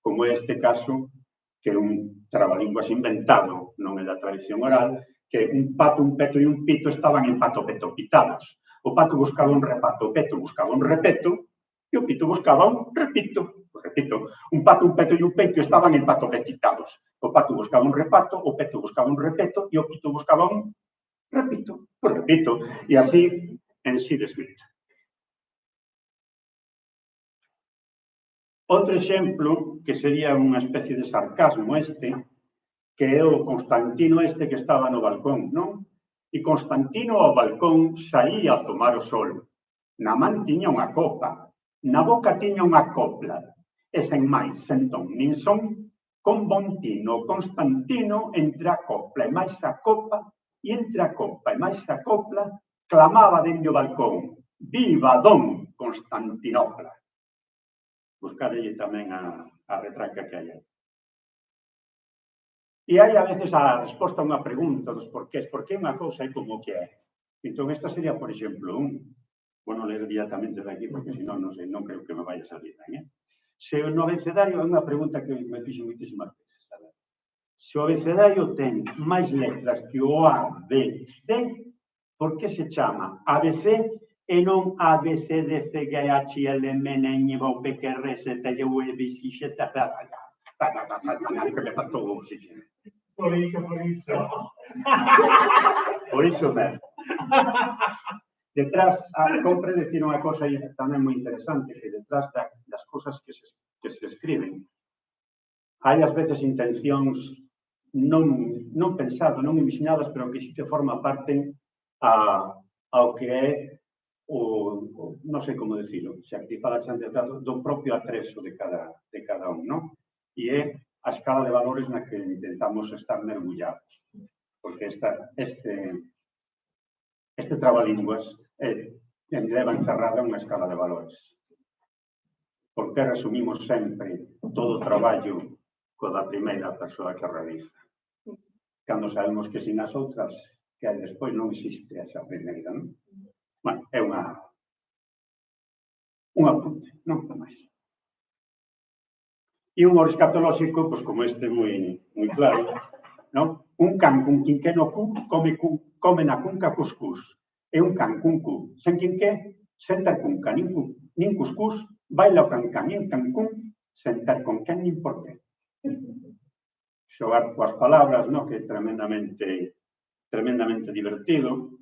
Como é este caso, que é un trabalinguas inventado, non é da tradición oral, que un pato, un peto e un pito estaban en pato peto pitados. O pato buscaba un repato, o peto buscaba un repeto, e o pito buscaba un repito. Repito, un pato, un peto e un peito estaban en pato petitados. O pato buscaba un repato, o peto buscaba un repeto, e o pito buscaba un repito, un repito. E así, en sí de suite. Outro exemplo, que sería unha especie de sarcasmo que é o Constantino que estaba no balcón, non? E Constantino ao balcón saía a tomar o sol. Na man tiña unha copa, na boca tiña unha copla, e sen máis, sen ton nin son, con bon tino Constantino entre a copla e máis a copa, e entre a copa e máis a copla, clamaba dende o balcón: viva Don Constantinopla! Buscarelle tamén a retranca que hai aí. E hai a veces a resposta a unha pregunta dos porqués, por que unha cousa é como que é. Entón, esta sería, por exemplo, bueno, ler directamente daqui, porque senón non sei, non creo que me vaya a salir ben, Se no abecedario é unha pregunta que me fixo moitísimas veces, sabe? Se o abecedario ten máis letras que o A, B, C, por que se chama ABC e non A, B, C, D, C, G, H, L, M, N, Ñ, O, P, Q, R, S, T, U, V, X, Y, Z, que me faltou o oxígeno. Por iso. Por iso mesmo. Detrás, compre decir unha cosa tamén moi interesante, que detrás das cousas que se escriben, hai ás veces intencións non pensadas, non imaginadas, pero que sí que forma parte ao que é non sei como decirlo, se aquí fala xente do propio atreso de cada un, non? E é a escala de valores na que intentamos estar mergullados, porque este trabalínguas leva encerrada unha escala de valores. Porque resumimos sempre todo o traballo co da primeira persoa que realiza. Cando sabemos que sin as outras que hai despois non existe esa primeira, non? Bueno, é un apunte, non máis. E un humor escatolóxico, pois como este moi claro, non? Un can cun quinqué no cu come na cunca cuscús. E un can cun cu sen quinqué, sen ter cunca nin cuscús, baila o cancán en Cancún, sen ter con quen nin por qué. Xogar coas palabras, non? Que é tremendamente divertido,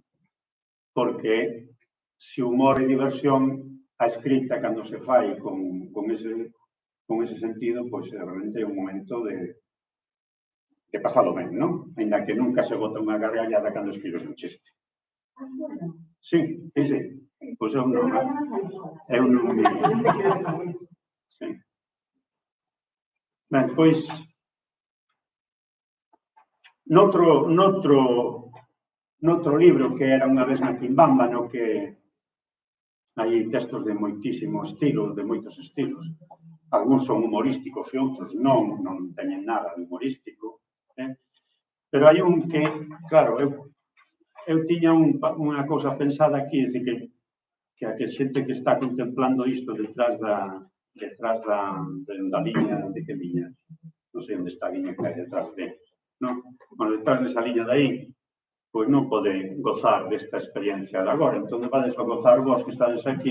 porque se humor e diversión, a escrita, cando se fai con ese sentido, pois realmente é un momento de pasalo ben, non? Ainda que nunca se bota unha gargallada cando escribes un chiste. Sí. Pois é un non. É un non mío. Sí. Ben, pois, noutro libro que era unha vez na Quimbamba, no que hai textos de moitísimo estilo, de moitos estilos. Algúns son humorísticos e outros non teñen nada de humorístico. Pero hai un que, claro, eu tiña unha cousa pensada aquí, que a que xente que está contemplando isto detrás da liña, de que liña, non sei onde está a liña que hai detrás de, non? Bueno, detrás desa liña de aí, pois non pode gozar desta experiencia de agora, entón vades a gozar vos que estades aquí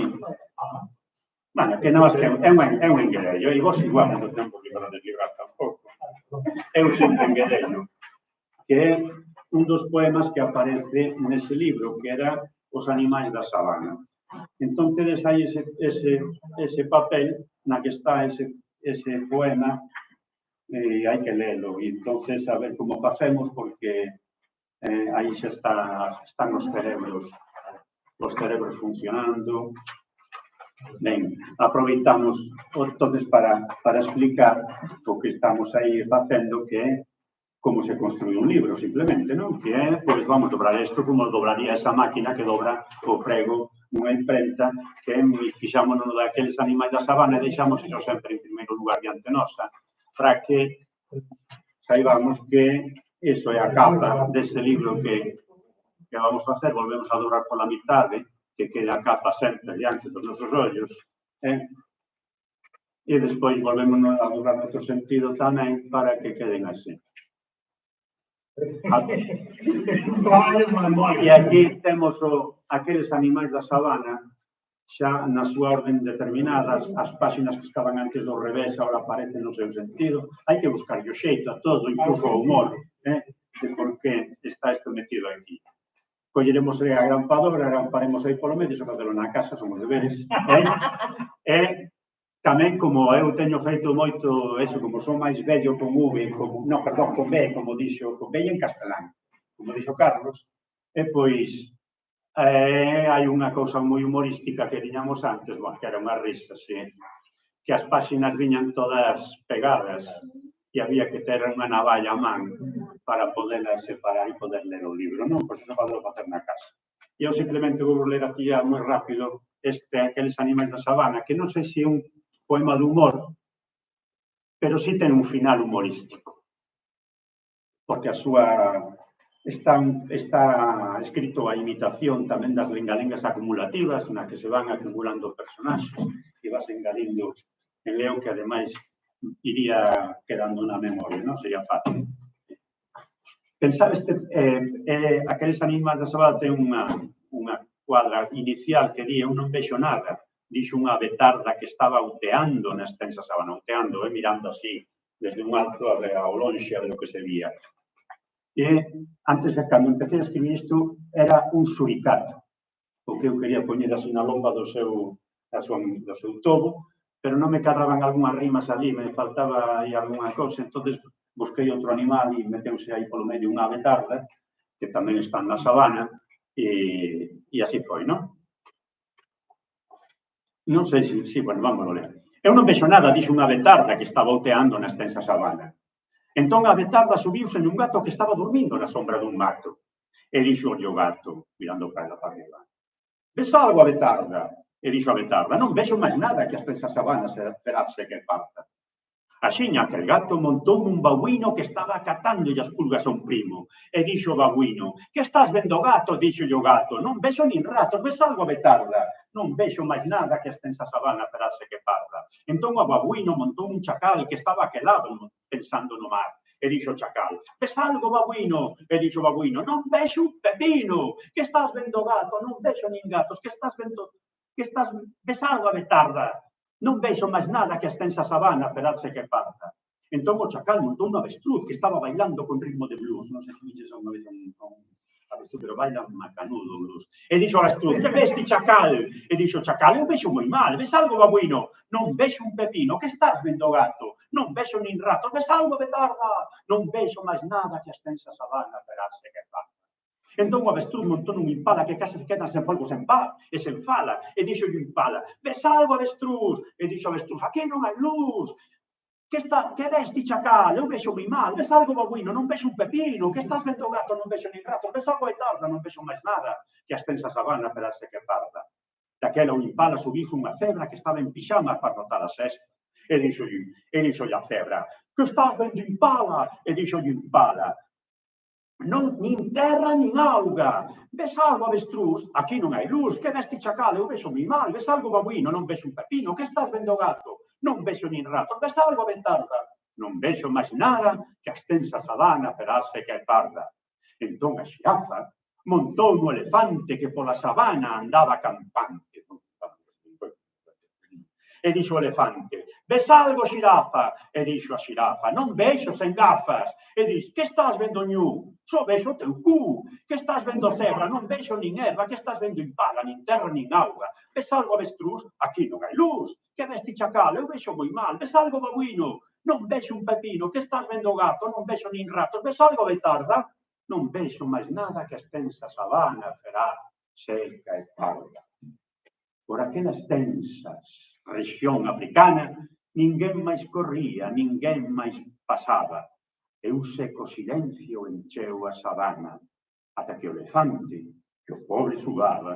Bueno, que nada más que é un enguedello, e vos igual non tempo que para deslibrar tampouco. Eu sempre enguedello, que é un dos poemas que aparece nese libro, que era Os animais da sabana. Entón, tedes aí ese papel na que está ese poema e hai que lelo. E entonces, a ver como facemos, porque aí xa están os cerebros funcionando. Ben, aproveitamos entonces para explicar o que estamos aí facendo, que é como se construye un libro, simplemente, non? Que é, pois, vamos dobrar isto como dobraría esa máquina que dobra o prego nunha imprenta, que fixámonos daqueles animais da sabana e deixamos iso sempre en primeiro lugar diante nosa, para que saibamos que iso é a capa deste libro que vamos facer, volvemos a dobrar pola mitade, que queda a capa sempre diante dos nosos ollos, e despois volvemos a dobrar no outro sentido tamén para que queden así. E aquí temos aqueles animais da sabana xa na súa orden determinada, as páxinas que estaban antes do revés agora aparecen no seu sentido. Hai que buscar o xeito a todo, incluso o humor, de por que está isto metido aquí. Colleremos a gramparemos aí polo medio, xa facelo na casa, son os deberes. E tamén, como eu teño feito moito eso, como son máis vello con V, con B, como dixo, con B en castelán, como dixo Carlos, e pois hai unha cousa moi humorística que diñamos antes, que era unha risa, que as páxinas viñan todas pegadas e había que ter unha navalla a man para poderlas separar e poder ler o libro, non? Pois iso podelo facer na casa. E eu simplemente vou ler aquí moi rápido aqueles animais da sabana, que non sei se é un poema de humor, pero sí ten un final humorístico, porque a súa está escrito a imitación tamén das lengalengas acumulativas, na que se van acumulando personaxes e vas engadindo en leo que ademais iría quedando na memoria, non? Sería fácil. Pensar aqueles animais da sabana ten unha cuadra inicial que di: eu non vexo nada, dixo unha betarda que estaba outeando na extensa sabana, outeando, mirando así, desde un alto ao lonxe a ver o que se vía. E antes, cando empecé a escribir isto, era un suricato, o que eu quería poñer así na lomba do seu tobo, pero non me cadraban algunhas rimas ali, me faltaba aí algunha cousa, entonces busquei outro animal e meteuse aí polo medio unha betarda, que tamén están na sabana, e así foi, non? Non sei se, bueno, vamos a ler. Eu non vexo nada, dixo unha betarda que estaba outeando na extensa sabana. Entón a betarda subiuse nun gato que estaba dormindo na sombra dun mato. E dixo o gato, mirando para arriba: ves algo, a betarda? E dixo a betarda: non vexo máis nada que a extensa sabana esperarse que parta. Axiña que el gato montou un babuino que estaba catando as pulgas a un primo. E dixo o babuino: que estás vendo, gato? Dixo o gato: non vexo nin ratos, ves algo, betarda? Non vexo máis nada que a extensa sabana esperarse que parda. Entón o babuino montou un chacal que estaba aquelado pensando no mar. E dixo o chacal: ves algo, babuino? E dixo o babuino: non vexo un pepino. Que estás vendo, gato? Non vexo nin gatos. Que estás vendo? Ves algo, betarda? Non vexo máis nada que a extensa sabana esperarse que parta. Entón o chacal montou un avestruz que estaba bailando con ritmo de blues. Non sei se viches unha vez un avestruz, pero baila macanudo blues. E dixo o avestruz: que ves ti, chacal? E dixo o chacal: eu vexo moi mal. Ves algo, babuino? Non vexo un pepino. Que estás vendo, gato? Non vexo nin rato. Ves algo, betarda? Non vexo máis nada que a extensa sabana esperarse que parta. Entón o avestruz montou un impala que case queda sen polvo sen pá e sen fala. E dixo o impala: ves algo, avestruz? E dixo o avestruz: aquí non hai luz. Que ves ti, chacal? Eu vexo moi mal. Ves algo, babuino? Non vexo un pepino. Que estás vendo, gato? Non vexo nin rato. Ves algo, betarda? Non vexo máis nada que a extensa sabana esperarse que parda. Daquela o impala subiu unha cebra que estaba en pixama para rotar a sesta. E dixo a cebra: que estás vendo, impala? E dixo o impala: non, nin terra nin auga. Ves algo, avestruz? Aquí non hai luz. Que ves ti, chacal? Eu vexo moi mal. Ves algo, babuino? Non vexo un pepino. Que estás vendo, gato? Non vexo nin rato. Ves algo, betarda? Non vexo máis nada que a extensa sabana esperarse que parda. Entón a xirafa montou un elefante que pola sabana andaba campante. E dixo o elefante: ves algo, xirafa? E dixo a xirafa: non vexo sen gafas. E dix: que estás vendo, ñu? Só vexo o teu cu. Que estás vendo, cebra? Non vexo nin erva. Que estás vendo, impala? Nin terra, nin auga. Ves algo, avestruz? Aquí non hai luz. Que ves ti, chacal? Eu vexo moi mal. Ves algo, babuino? Non vexo un pepino. Que estás vendo, gato? Non vexo nin ratos. Ves algo, betarda? Non vexo máis nada que a extensa sabana feral, seca e parda. Por aquela extensa rexión africana, ninguén máis corría, ninguén máis pasaba. E un seco silencio encheu a sabana, ata que o elefante, que o pobre sudaba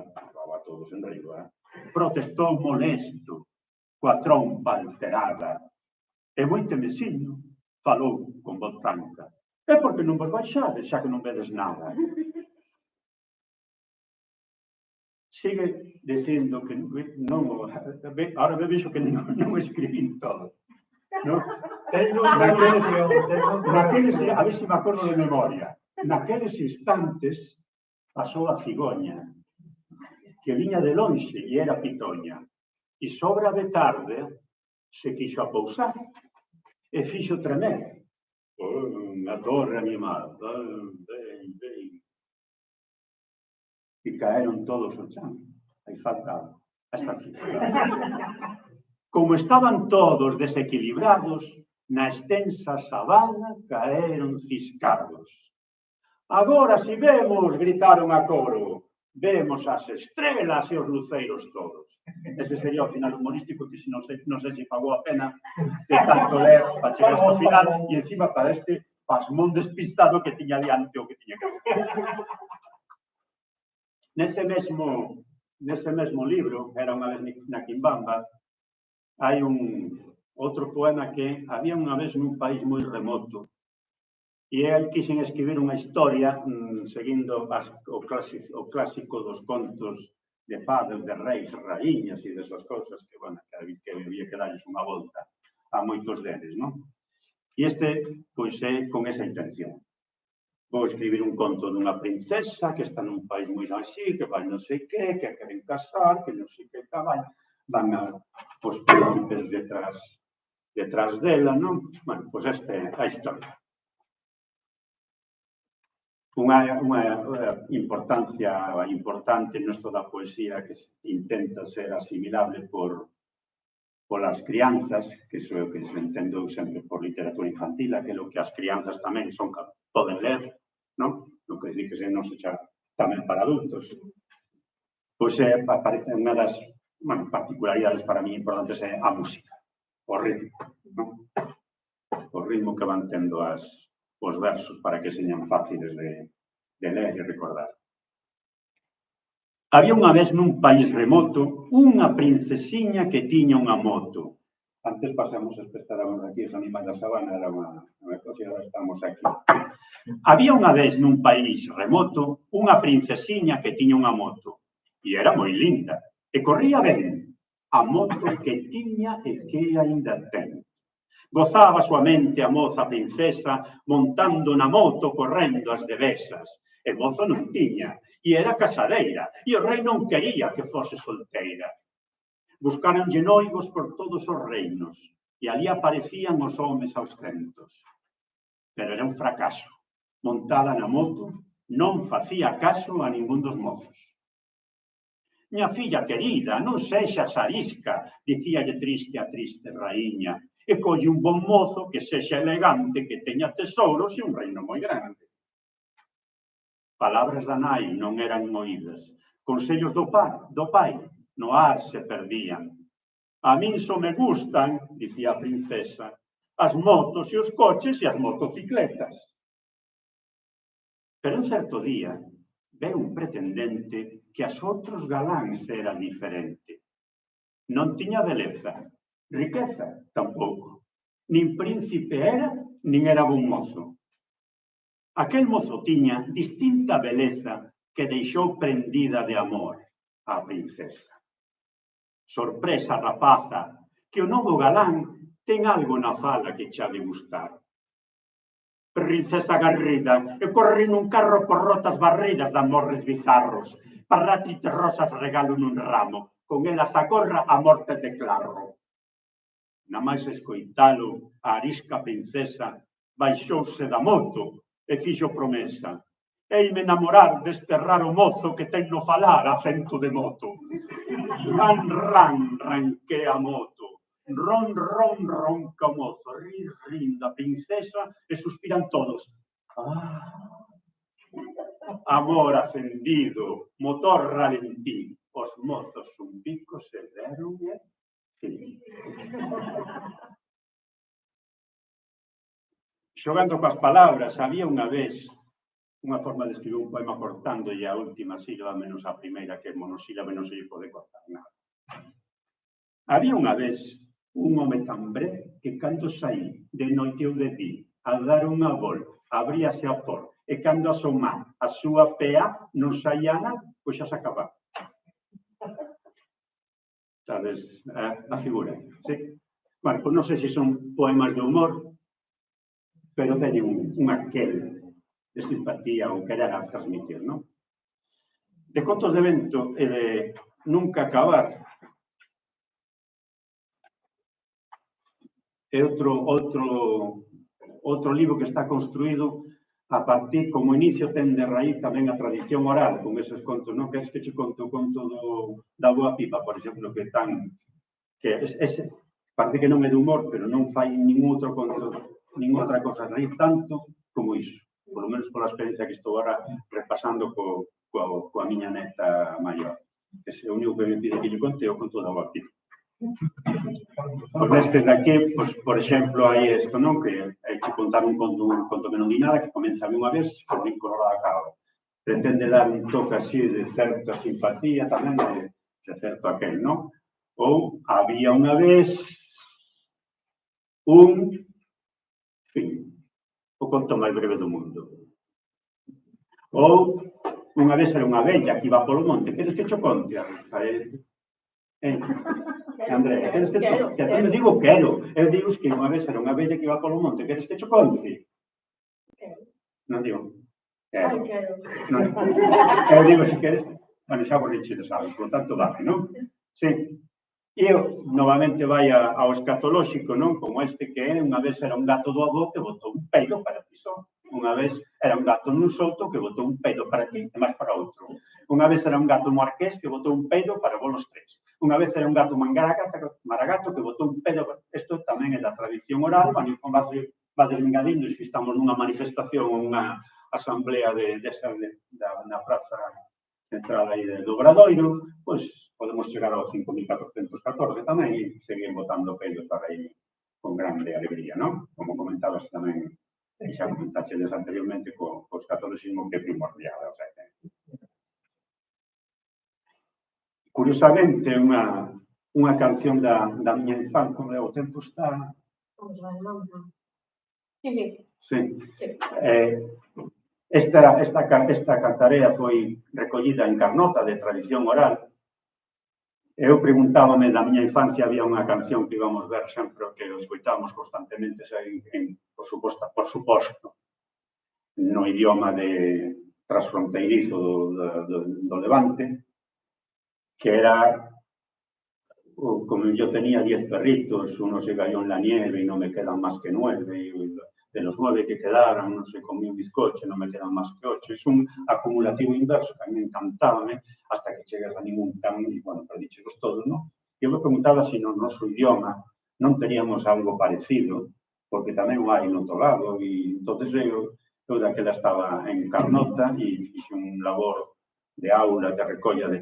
todos en riba, protestou molesto, coa trompa alterada. E moi temesiño falou con voz franca: é porque non vos baixades, xa que non vedes nada. Sigue dicindo que non, ahora me vexo que non escribín todo. Non? Naqueles, a ver se me acordo de memoria, naqueles instantes pasou a cigoña, que viña de lonxe e era pitoña, e sobra de tarde se quixo apousar e fixo tremer. A torre animada, ben. E caeron todos ao chan. Aí falta hasta aquí. Como estaban todos desequilibrados, na extensa sabana caeron ciscardos. Agora si vemos, gritaron a coro, vemos as estrelas e os luceiros todos. Ese sería o final humorístico que non sei se pagou a pena de tanto ler para chegar ao final e encima para este pasmón despistado que tiña diante o que tiña que ver. Nese mesmo libro, era unha vez na Quimbamba, hai outro poema que había unha vez nun país moi remoto e eu quixen escribir unha historia seguindo o clásico dos contos de fadas, de reis, raíñas e desas cousas que había que darles unha volta a moitos deles, non? E este, pois, é con esa intención. Vou escribir un conto dunha princesa que está nun país moi así, que vai non sei que queren casar, que non sei que van os príncipes detrás dela, non? Bueno, pois esta é a historia. Unha importancia importante nesto da poesía que intenta ser asimilable polas crianzas, que iso é o que se entendo sempre por literatura infantil, aquilo que as crianzas tamén poden ler, non? Non quer dizer que non sexa tamén para adultos. Pois aparece unha das particularidades para mí importantes é a música, o ritmo, non? O ritmo que van tendo os versos para que señan fáciles de ler e recordar. Había unha vez nun país remoto unha princesiña que tiña unha moto. Antes pasamos a espectadores aquí, os animais da sabana, era unha cosa, e agora estamos aquí. Había unha vez nun país remoto unha princesiña que tiña unha moto. E era moi linda. E corría ben. A moto que tiña e que aínda ten. Gozaba suamente a moza princesa montando na moto correndo as devesas. E mozo non tiña. E era casadeira, e o rei non quería que fose solteira. Buscaronlle noivos por todos os reinos, e ali aparecían os homes aos centos. Pero era un fracaso. Montada na moto, non facía caso a ningún dos mozos. Miña filla querida, non sexas arisca, dicíalle triste a triste raíña, e colle un bon mozo que sexa elegante, que teña tesouros e un reino moi grande. Palabras da nai non eran moídas. Consellos do pai no ar se perdían. A min só me gustan, dicía a princesa, as motos e os coches e as motocicletas. Pero un certo día veu un pretendente que as outros galáns era diferente. Non tiña beleza, riqueza tampouco. Nin príncipe era, nin era bon mozo. Aquel mozo tiña distinta beleza que deixou prendida de amor a princesa. Sorpresa, rapaza, que o novo galán ten algo na fala que che ha de gustar. Princesa garrida, e corri nun carro por rotas barridas de amores bizarros. Parrátrites rosas regalo nun ramo, con elas acorra a morte declaro. na máis escoitalo, a arisca princesa baixouse da moto e fixo promesa. Eime namorar deste raro mozo que ten no falar acento de moto. Ran, ran, ranquea a moto. Ron, ron, ronca o mozo. Rin, rin da princesa e suspiran todos. Amor acendido, motor ralentí. Os mozos un pico se deron e fin. Xogando coas palabras, había unha vez unha forma de escribir un poema cortándolle a última sílaba menos a primeira, que é monosílaba, non se lle pode cortar nada. Había unha vez un home tan breve que cando saí de noite ou de día a dar unha volta, abríase a porta e cando asomar a súa pea non saía nada, pois xa se acababa. Sabes, a figura, sí? Bueno, pois non sei se son poemas de humor, pero teñen un aquel de simpatía ou querer a transmitir, non? De contos de vento e de nunca acabar é outro libro que está construído a partir, como inicio ten de raíz tamén a tradición oral con eses contos, non? Queres que che conto o conto da boa pipa, por exemplo, que ese parece que non é de humor, pero non fai ningún outro conto, ningún outra cosa reír tanto como iso. Por lo menos pola experiencia que estou agora repasando coa miña neta maior. Que se o único que me pide que lle conte é o conto da boa pipa. Pois neste daqui, por exemplo, hai isto, non? Que hai que contar un conto que non di nada, que comeza unha vez, por min colorada acaba. Pretende dar un toque así de certa simpatía tamén, de certo aquel, non? Ou había unha vez fin, o conto máis breve do mundo. Ou unha vez era unha vella que iba polo monte. Queres que cho conte? Andrea, queres que cho conte? Eu digo quero. Eu digo que unha vez era unha vella que iba polo monte. Queres que cho conte? Non digo quero. Eu digo se queres. Bueno, xa vos dixe, sabes, por tanto vale, non? Sí. E eu, novamente, vai ao escatolóxico, non? Como este que é, unha vez era un gato do avó que botou un peido para ti só. Unha vez era un gato nun souto que botou un peido para ti e máis para outro. Unha vez era un gato marqués que botou un peido para vos os tres. Unha vez era un gato maragato que botou un peido. Isto tamén é da tradición oral, vades engadindo, se estamos nunha manifestación ou unha asamblea na praza central aí do Obradoiro, pois podemos chegar ao 5.414 tamén e seguir botando peidos para aí con grande alegría, non? Como comentabas tamén, xa comentaxedes anteriormente co escatoloxismo que é primordial. Curiosamente, unha canción da miña infancia, como o tempo está... Sí. Esta cantarea foi recollida en Carnota de tradición oral. Eu preguntábame da miña infancia, había unha canción que íbamos ver sempre que escoitábamos constantemente, por suposto, no idioma transfronteirizo do Levante, que era, como yo tenía 10 perritos, uno se cayó en la nieve y no me quedan más que 9, y de los 9 que quedaron, no se comió un bizcocho, no me quedan más que 8. Es un acumulativo inverso que a mí me encantaba, hasta que llegas a ningún cambio, y bueno, pero dichos todos, ¿no? Yo me preguntaba si no nuestro idioma non teríamos algo parecido, porque tamén o hai no outro lado, e entonces eu daquela estaba en Carnota e fixe un labor de aula de recolla de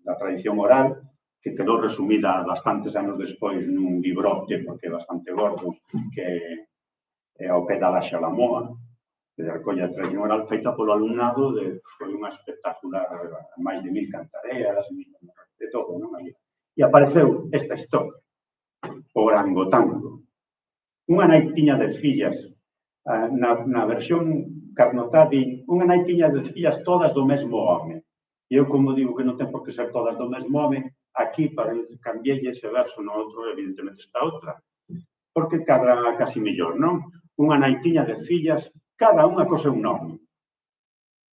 da tradición oral, que quedou resumida bastantes anos despois nun librote, porque é bastante gordo, que é ao pé da Laxa Lamoa, de recolla de tradición oral, feita polo alumnado, foi unha espectacular, máis de 1000 cantareas, de todo, non? E apareceu esta historia, o orangotango. Unha nai tiña 10 fillas, na versión carnotá di, unha nai tiña 10 fillas todas do mesmo home. E eu, como digo que non ten por que ser todas do mesmo home, aquí, para cambiarlle ese verso no outro, evidentemente esta outra, porque cadra casi mellor, non? Unha nai tiña 10 fillas, cada unha co seu nome.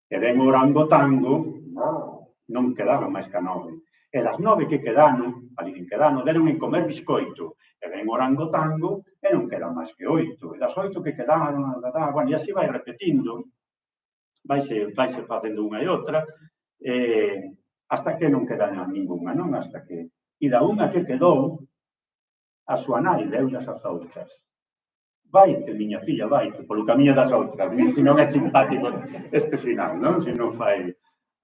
E ben o orangotango non quedaba máis que 9. E das 9 que quedaron, ali que quedaron, deron en comer biscoito. E ven orangotango e non quedan máis que 8. E das 8 que quedaron, bueno, e así vai repetindo, vaise facendo unha e outra, hasta que non queda ninguna, non? Hasta que... E da unha que quedou, a súa nai deulas as outras. Vaite, miña filla, vaite, polo camiño das outras. Se non é simpático este final, non? Se non fai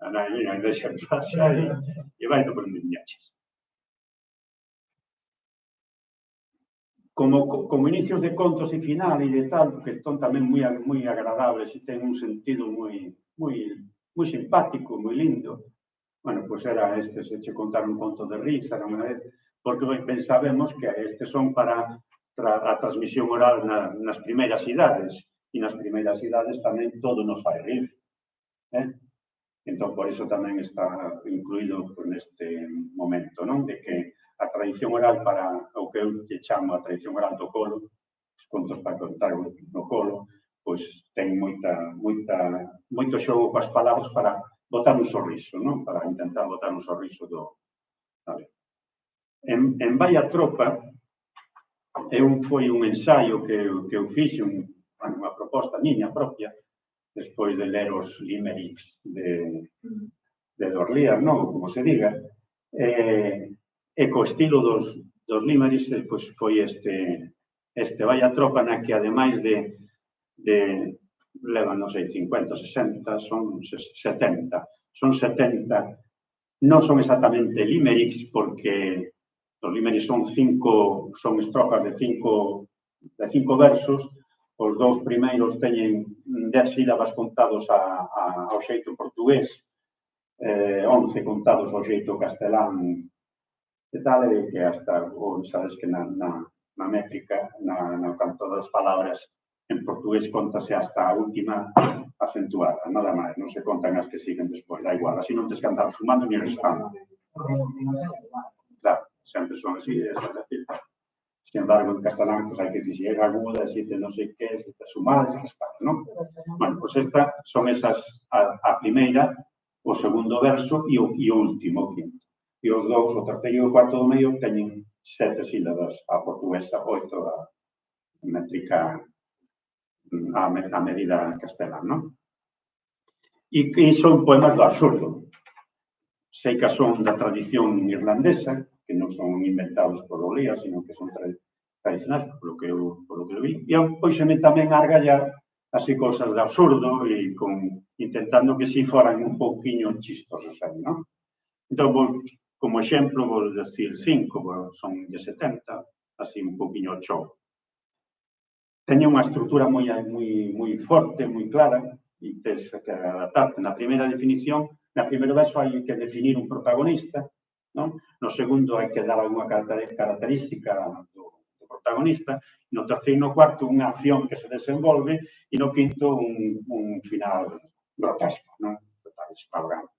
a nai, mira, deixa en paz e vaite por onde viñaches. Como inicios de contos e final e de tal, que son tamén moi agradables e ten un sentido moi simpático, moi lindo. Bueno, pois era este, se che contar un conto de risa, porque ben sabemos que estes son para a transmisión oral nas primeiras idades, e nas primeiras idades tamén todo nos fai rir. Entón, por iso tamén está incluído neste momento, non? De que a tradición oral para o que eu lle chamo a tradición oral do colo, os contos para contar no colo, pois ten moito xogo coas palabras para botar un sorriso, non? Para intentar botar un sorriso do... Vale. En Vai a Tropa, foi un ensaio que eu fixe, unha proposta miña propia, despois de ler os limericks de Dorlier, non? Como se diga, e co estilo dos limericks, pois foi este Vai a Tropa, na que ademais de levan, non sei, 50, 60, son 70. Son 70, non son exactamente limericks, porque os limericks son estrofas de 5 versos, os dous primeiros teñen 10 sílabas contados ao xeito portugués, 11 contados ao xeito castelán e tal, e que hasta, sabes que na métrica, no canto das palabras, en portugués contase hasta a última acentuada, nada máis, non se contan as que siguen despois, da igual, así non tes que andar sumando ni restando. Claro, sempre son así, é decir, sin embargo, en castelán, pues hai que dicir, aguda, xente non sei que, xente sumar, restar, non? Bueno, pues esta son esas, a primeira, o segundo verso e o último, o quinto. E os dous, o terceiro e o cuarto do medio, teñen 7 sílabas, a portuguesa, 8 a métrica a medida castelán, non? E son poemas do absurdo. Sei que son da tradición irlandesa, que non son inventados por Olía, sino que son tradicionais, polo que eu vi. E pois tamén a argallar así cosas de absurdo e intentando que si foran un pouquiño chistosos aí, non? Entón, como exemplo, vou decir 5, son de 70, así un pouquiño chou. Teña unha estrutura moi forte, moi clara, e tes que adaptarte. Na primeira definición, na primeiro verso hai que definir un protagonista, non? No segundo hai que dar alguna característica do protagonista, no terceiro e no cuarto unha acción que se desenvolve e no quinto un final grotesco, non? Total, extravagante.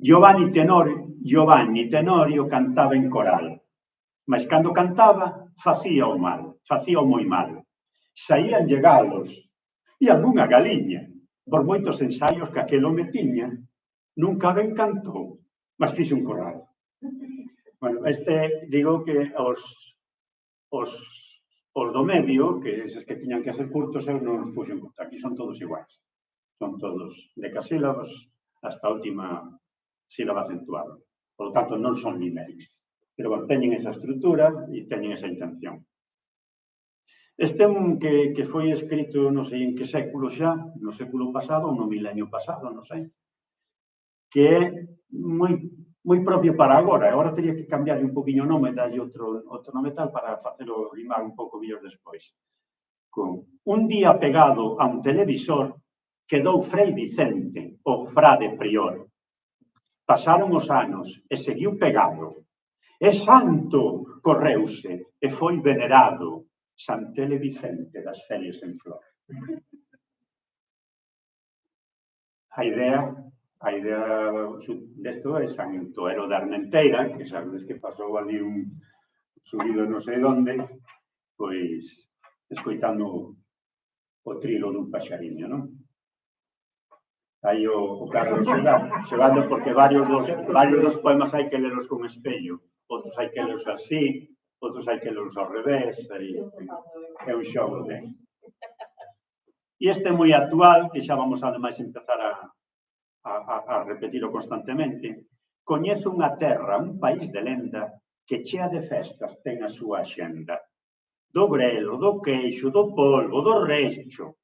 Giovanni Tenorio cantaba en coral, mas cando cantaba facía o moi mal. Saían galos e algunha galiña, por moitos ensaios que aquel home tiña, nunca ben cantou, mas fixe un coral. Bueno, digo que os do medio, que eses que tiñan que ser curtos, eu non os puxen curtos, aquí son todos iguais. Son todos decasílabos hasta a última sílaba acentuada. Por lo tanto, non son limericks. Pero, bueno, teñen esa estrutura e teñen esa intención. Este que foi escrito, non sei en que século xa, no século pasado ou no milenio pasado, non sei, que é moi propio para agora. Agora teria que cambiar un poquinho o nome, darlle outro nome tal para facelo rimar un pouco mellor despois. Un día pegado a un televisor quedou Frei Vicente, o frade prior. Pasaron os anos e seguiu pegado. É santo, correuse e foi venerado San Tele Vicente das Celles en flor. A idea desto é San Toero de Armenteira, que sabedes que pasou ali un subido non sei onde, pois escoitando o trilo dun paxariño, non? Aí o Carlos xogando porque varios dos poemas hai que lelos con espello, outros hai que lelos así, outros hai que lelos ao revés, aí é un xogo de... E este é moi actual, que xa vamos ademais empezar a repetilo constantemente. Coñezo unha terra, un país de lenda, que chea de festas ten a súa axenda. Do grelo, do queixo, do polvo, do recho,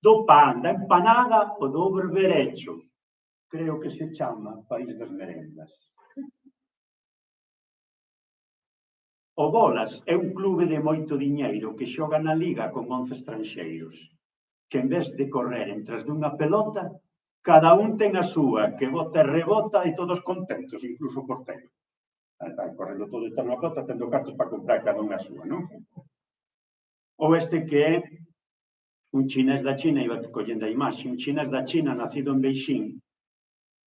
do pan, da empanada ou do berberecho. Creo que se chama País das Merendas. O Bolas é un clube de moito diñeiro que xoga na liga con 11 estranxeiros, que en vez de correr tras dunha pelota, cada un ten a súa, que bota e rebota e todos contentos, incluso o porteiro. Vai correndo todo e ten unha pelota, tendo cartos para comprar cada unha a súa, non? Ou este que é un chinés da China, iba collendo a imaxe, un chinés da China nacido en Beixín,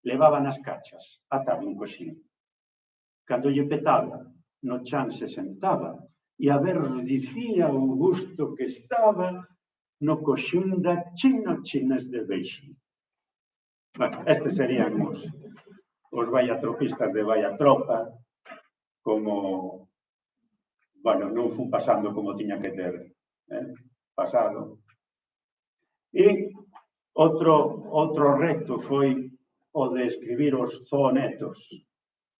levaba nas cachas, atado un coxín. Cando lle petaba, no chan se sentaba, e a ver dicía o gusto que estaba no coxín da China, chinés de Beixín. Bueno, estes serían os vaiatropistas de Vaiatropa, como, bueno, non fun pasando como tiña que ter pasado. E outro reto foi o de escribir os zoonetos,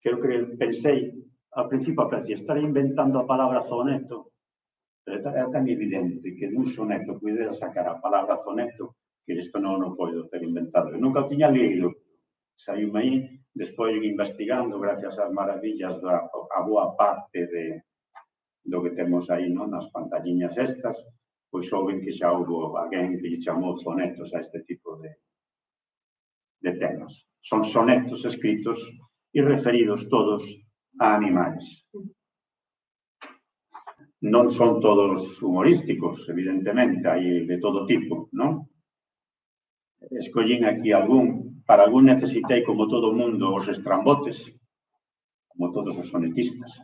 que eu pensei, ao principio apreciei, estarei inventando a palabra zooneto, pero é tan evidente que dun soneto pudera sacar a palabra zooneto que isto non o podo ter inventado. Eu nunca o tiña lido, saíume aí, despois investigando, gracias ás maravillas a boa parte do que temos aí nas pantalliñas estas, pois souben que xa houve alguén que lle chamou sonetos a este tipo de temas. Son sonetos escritos e referidos todos a animais. Non son todos humorísticos, evidentemente, hai de todo tipo, non? Escollín aquí algún, para algún necesitei, como todo o mundo, os estrambotes, como todos os sonetistas.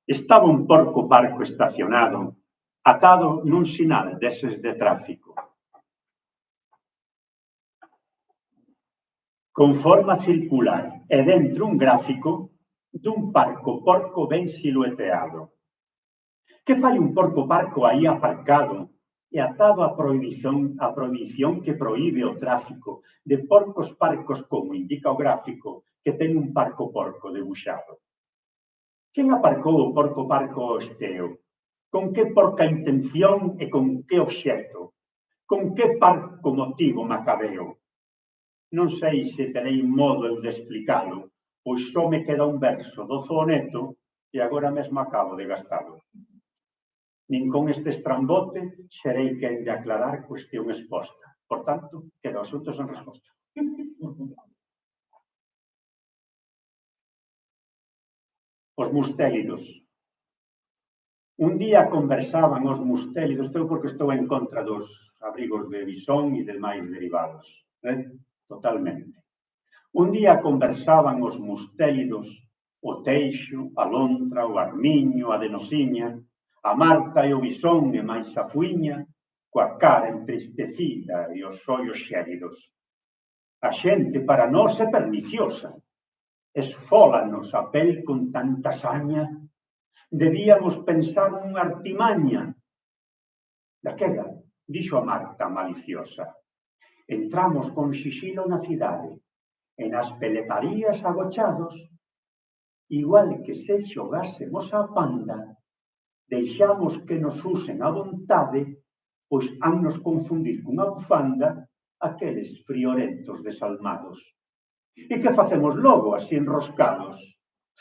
Estaba un porco parco estacionado, atado nun sinal deses de tráfico. Con forma circular e dentro un gráfico dun parco porco ben silueteado. Que fai un porco parco aí aparcado e atado a prohibición que proíbe o tráfico de porcos parcos como indica o gráfico que ten un parco porco debuxado? Quen aparcou o porco parco ao esteo? Con que porca intención e con que obxecto? Con que parco motivo macabeo? Non sei se terei modo de explicalo, pois só me queda un verso do zooneto e agora mesmo acabo de gastalo. Nin con este estrambote serei quen de aclarar cuestión exposta. Por tanto, quedo asuntos en resposta. Os mustélidos. Un día conversaban os mustélidos, estou porque estou en contra dos abrigos de bisón e demais derivados, totalmente. Un día conversaban os mustélidos, o teixo, a lontra, o armiño, a denosiña, a marta e o bisón e máis a fuiña, coa cara entristecida e os ollos xélidos. A xente para nós é perniciosa, esfólanos a pel con tanta saña. Debíamos pensar nunha artimaña. Daquela, dixo a Marta maliciosa, entramos con xixilo na cidade e nas peletarías agochados, igual que se xogásemos a panda, deixamos que nos usen a vontade, pois han nos confundir cunha bufanda aqueles friorentos desalmados. E que facemos logo así enroscados?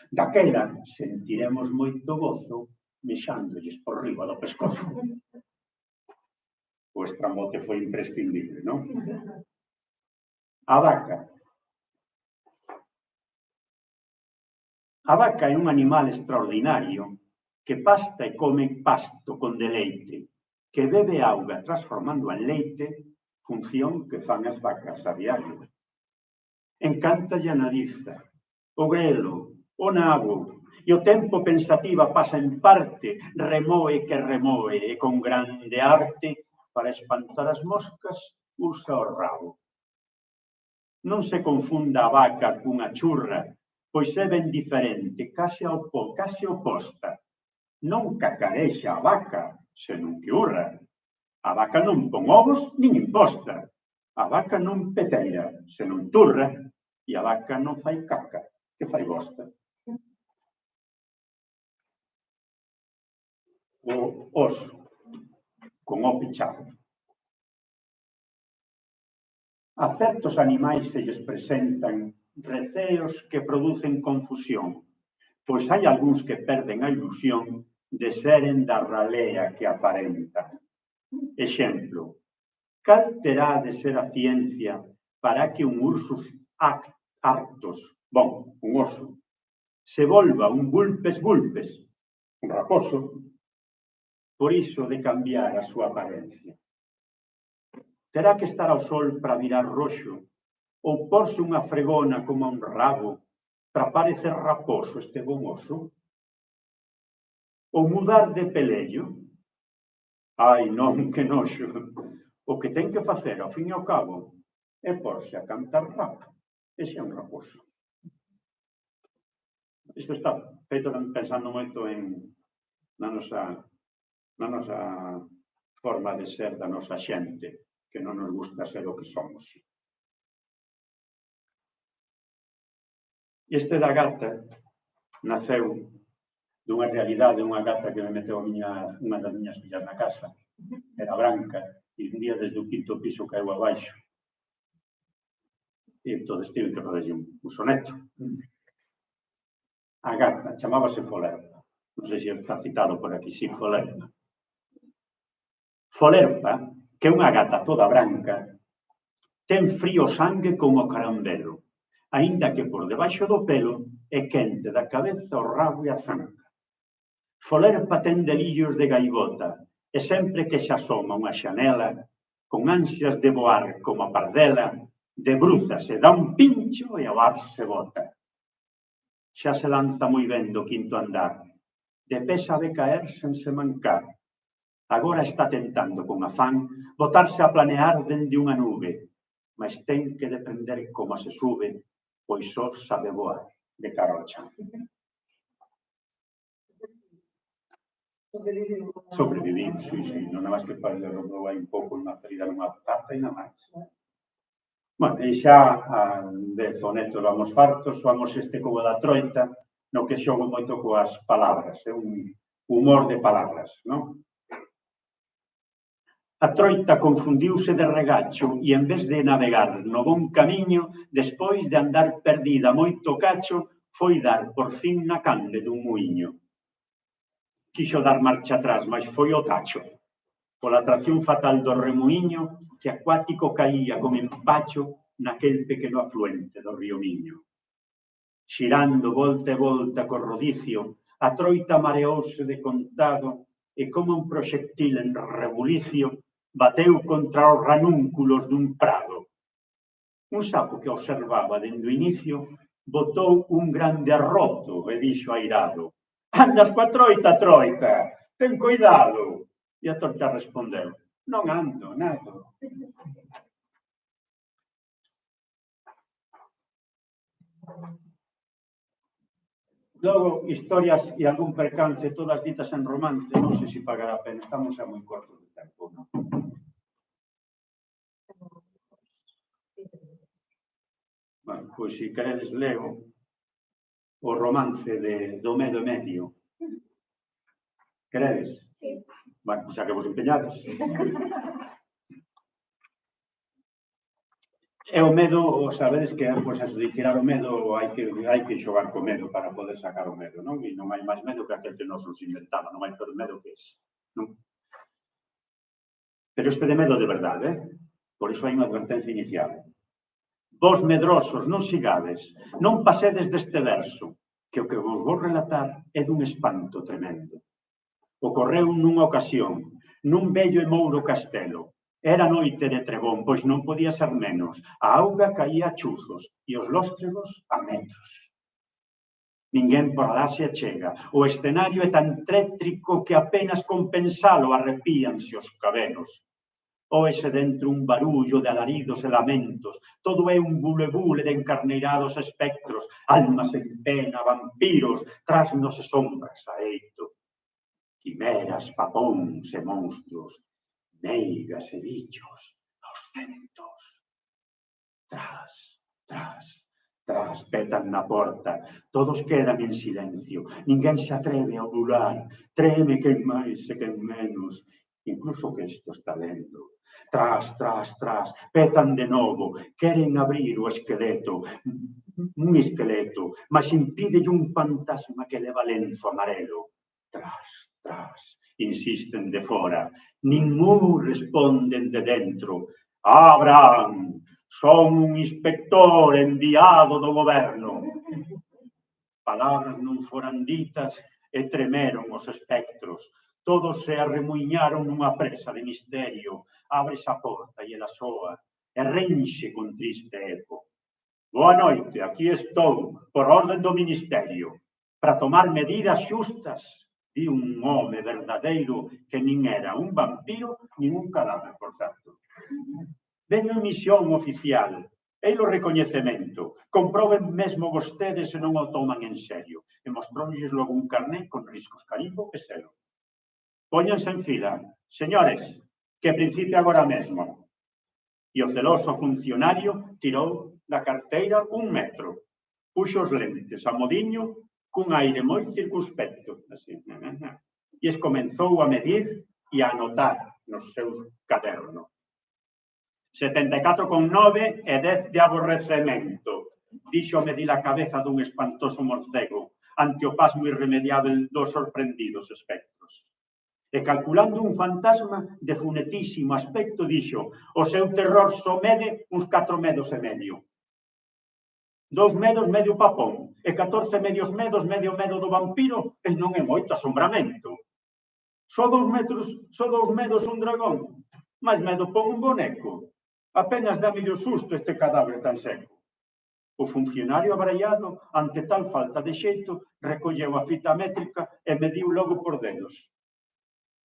Daquela sentiremos moito gozo mexándolles por riba do pescozo. O estrambote foi imprescindible, non? A vaca. A vaca é un animal extraordinario que pasta e come pasto con deleite, que bebe auga transformando en leite, función que fan as vacas a diario. Encántalle a nariza, o grelo, o nabo, e o tempo pensativa pasa en parte, remoe que remoe, e con grande arte, para espantar as moscas, usa o rabo. Non se confunda a vaca cunha churra, pois é ben diferente, case oposta. Non cacarexa a vaca, senón que urra. A vaca non pon ovos nin imposta. A vaca non peteira, senón turra. E a vaca non fai caca, que fai bosta. O oso, con o pichado. A certos animais se lles presentan receos que producen confusión, pois hai algúns que perden a ilusión de seren da ralea que aparentan. Exemplo, cal terá de ser a ciencia para que un ursus actos, un oso, se volva un vulpes, un raposo, por iso de cambiar a súa apariencia. Terá que estar ao sol para virar roxo, ou porse unha fregona como un rabo para parecer raposo este bon oso? Ou mudar de pelello? Ai, non, que noxo. O que ten que facer, ao fin e ao cabo, é porse a cantar rap. Ese é un raposo. Isto está feito pensando moito na nosa forma de ser da nosa xente, que non nos gusta ser o que somos. Este da gata naceu dunha realidade, unha gata que me meteu unha das miñas fillas na casa. Era branca, e un día desde o quinto piso caeu abaixo. E entón tive que fazer un soneto. A gata chamábase Folerpa. Non sei se está citado por aquí, sí, Folerpa. Folerpa, que é unha gata toda branca, ten frío sangue como o carambelo, aínda que por debaixo do pelo é quente da cabeza, o rabo e a zanca. Folerpa ten delillos de gaivota, e sempre que se asoma unha xanela, con ansias de voar como a pardela, debrúzase, dá un pincho e ao ar se bota. Xa se lanza moi ben do quinto andar, de pé sabe caer sen se mancar. Agora está tentando con afán botarse a planear dende unha nube, mas ten que depender como se sube, pois só sabe voar de cara ao chan. Sobrevivimos, sí, non é máis que para derrubou aí un pouco unha ferida nunha pata e nada máis. Bueno, e xa de sonetos vamos fartos, vamos este como da troita, no que xogo moito coas palabras, é un humor de palabras, non? A troita confundiuse de regacho e en vez de navegar no bon camiño, despois de andar perdida moito cacho, foi dar por fin na canle dun muiño. Quixo dar marcha atrás, mas foi o tacho. Pola atracción fatal do remuiño, que acuático caía con empacho naquel pequeno afluente do río Miño. Xirando volta e volta co rodicio, a troita mareouse de contado e como un proxectil en rebulicio bateu contra os ranúnculos dun prado. Un sapo que observaba dende o inicio botou un grande arroto e dixo airado: «Andas coa troita, troita, ten cuidado!» E a troita respondeu: «Non ando, nado». Logo, historias e algún percance, todas ditas en romance, non sei se pagará a pena, estamos a moi cortos de tempo, non? Bueno, pois se queredes leo o romance do medo e medio. Queredes? Sí. Bueno, pois xa que vos empeñades. E o medo, sabedes que, pois, eso de tirar o medo, hai que xogar co medo para poder sacar o medo, non? E non hai máis medo que aquel que nos inventamos, non hai peor medo que ese, non? Pero este de medo de verdade, por iso hai unha advertencia inicial. Vos medrosos, non sigades, non pasedes deste verso, que o que vos vou relatar é dun espanto tremendo. Ocorreu nunha ocasión, nun vello e mouro castelo. Era noite de trebón, pois non podía ser menos. A auga caía a chuzos e os lóstregos a metros. Ninguén por alá se achega. O escenario é tan tétrico que apenas con pensalo arrepíanse os cabelos. Oese dentro un barullo de alaridos e lamentos, todo é un bule-bule de encarneirados espectros, almas en pena, vampiros, trasnos e sombras a eito, quimeras, papóns e monstruos, meigas e bichos, aos ventos. Tras, tras, petan na porta, todos quedan en silencio, ninguén se atreve a ulular, treme quen máis e quen menos, incluso que isto está lendo. Tras, petan de novo, queren abrir o esqueleto, un esqueleto, mas impídelle un fantasma que leva lenzo amarelo. Tras, insisten de fora, ningún responden de dentro. Abran, son un inspector enviado do goberno. Palabras non foran ditas e tremeron os espectros. Todos se arremuiñaron nunha presa de misterio. Abres a porta e ela soa, e renxe con triste eco. Boa noite, aquí estou, por orden do ministerio, para tomar medidas xustas. Di un home verdadeiro que nin era un vampiro, nin un cadáver, por certo. Veño en misión oficial, eilo recoñecemento, comproben mesmo vostedes se non o toman en serio, e mostrónlles logo un carné con riscos carimbo e selo. Póñanse en fila, señores, que principie agora mesmo. E o celoso funcionario tirou da carteira 1 metro, puxo os lentes a modiño cun aire moi circunspecto, así, e comenzou a medir e a anotar nos seus cadernos. 74,9 e 10 de aborrecemento, dixo medir a cabeza dun espantoso morcego ante o pasmo irremediável dos sorprendidos espectros. E calculando un fantasma de funetísimo aspecto, dixo, o seu terror só mede uns 4 medos e medio. 2 medos medio papón, e 14 medios medos medio medo do vampiro, e non é moito asombramento. Só 2 medos un dragón, máis medo pon un boneco. Apenas dá medio susto este cadáver tan seco. O funcionario abraiado, ante tal falta de xeito, recolleu a fita métrica e mediu logo por dedos.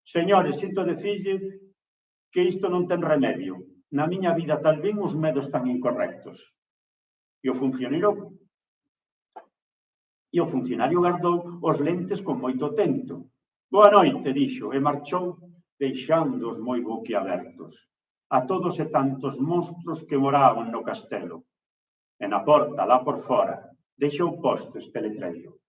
Señores, sinto dicirlle que isto non ten remedio. Na miña vida tal vez os medos tan incorrectos. E o funcionario gardou os lentes con moito tento. Boa noite, dixo, e marchou, deixándoos moi boquiabertos. A todos e tantos monstruos que moraban no castelo. E na porta, lá por fora, deixou posto este letreiro.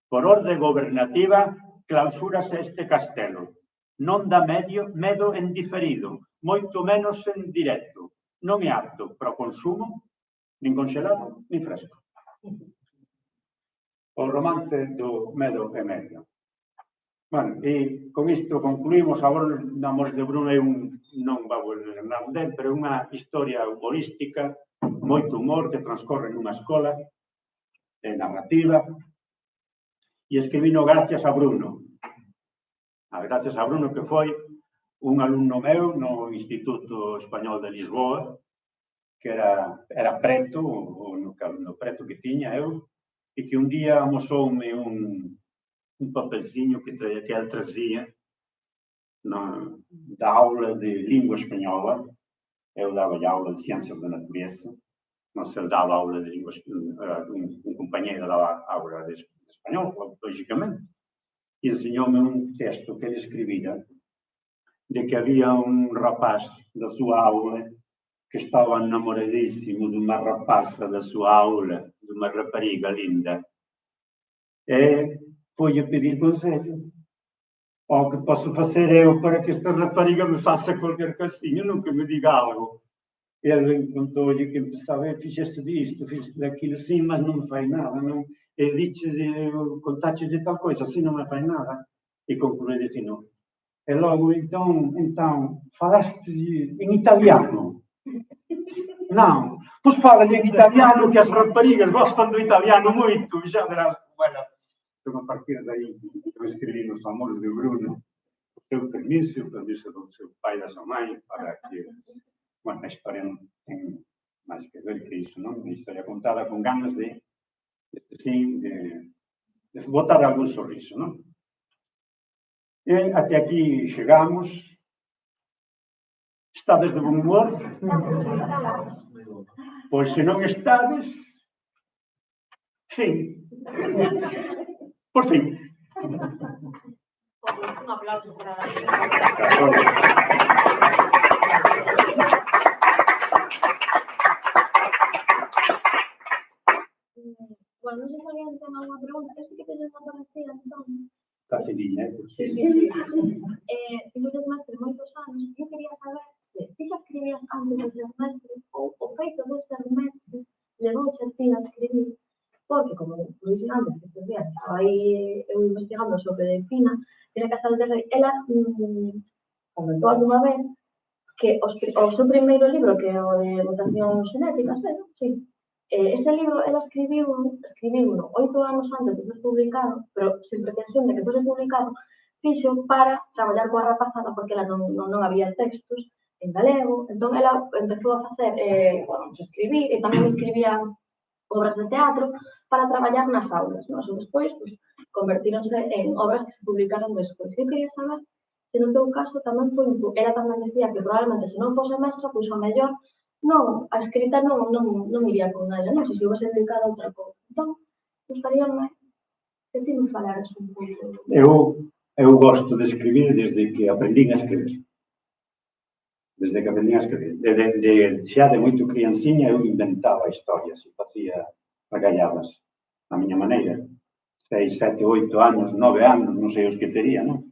Por orde gobernativa, clausúrase este castelo. Non dá medo en diferido, moito menos en directo. Non é apto para o consumo, nin congelado, nin fresco. O romance do medo e medio. Bueno, e con isto concluímos. Agora damos de Bruno non va volver nada del, pero unha historia humorística, moito humor, que transcorre nunha escola, narrativa, e escribino gracias a Bruno. Gracias a Bruno, que foi un alumno meu no Instituto Español de Lisboa, que era preto, no preto que tiña eu, e que un día amosoume un papelciño que ele trazía da aula de língua espanhola. Eu dava-lhe aula de ciências da natureza, não se ele dava aula de língua, um companheiro dava aula de espanhol, logicamente, e ensinou-me um texto que ele escrevia, de que havia um rapaz da sua aula que estava namoradíssimo de uma rapaza da sua aula, de uma rapariga linda. E foi a pedir conselho. O que posso fazer eu para que esta rapariga me faça qualquer coisinha, nunca me diga algo. Ele contou-lhe que pensava, fizeste disto, fizeste daquilo, sim, mas não me faz nada. Não. Contaste de tal coisa, assim não me faz nada. E concluiu de novo. E logo, então, falaste em italiano? Não. Pois fala-lhe em italiano, que as raparigas gostam do italiano muito. Já verás, olha, a partir daí, eu escrevi nos Amores de Bruno, o seu permisso do seu pai e da sua mãe, para que, bueno, a história não tem mais que ver que isso, não? A história contada com ganas de botar algum sorriso, não? E até aqui chegamos. Estades de bon humor? Pois se non estades, fin. Por fin. Un aplauso para la Bueno, non sei se alguén ten alguna pregunta, que sí que teñen unha parecida, entón. Casi niña, Sí. Tiñes mestre moitos anos, eu quería saber se ti xa escribías antes de ser mestre ou o feito de ser mestre levouche a ti a escribir, porque, como dixen antes, que estes días estaba aí eu investigando sobre Pina Casal de Rei, ela comentou alguna vez que o seu primeiro libro, que é o de mutación xenética, non? Sí. Ese libro ela escribiu 8 anos antes de ser publicado, pero sin pretensión de que fose publicado, fixo para traballar coa rapazada porque ela non había textos en galego, entón ela empezou a facer, escribir, e tamén escribía obras de teatro para traballar nas aulas, non? E despois, convertíronse en obras que se publicaron despois. Eu queria saber se no teu caso tamén foi, ela tamén decía que probablemente se non fose mestra, pois ao mellor non, a escrita non iría con ela, non sei se houvese dedicado a outra cousa. Entón, gustaríame que ti me falaras un pouco. Eu gosto de escribir desde que aprendín a escribir. Desde que aprendín a escribir. Xa de moito crianciña eu inventaba historias e facía agalladas a miña maneira. 6, 7, 8 anos, 9 anos, non sei os que tería, non?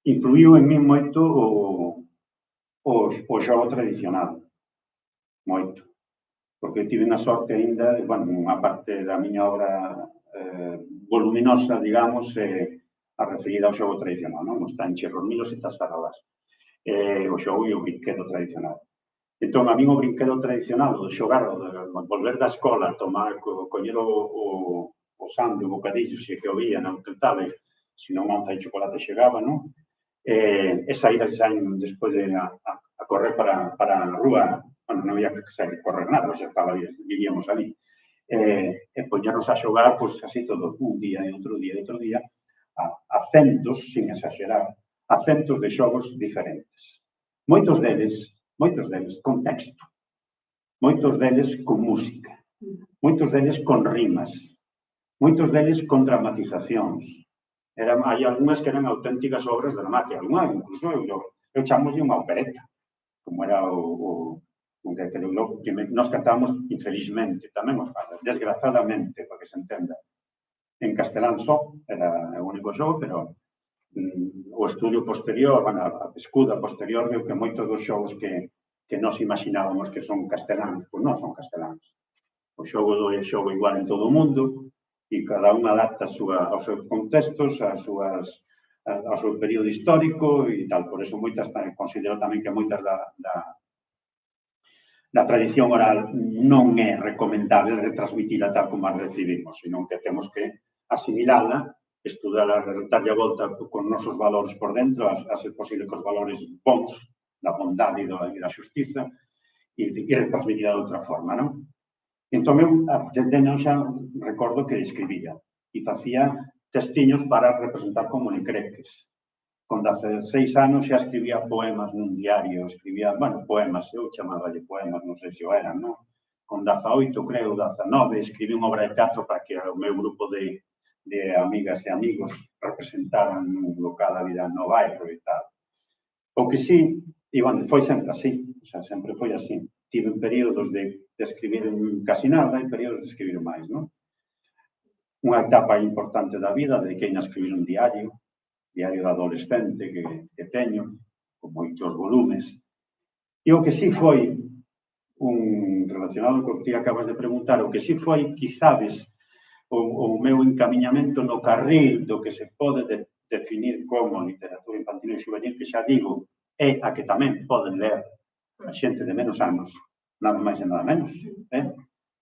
Influiu en min moito o xogo tradicional. Moito. Porque eu tive na sorte ainda, unha parte da miña obra voluminosa, digamos, a referida ao xogo tradicional, non? Os tanches, os milos e tazarolas. O xogo e o brinquedo tradicional. Entón, a min o brinquedo tradicional, o de xogar, o de volver da escola, tomar, coñer o sando, o bocadillo, se que o vía, non tentaba, se non onza e chocolate chegaba, non? E sair despois de a correr para a rúa, non había que sair correr nada, xa estaba, vivíamos ali. E poñernos a xogar, pois, así todo, un día e outro día, a centos, sin exagerar, a centos de xogos diferentes. Moitos deles con texto, moitos deles con música, moitos deles con rimas, moitos deles con dramatizacións. Hai algunhas que eran auténticas obras dramáticas, algunhas, incluso, eu chamoslle unha opereta, como era o que nos cantamos, infelizmente, tamén os fala, desgrazadamente, para que se entenda. En castelán só, era o único xogo, pero o estudio posterior, a pescuda posterior, veu que moitos dos xogos que nos imaginábamos que son casteláns, pois non son casteláns. O xogo é xogo igual en todo o mundo e cada unha adapta aos seus contextos, ao seu período histórico e tal. Por eso considero tamén que moitas da tradición oral non é recomendable retransmitila tal como a recibimos, senón que temos que asimilala, estudala, darlle a volta con nosos valores por dentro, a ser posible cos valores bons, da bondade e da xustiza, e retransmitila de outra forma, non? Entón, eu, desde non xa recordo que escribía e facía textiños para representar como lecreques. Con 16 anos xa escribía poemas nun diario, escribía, poemas, eu chamáballe poemas, non sei se o eran, non? Con 18, creo, 19, escribí unha obra de teatro para que o meu grupo de amigas e amigos representaran un local da vida no bairro e tal. O que sí, foi sempre así, sempre foi así. Tive períodos de escribir casi nada e períodos de escribir máis, non? Unha etapa importante da vida, dediquei a escribir un diario de adolescente que teño, con moitos volumes. E o que sí foi, relacionado co que ti acabas de preguntar, o que sí foi, quizades, o meu encamiñamento no carril do que se pode definir como literatura infantil e juvenil, que xa digo, é a que tamén poden ler a xente de menos anos, nada máis e nada menos,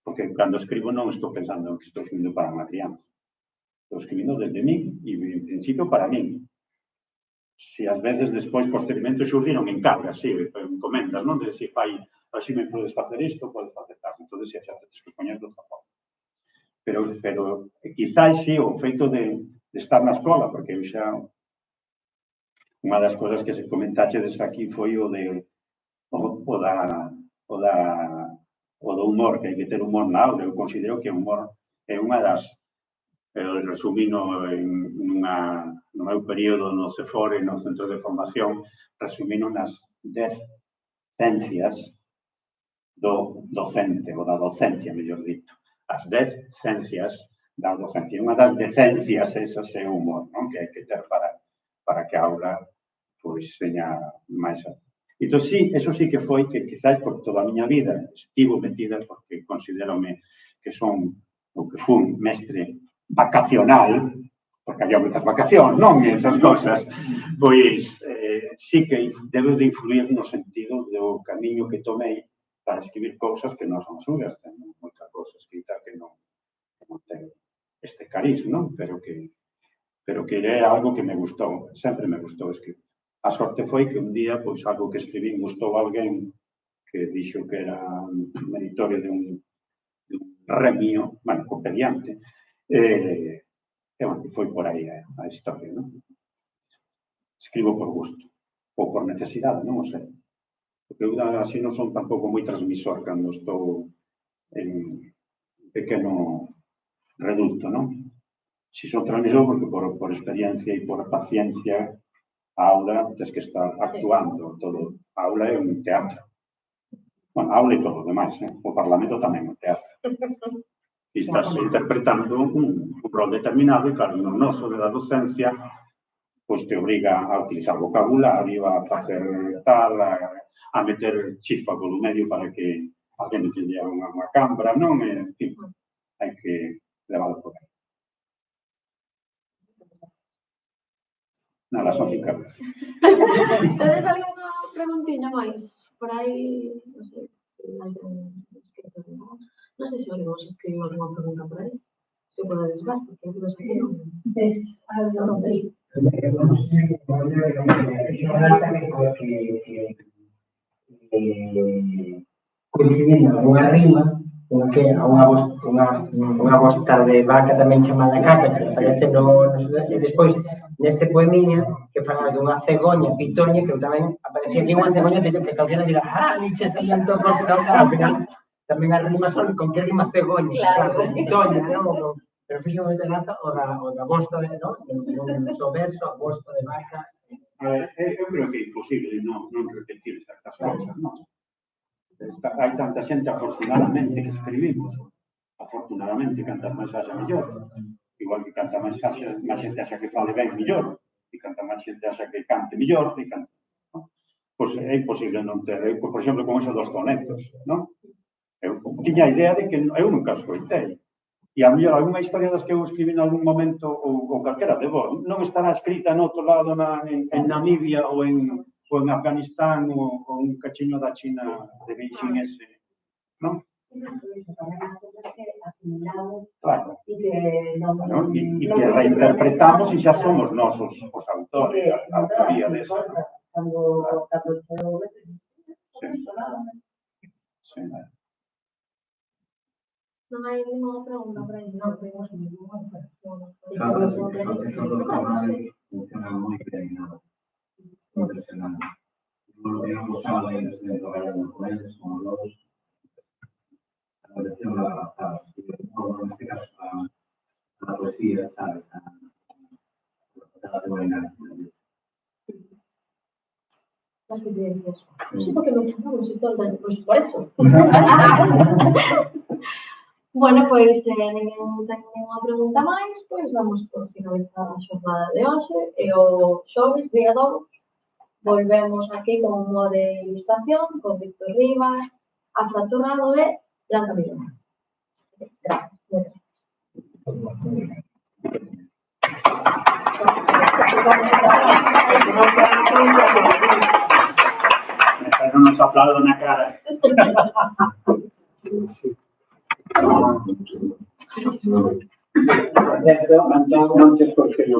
porque cando escribo non estou pensando que estou escribindo para unha crianza. Estou escribindo desde mí e, en principio, para mí. Se ás veces, despois, posteriormente, xurdiron encargas, encomendas, non? De si, pai, así me podes facer isto, podes facer tal. Entón, xa tedes que poñer de outra forma. Pero, quizás, sí, o feito de estar na escola, porque eu xa... Unha das cousas que se comentaxedes aquí foi o o do humor, que hai que ter humor na aula. Eu considero que o humor é unha das, resumino no meu período no CEFORE, no Centro de Formación, resumino nas 10 cencias do docente, ou da docencia, mellor dito. As 10 cencias da docencia. Unha das decencias esas é o humor, non? Que hai que ter para que a aula pois teña máis. Entón, sí, eso sí que foi que quizás por toda a miña vida estivo metida porque considerome que son ou que fun mestre vacacional, porque había moitas vacacións, non? Esas cosas, pois sí que debe de influir no sentido do camiño que tomei para escribir cousas que non son suyas. Ten moitas cousas escritas que non ten este cariz, non? Pero que é algo que me gustou, sempre me gustou escribir. A sorte foi que un día, pois, algo que escribín gustou a alguén que dixo que era meritorio de un remio, bueno, comediante, e, bueno, foi por aí a historia, non? Escribo por gusto, ou por necesidade, non o sei. Porque eu así non son tampouco moi transmisor cando estou en pequeno reducto, non? Si son transmisor porque por experiencia e por paciencia a aula tens que estar actuando todo. A aula é un teatro. Bueno, a aula e todo o demais, o Parlamento tamén é un teatro. E estás interpretando un rol determinado e, claro, no noso de la docencia, pois te obriga a utilizar vocabulario, a facer tal, a meter chispa polo medio para que alguén entenda unha cámara, non? En fin, hai que levarlo por aí. Nada, son 5 euros. Tedes alguna preguntiña máis? Por aí, non sei, non sei se vos escribimos unha pregunta por aí. Se o podedes ver, porque eu aquí non. Ves algo de coincidindo unha rima, unha bosta de vaca tamén chamada caca, que aparece e despois neste poemiña que falaba dunha cegoña pitoña, que tamén aparecía aquí unha cegoña que calquera dirá, niche salían todos, pero ao final tamén as rimas son con que rima cegoña, con pitoña, non? Pero fixo moita graza o da bosta, non? Un soverso, a bosta de vaca. Eu creo que é imposible non repetir certas cousas, non? Hai tanta xente, afortunadamente, que escribimos. Afortunadamente, canta máis haxa mellor. Igual que canta máis xente haxa que fale ben mellor. E canta máis xente haxa que cante mellor. Pois é imposible non ter. Por exemplo, con eso dos conectos, non? Eu tiña a idea de que eu nunca escoitei. E a mellor algunha historia das que eu escribí en algún momento, ou calquera de vos, non estará escrita no outro lado en Namibia ou en Afganistán ou un cachiño da China de Beijing ese, non? Claro. E que reinterpretamos e xa somos nosos os autores, a autoría desa. Sí. Non hai ninguna pregunta por aí, non temos ninguna funciona muy bien, ¿no? Impresionante. No lo digamos a la estudiante con ellos, como los, la lección de la adaptada. En este caso, a la poesía, ¿sabes? A la teoría. Las evidencias. Sí, porque me chamamos isto al daño, pues por eso. Bueno, pois ninguén ten ninguna pregunta máis, pois damos por finalizada a xornada de hoxe e o xoves, día 2, volvemos aquí con humor de ilustración, con Víctor Rivas, Afraturrado e Blanca Mirona. Gracias. Non nos aplaudo na cara. Non te escoxo yo.